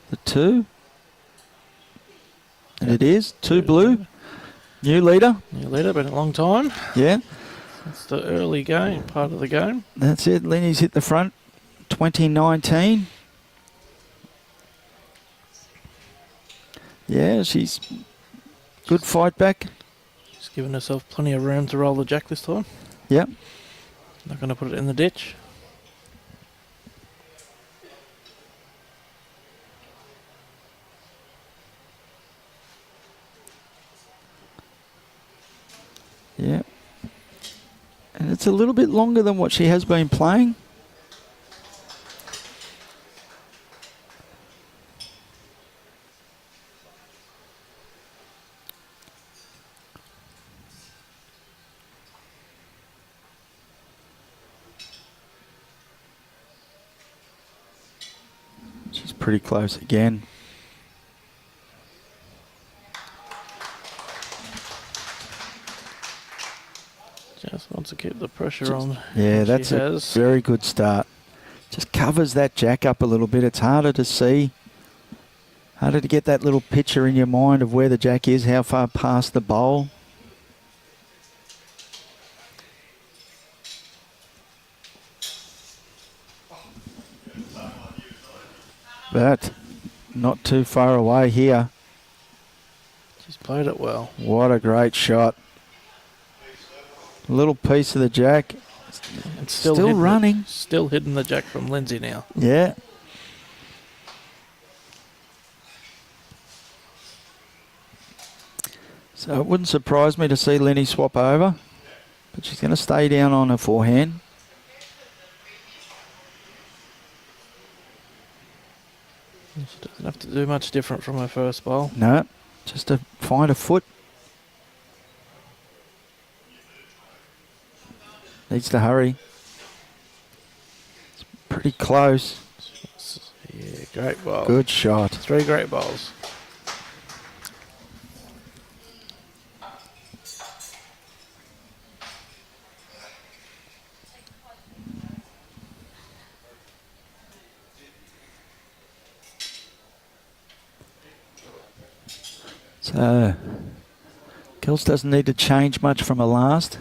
the 2. And it is. 2 blue. New leader. New leader, been a long time. Yeah. It's the early game, part of the game. That's it. Lenny's hit the front. 2019. Yeah, she's good fight back. She's given herself plenty of room to roll the jack this time. Yep. Not going to put it in the ditch. Yeah. And it's a little bit longer than what she has been playing. She's pretty close again. Just wants to keep the pressure on. Yeah, that's a very good start. Just covers that jack up a little bit. It's harder to see. Harder to get that little picture in your mind of where the jack is, how far past the bowl. But not too far away here. She's played it well. What a great shot. A little piece of the jack. It's still running. Still hitting the jack from Lynsey now. Yeah. So it wouldn't surprise me to see Lenny swap over. But she's going to stay down on her forehand. She doesn't have to do much different from her first bowl. No, just to find a foot. Needs to hurry. It's pretty close. Yeah, great bowl. Good shot. 3 great bowls. So, Kels doesn't need to change much from her last.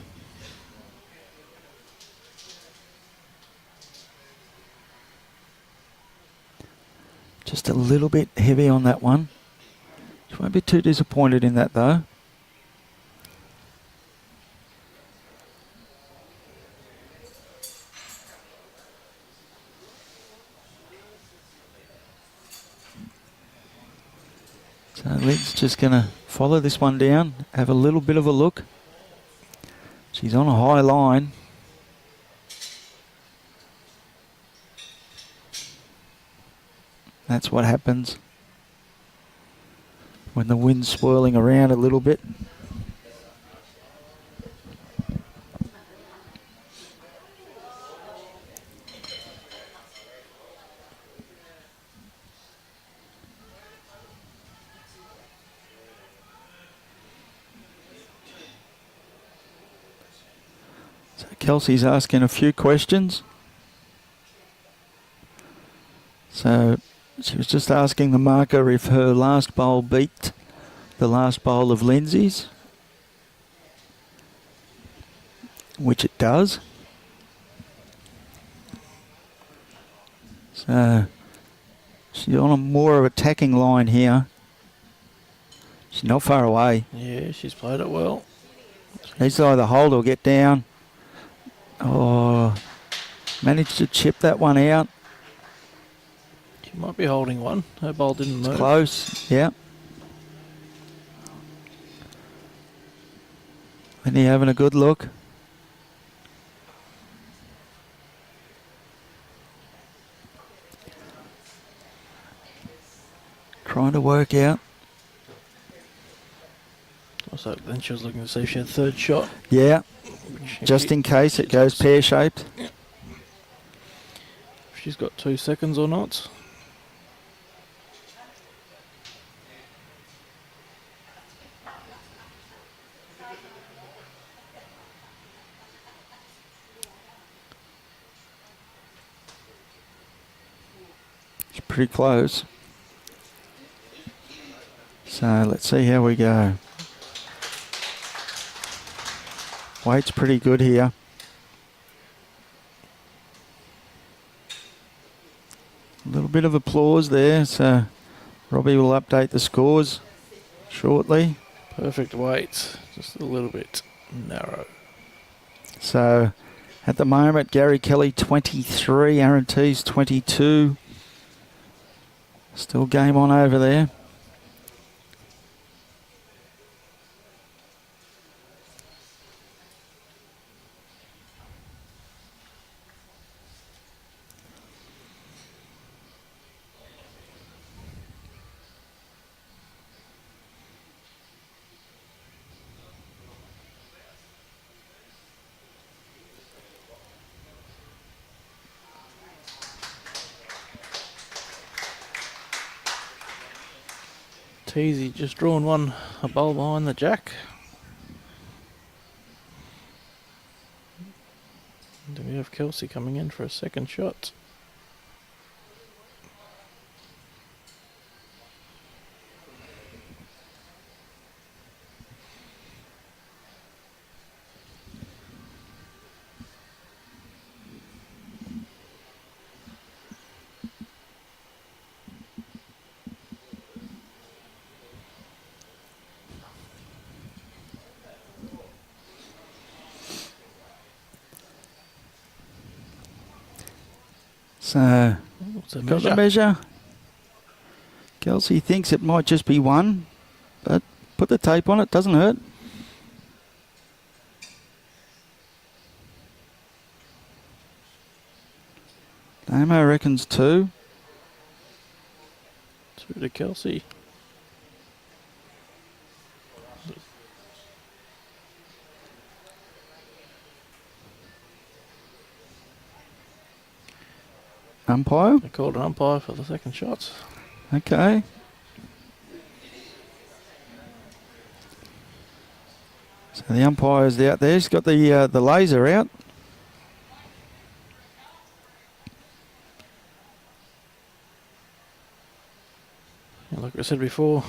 Just a little bit heavy on that one. She won't be too disappointed in that though. So Lynn's just going to follow this one down, have a little bit of a look. She's on a high line. That's what happens when the wind's swirling around a little bit. So Kelsey's asking a few questions. So she was just asking the marker if her last bowl beat the last bowl of Lynsey's, which it does. So she's on a more attacking line here. She's not far away. Yeah, she's played it well. Needs to either hold or get down. Oh, managed to chip that one out. She might be holding one. Her bowl didn't move. Close, yeah. And he having a good look. Trying to work out. So then she was looking to see if she had third shot. Yeah, just in case it goes pear-shaped. Yeah. If she's got 2 seconds or not. It's pretty close. So let's see how we go. Weight's pretty good here. A little bit of applause there, so Robbie will update the scores shortly. Perfect weight, just a little bit narrow. So at the moment, Gary Kelly 23, Aaron Tees 22. Still game on over there. Teasy just drawn one, a bowl behind the jack. Do we have Kelsey coming in for a second shot? So, What's the got measure? the measure. Kelsey thinks it might just be one, but put the tape on it, doesn't hurt. Damo reckons two. Two to Kelsey. Umpire. They called an umpire for the second shot. Okay. So the umpire's out there. He's got the laser out. Yeah, like I said before,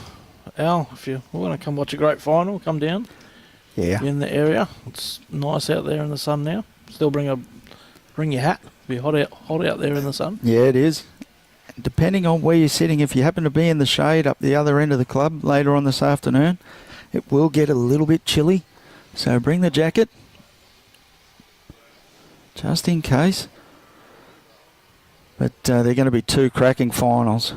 Al, if you want to come watch a great final, come down. Yeah. In the area. It's nice out there in the sun now. Still bring your hat. Be hot out there in the sun. Yeah, it is. Depending on where you're sitting, if you happen to be in the shade up the other end of the club later on this afternoon, it will get a little bit chilly. So bring the jacket, just in case. But they're going to be two cracking finals.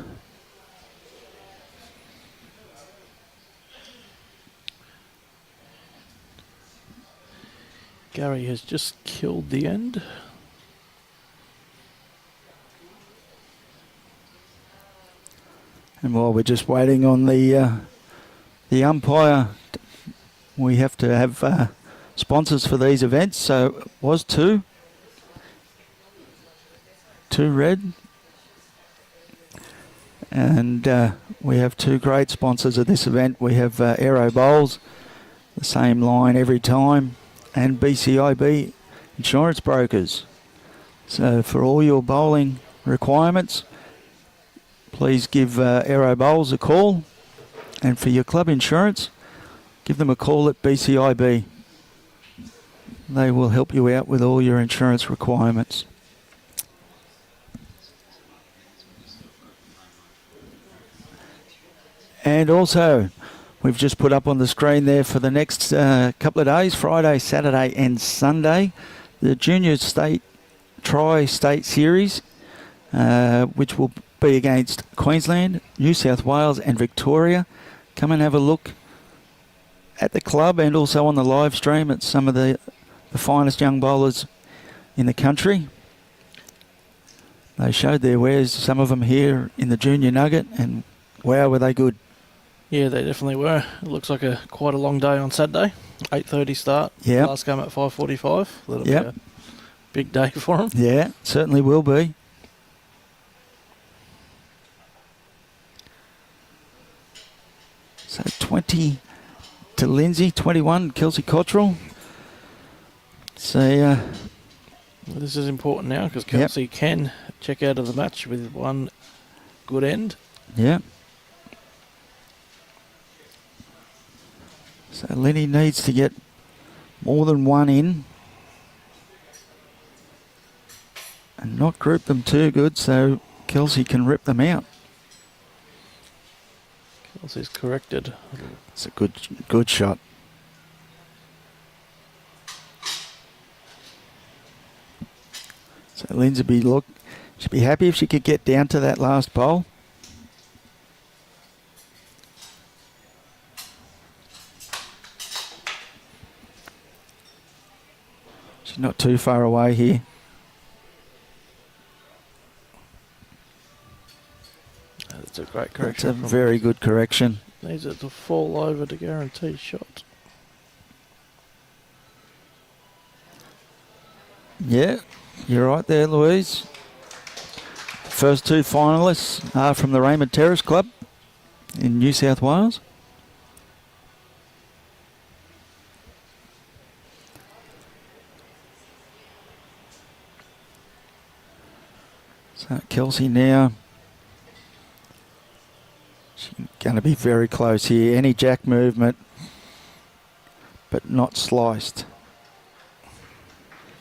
Gary has just killed the end. And while we're just waiting on the umpire, we have to have sponsors for these events. So it was two red. And we have two great sponsors of this event. We have Aero Bowls, the same line every time, and BCIB Insurance Brokers. So for all your bowling requirements, please give Aero Bowls a call. And for your club insurance, give them a call at BCIB. They will help you out with all your insurance requirements. And also, we've just put up on the screen there for the next couple of days, Friday, Saturday and Sunday, the Junior State Tri-State Series, which will be against Queensland, New South Wales and Victoria. Come and have a look at the club and also on the live stream at some of the finest young bowlers in the country. They showed their wares, some of them here in the Junior Nugget, and wow, were they good. Yeah, they definitely were. It looks like quite a long day on Saturday. 8:30 start. Yeah. Last game at 5:45. That'll be Yep. a big day for them. Yeah, certainly will be. So 20 to Lynsey, 21, Kelsey Cottrell. So, This is important now because Kelsey can check out of the match with one good end. yeah. So Lenny needs to get more than one in and not group them too good so Kelsey can rip them out. Kelsey's corrected. It's a good shot. So Lynsey she'd be happy if she could get down to that last bowl. She's not too far away here. That's a great correction. That's a very good correction. Needs it to fall over to guarantee shot. Yeah, you're right there, Louise. First two finalists are from the Raymond Terrace Club in New South Wales. So Kelsey now, she's going to be very close here. Any jack movement, but not sliced.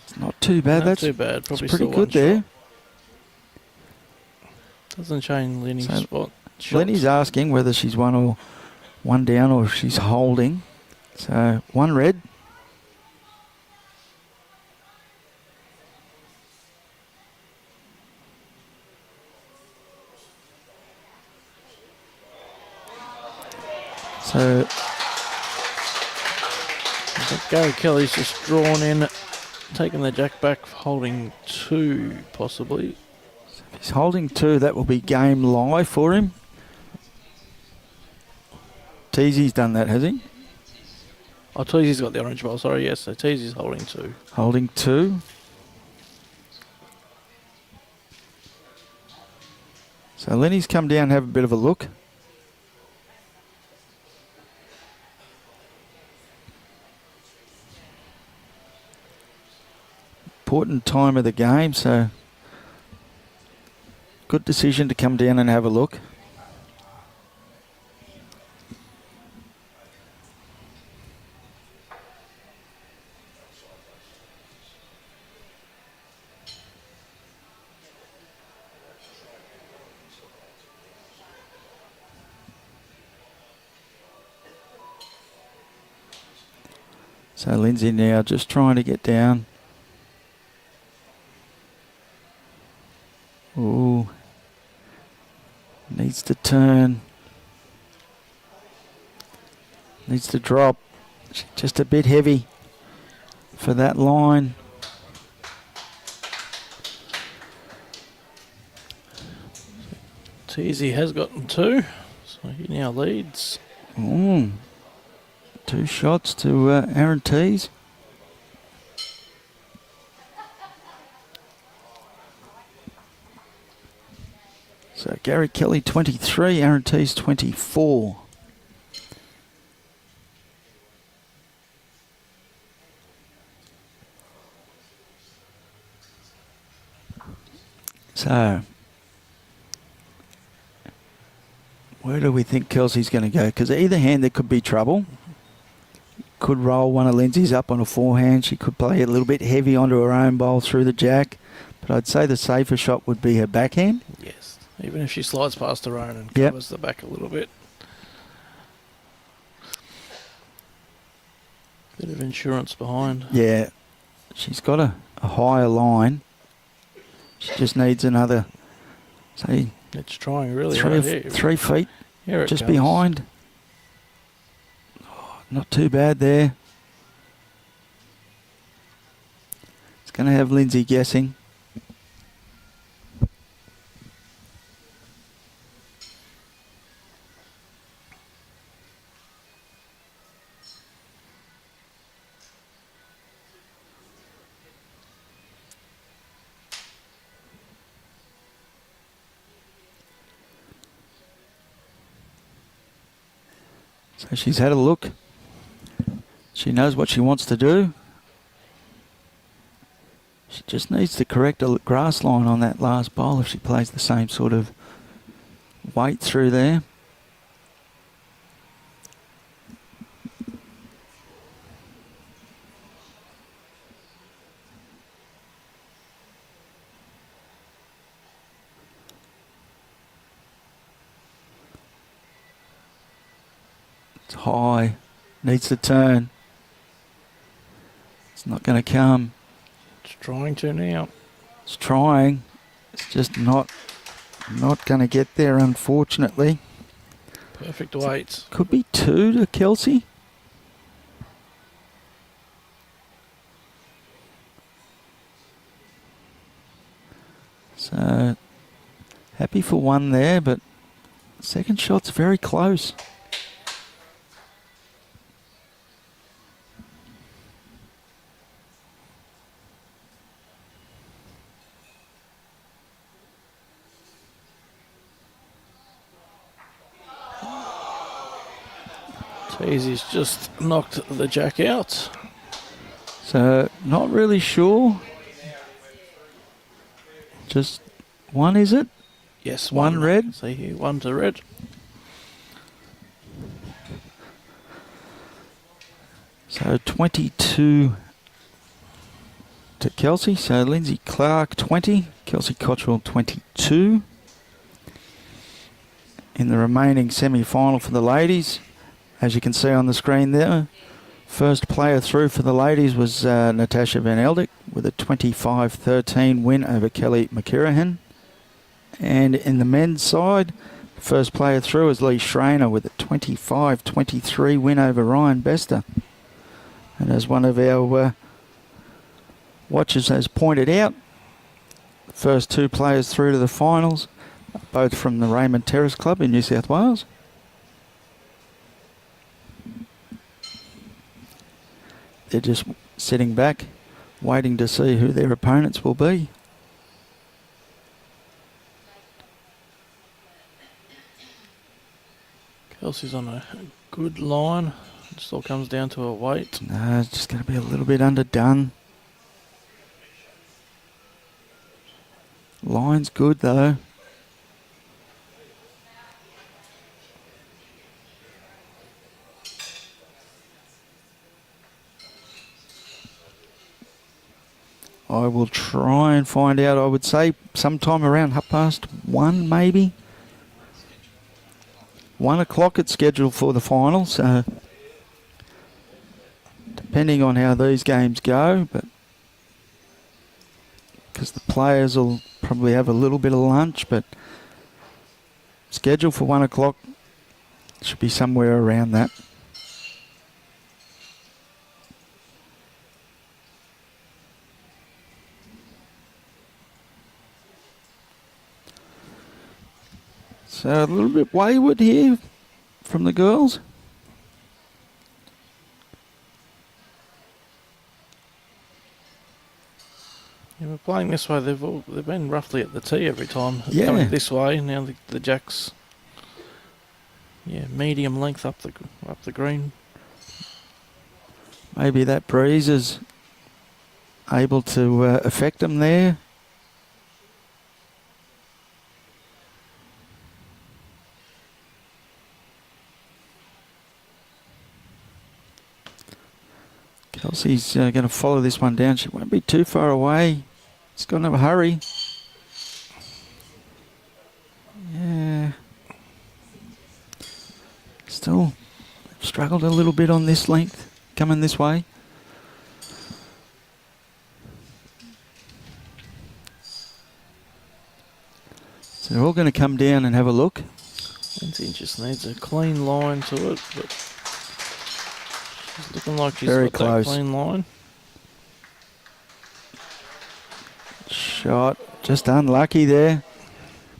It's not too bad. Not That's too bad. Probably pretty still good there. Shot. Doesn't change Lenny's spot. Lenny's asking whether she's one down or if she's holding. So one red. So Gary Kelly's just drawn in, taking the jack back, holding two possibly. if he's holding two, that will be game live for him. Teasy's done that, has he? Oh, Teasy's got the orange ball, sorry, yes, so Teasy's holding two. Holding two. So Lenny's come down and have a bit of a look. Important time of the game, so good decision to come down and have a look. So Lynsey now just trying to get down. Ooh. Needs to turn. Needs to drop. Just a bit heavy for that line. Teasy has gotten two, so he now leads. Ooh. Two shots to Aaron Tees. So Gary Kelly 23, Aaron Tees 24. So where do we think Kelsey's going to go? Because either hand there could be trouble. Could roll one of Lynsey's up on a forehand. She could play a little bit heavy onto her own bowl through the jack. But I'd say the safer shot would be her backhand. Yes, even if she slides past her own and covers the back a little bit. Bit of insurance behind. Yeah, she's got a higher line. She just needs another, say, It's trying really hard here. 3 feet Here it just comes. behind. Oh, not too bad there. It's going to have Lynsey guessing. So she's had a look. She knows what she wants to do. She just needs to correct a grass line on that last bowl if she plays the same sort of weight through there. It's high. Needs to turn. It's not going to come. It's trying to now. It's trying. It's just not going to get there, unfortunately. Perfect weights. Could be 2 to Kelsey. So, happy for 1 there, but second shot's very close. Jeez, he's just knocked the jack out. So, not really sure. Just 1, is it? Yes, 1 red. See here, 1 to red. So 22 to Kelsey. So Lynsey Clarke 20, Kelsey Cottrell 22. In the remaining semi-final for the ladies, as you can see on the screen there, first player through for the ladies was Natasha Van Eldick with a 25-13 win over Kelly McKirahan. And in the men's side, first player through is Lee Schreiner with a 25-23 win over Ryan Bester. And as one of our watchers has pointed out, the first 2 players through to the finals, both from the Raymond Terrace Club in New South Wales. They're just sitting back, waiting to see who their opponents will be. Kelsey's on a good line. It still comes down to a weight. No, it's just going to be a little bit underdone. Line's good though. I will try and find out. I would say sometime around 1:30 maybe. 1 o'clock it's scheduled for the final, so depending on how these games go, but because the players will probably have a little bit of lunch, but scheduled for 1 o'clock, should be somewhere around that. So a little bit wayward here from the girls. Yeah, we're playing this way. They've been roughly at the tee every time. Yeah. Coming this way now. The jacks. Yeah, medium length up the green. Maybe that breeze is able to affect them there. Kelsey's going to follow this one down. She won't be too far away. She's got no hurry. Yeah. Still struggled a little bit on this length, coming this way. So they're all going to come down and have a look. Lynsey just needs a clean line to it, but she's looking like she's Very got close. that clean line. Shot, just unlucky there.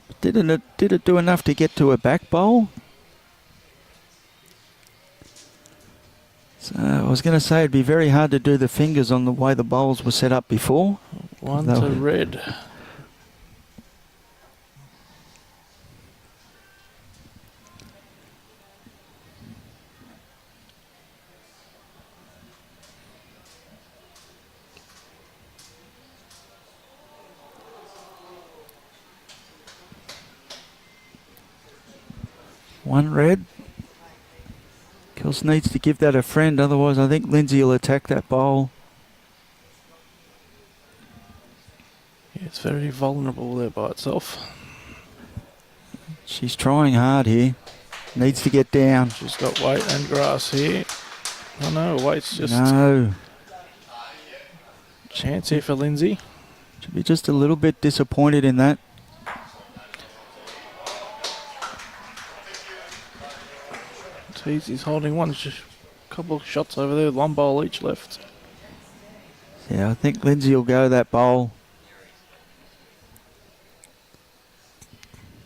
But did it do enough to get to a back bowl? So I was going to say it'd be very hard to do the fingers on the way the bowls were set up before. 1 to red. One red. Kels needs to give that a friend, otherwise I think Lynsey will attack that bowl. Yeah, it's very vulnerable there by itself. She's trying hard here. Needs to get down. She's got weight and grass here. Oh no, weight's just No. chance here for Lynsey. Should be just a little bit disappointed in that. Teasey's holding one. Just a couple of shots over there with one bowl each left. Yeah, I think Lynsey will go that bowl.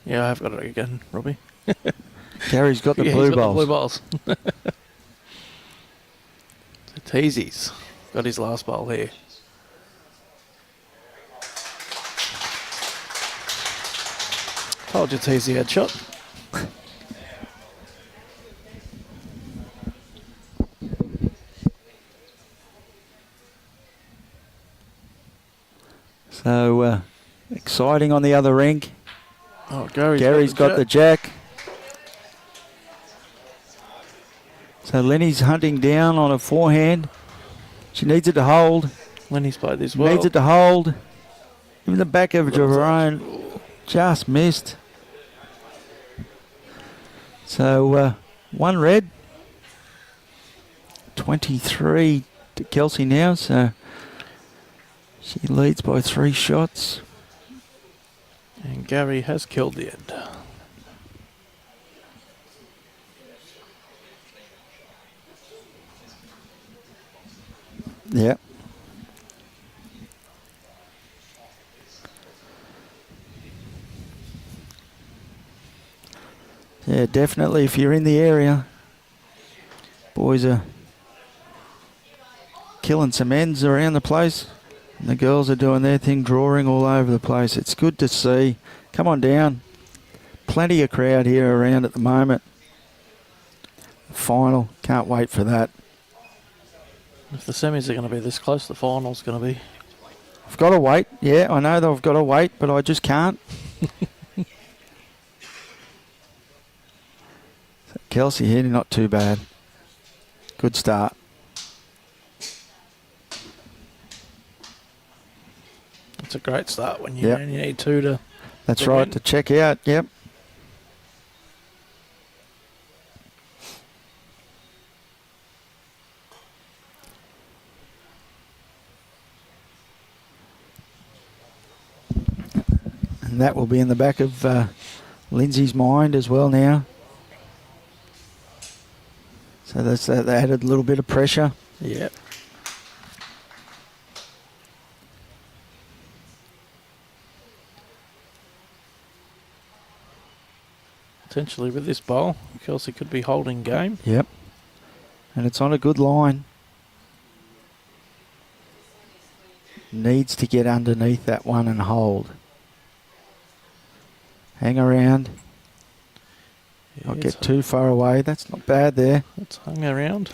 Yeah, I've got it again, Robbie. Gary's got the Yeah, blue he's got bowls. the blue bowls. So Teasey's got his last bowl here. Told you Teasey had shot. So exciting on the other rink. Oh, Gary's got the jack. So Lenny's hunting down on a forehand. She needs it to hold. Lenny's played this well. Needs it to hold. Even the back average of her own just missed. So one red. 23 to Kelsey now. So she leads by 3 shots. And Gary has killed the end. Yep. Yeah, definitely if you're in the area, boys are killing some ends around the place. And the girls are doing their thing, drawing all over the place. It's good to see. Come on down. Plenty of crowd here around at the moment. Final. Can't wait for that. If the semis are going to be this close, the final's going to be. I've got to wait. Yeah, I know that I've got to wait, but I just can't. So Kelsey here, not too bad. Good start. It's a great start when you Yep. only need 2 to. That's to right, win. to check out. Yep. And that will be in the back of Lynsey's mind as well now. So that's that added a little bit of pressure. Yep. Potentially with this bowl, Kelsey could be holding game. Yep. And it's on a good line. Needs to get underneath that one and hold. Hang around. Yeah, Not get too far away. That's not bad there. it's hung around.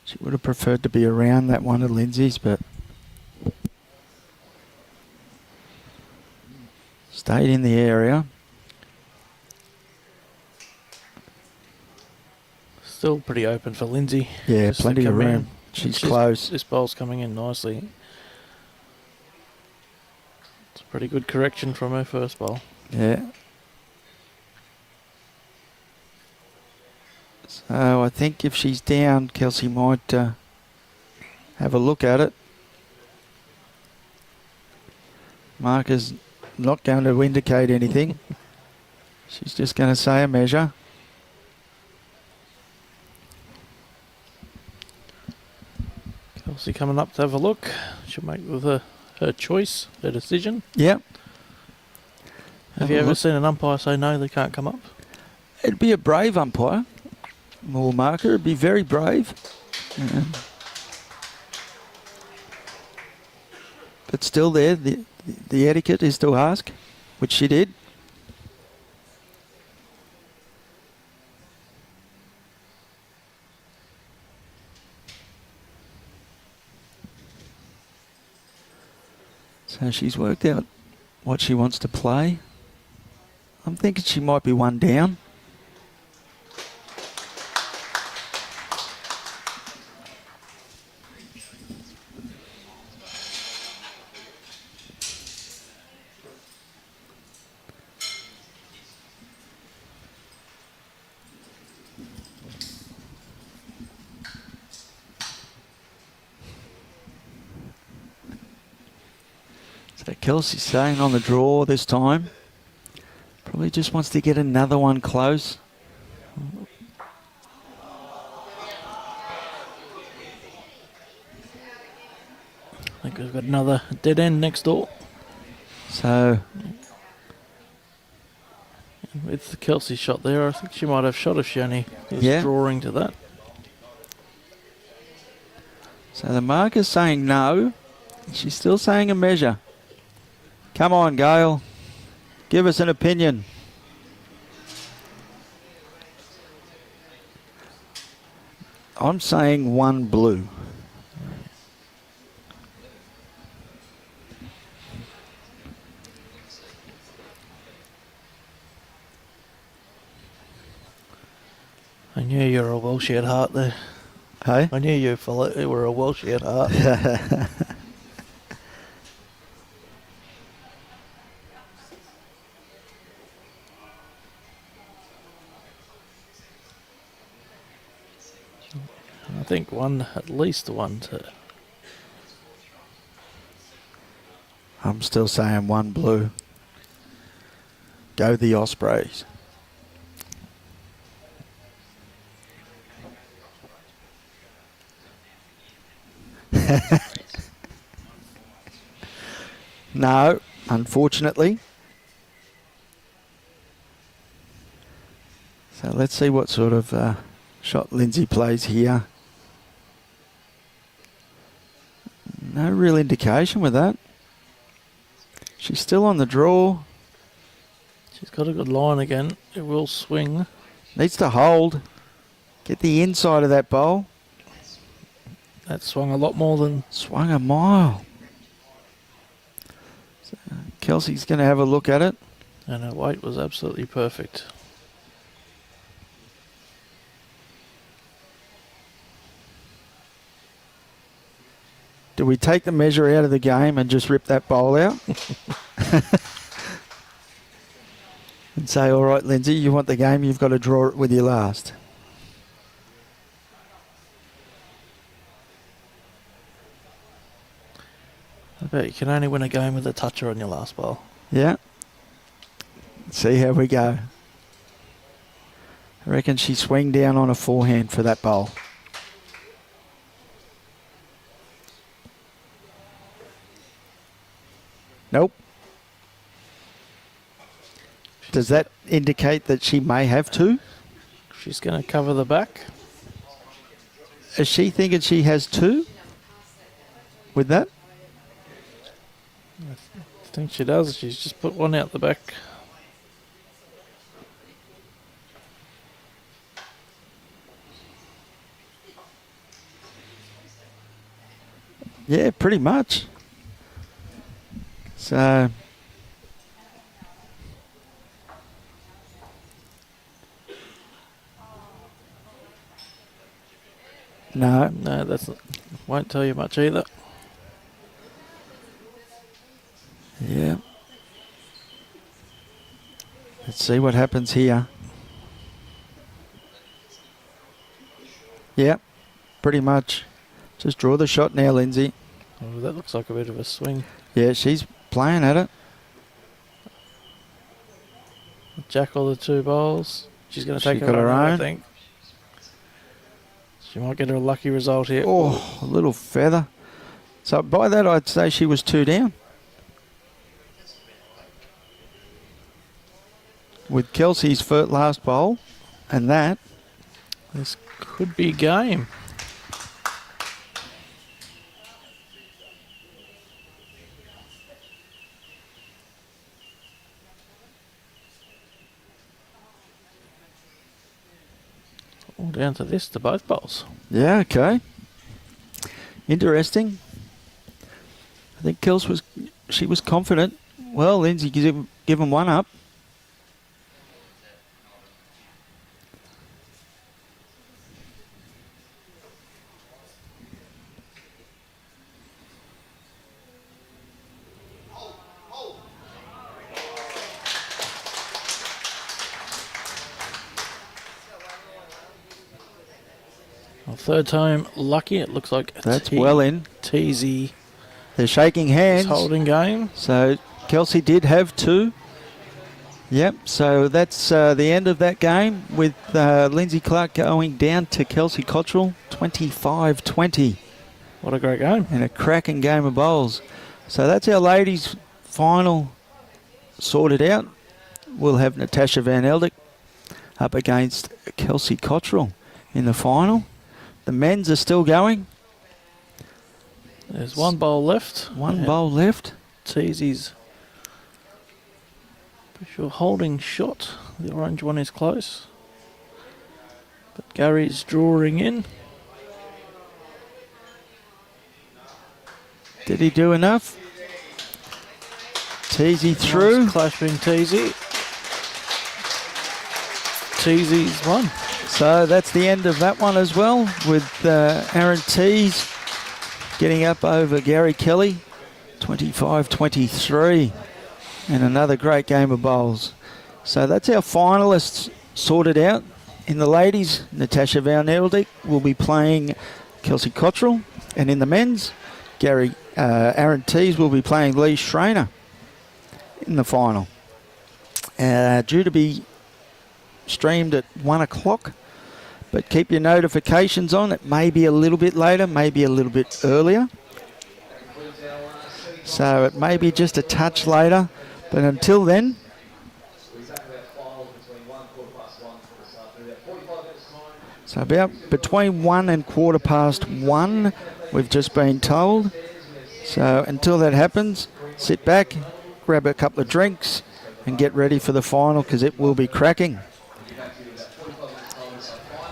She would have preferred to be around that one of Lynsey's, but stayed in the area. Still pretty open for Lynsey. Yeah, Just to plenty of come in. room. She's close. This bowl's coming in nicely. It's a pretty good correction from her first bowl. Yeah. So I think if she's down, Kelsey might have a look at it. Marker's not going to indicate anything. She's just going to say a measure. Kelsey coming up to have a look. She'll make with her choice, her decision. Yep. Have you ever seen an umpire say no, they can't come up? It'd be a brave umpire. Or marker. It'd be very brave. Yeah. But still there, the etiquette is to ask, which she did. So she's worked out what she wants to play. I'm thinking she might be one down. So Kelsey staying on the draw this time. Probably just wants to get another one close. I think we've got another dead end next door. So With the Kelsey shot there, I think she might have shot if she only was Yeah. drawing to that. So the marker's saying no. She's still saying a measure. Come on, Gail. Give us an opinion. I'm saying one blue. I knew you were a Welshie at heart there. Hey? I knew you were a Welshie at heart. I think at least one to. I'm still saying one blue. Go the Ospreys. No, unfortunately. So let's see what sort of shot Lynsey plays here. No real indication with that. She's still on the draw. She's got a good line again. It will swing. Needs to hold. Get the inside of that bowl. That swung a lot more than. Swung a mile. So Kelsey's going to have a look at it. And her weight was absolutely perfect. Do we take the measure out of the game and just rip that bowl out? And say, all right, Lynsey, you want the game, you've got to draw it with your last. I bet you can only win a game with a toucher on your last bowl. Yeah. See how we go. I reckon she swing down on a forehand for that bowl. Nope. Does that indicate that she may have two? She's going to cover the back. Is she thinking she has two with that? I think she does. She's just put one out the back. Yeah, pretty much. So no. No, won't tell you much either. Yeah. Let's see what happens here. Yeah, pretty much. Just draw the shot now, Lynsey. Oh, that looks like a bit of a swing. Yeah, she's playing at it. Jack or the two bowls. She's going to take She her got her own, I own. think. She might get her a lucky result here. Oh, a little feather. So by that, I'd say she was two down. With Kelsey's last bowl and that. This could be game. All down to this, to both bowls. Yeah, okay. Interesting. I think she was confident. Well, Lynsey, give him one up. Well, third time lucky. It looks like That's well in. Teasy They're shaking hands. It's holding game. So Kelsey did have 2. Yep, so that's the end of that game with Lynsey Clarke going down to Kelsey Cottrell, 25-20. What a great game. And a cracking game of bowls. So that's our ladies' final sorted out. We'll have Natasha Van Eldik up against Kelsey Cottrell in the final. The men's are still going. There's one bowl left. One bowl left. Teasy's sure holding shot. The orange one is close. But Gary's drawing in. Did he do enough? Teasy through. Nice clash between Teasy. Teasy's won. So that's the end of that one as well, with Aaron Tees getting up over Gary Kelly, 25-23, and another great game of bowls. So that's our finalists sorted out. In the ladies, Natasha Van Eldik will be playing Kelsey Cottrell, and in the men's, Aaron Tees will be playing Lee Schreiner in the final. Due to be streamed at 1 o'clock, but keep your notifications on. It may be a little bit later, maybe a little bit earlier. So it may be just a touch later, but until then, so about between 1 and 1:15, we've just been told. So until that happens, sit back, grab a couple of drinks, and get ready for the final, because it will be cracking.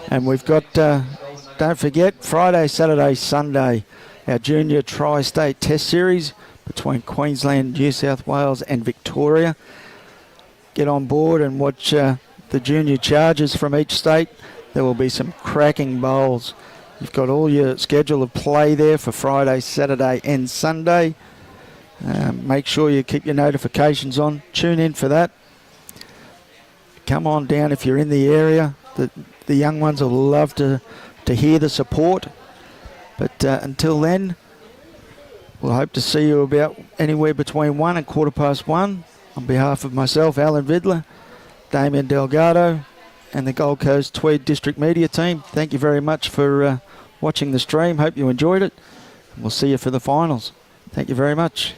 And we've got, don't forget, Friday, Saturday, Sunday, our Junior Tri-State Test Series between Queensland, New South Wales and Victoria. Get on board and watch the junior charges from each state. There will be some cracking bowls. You've got all your schedule of play there for Friday, Saturday and Sunday. Make sure you keep your notifications on. Tune in for that. Come on down if you're in the area. The young ones will love to hear the support. But until then, we'll hope to see you about anywhere between 1 and 1:15. On behalf of myself, Alan Vidler, Damien Delgado, and the Gold Coast Tweed District Media Team, thank you very much for watching the stream. Hope you enjoyed it. We'll see you for the finals. Thank you very much.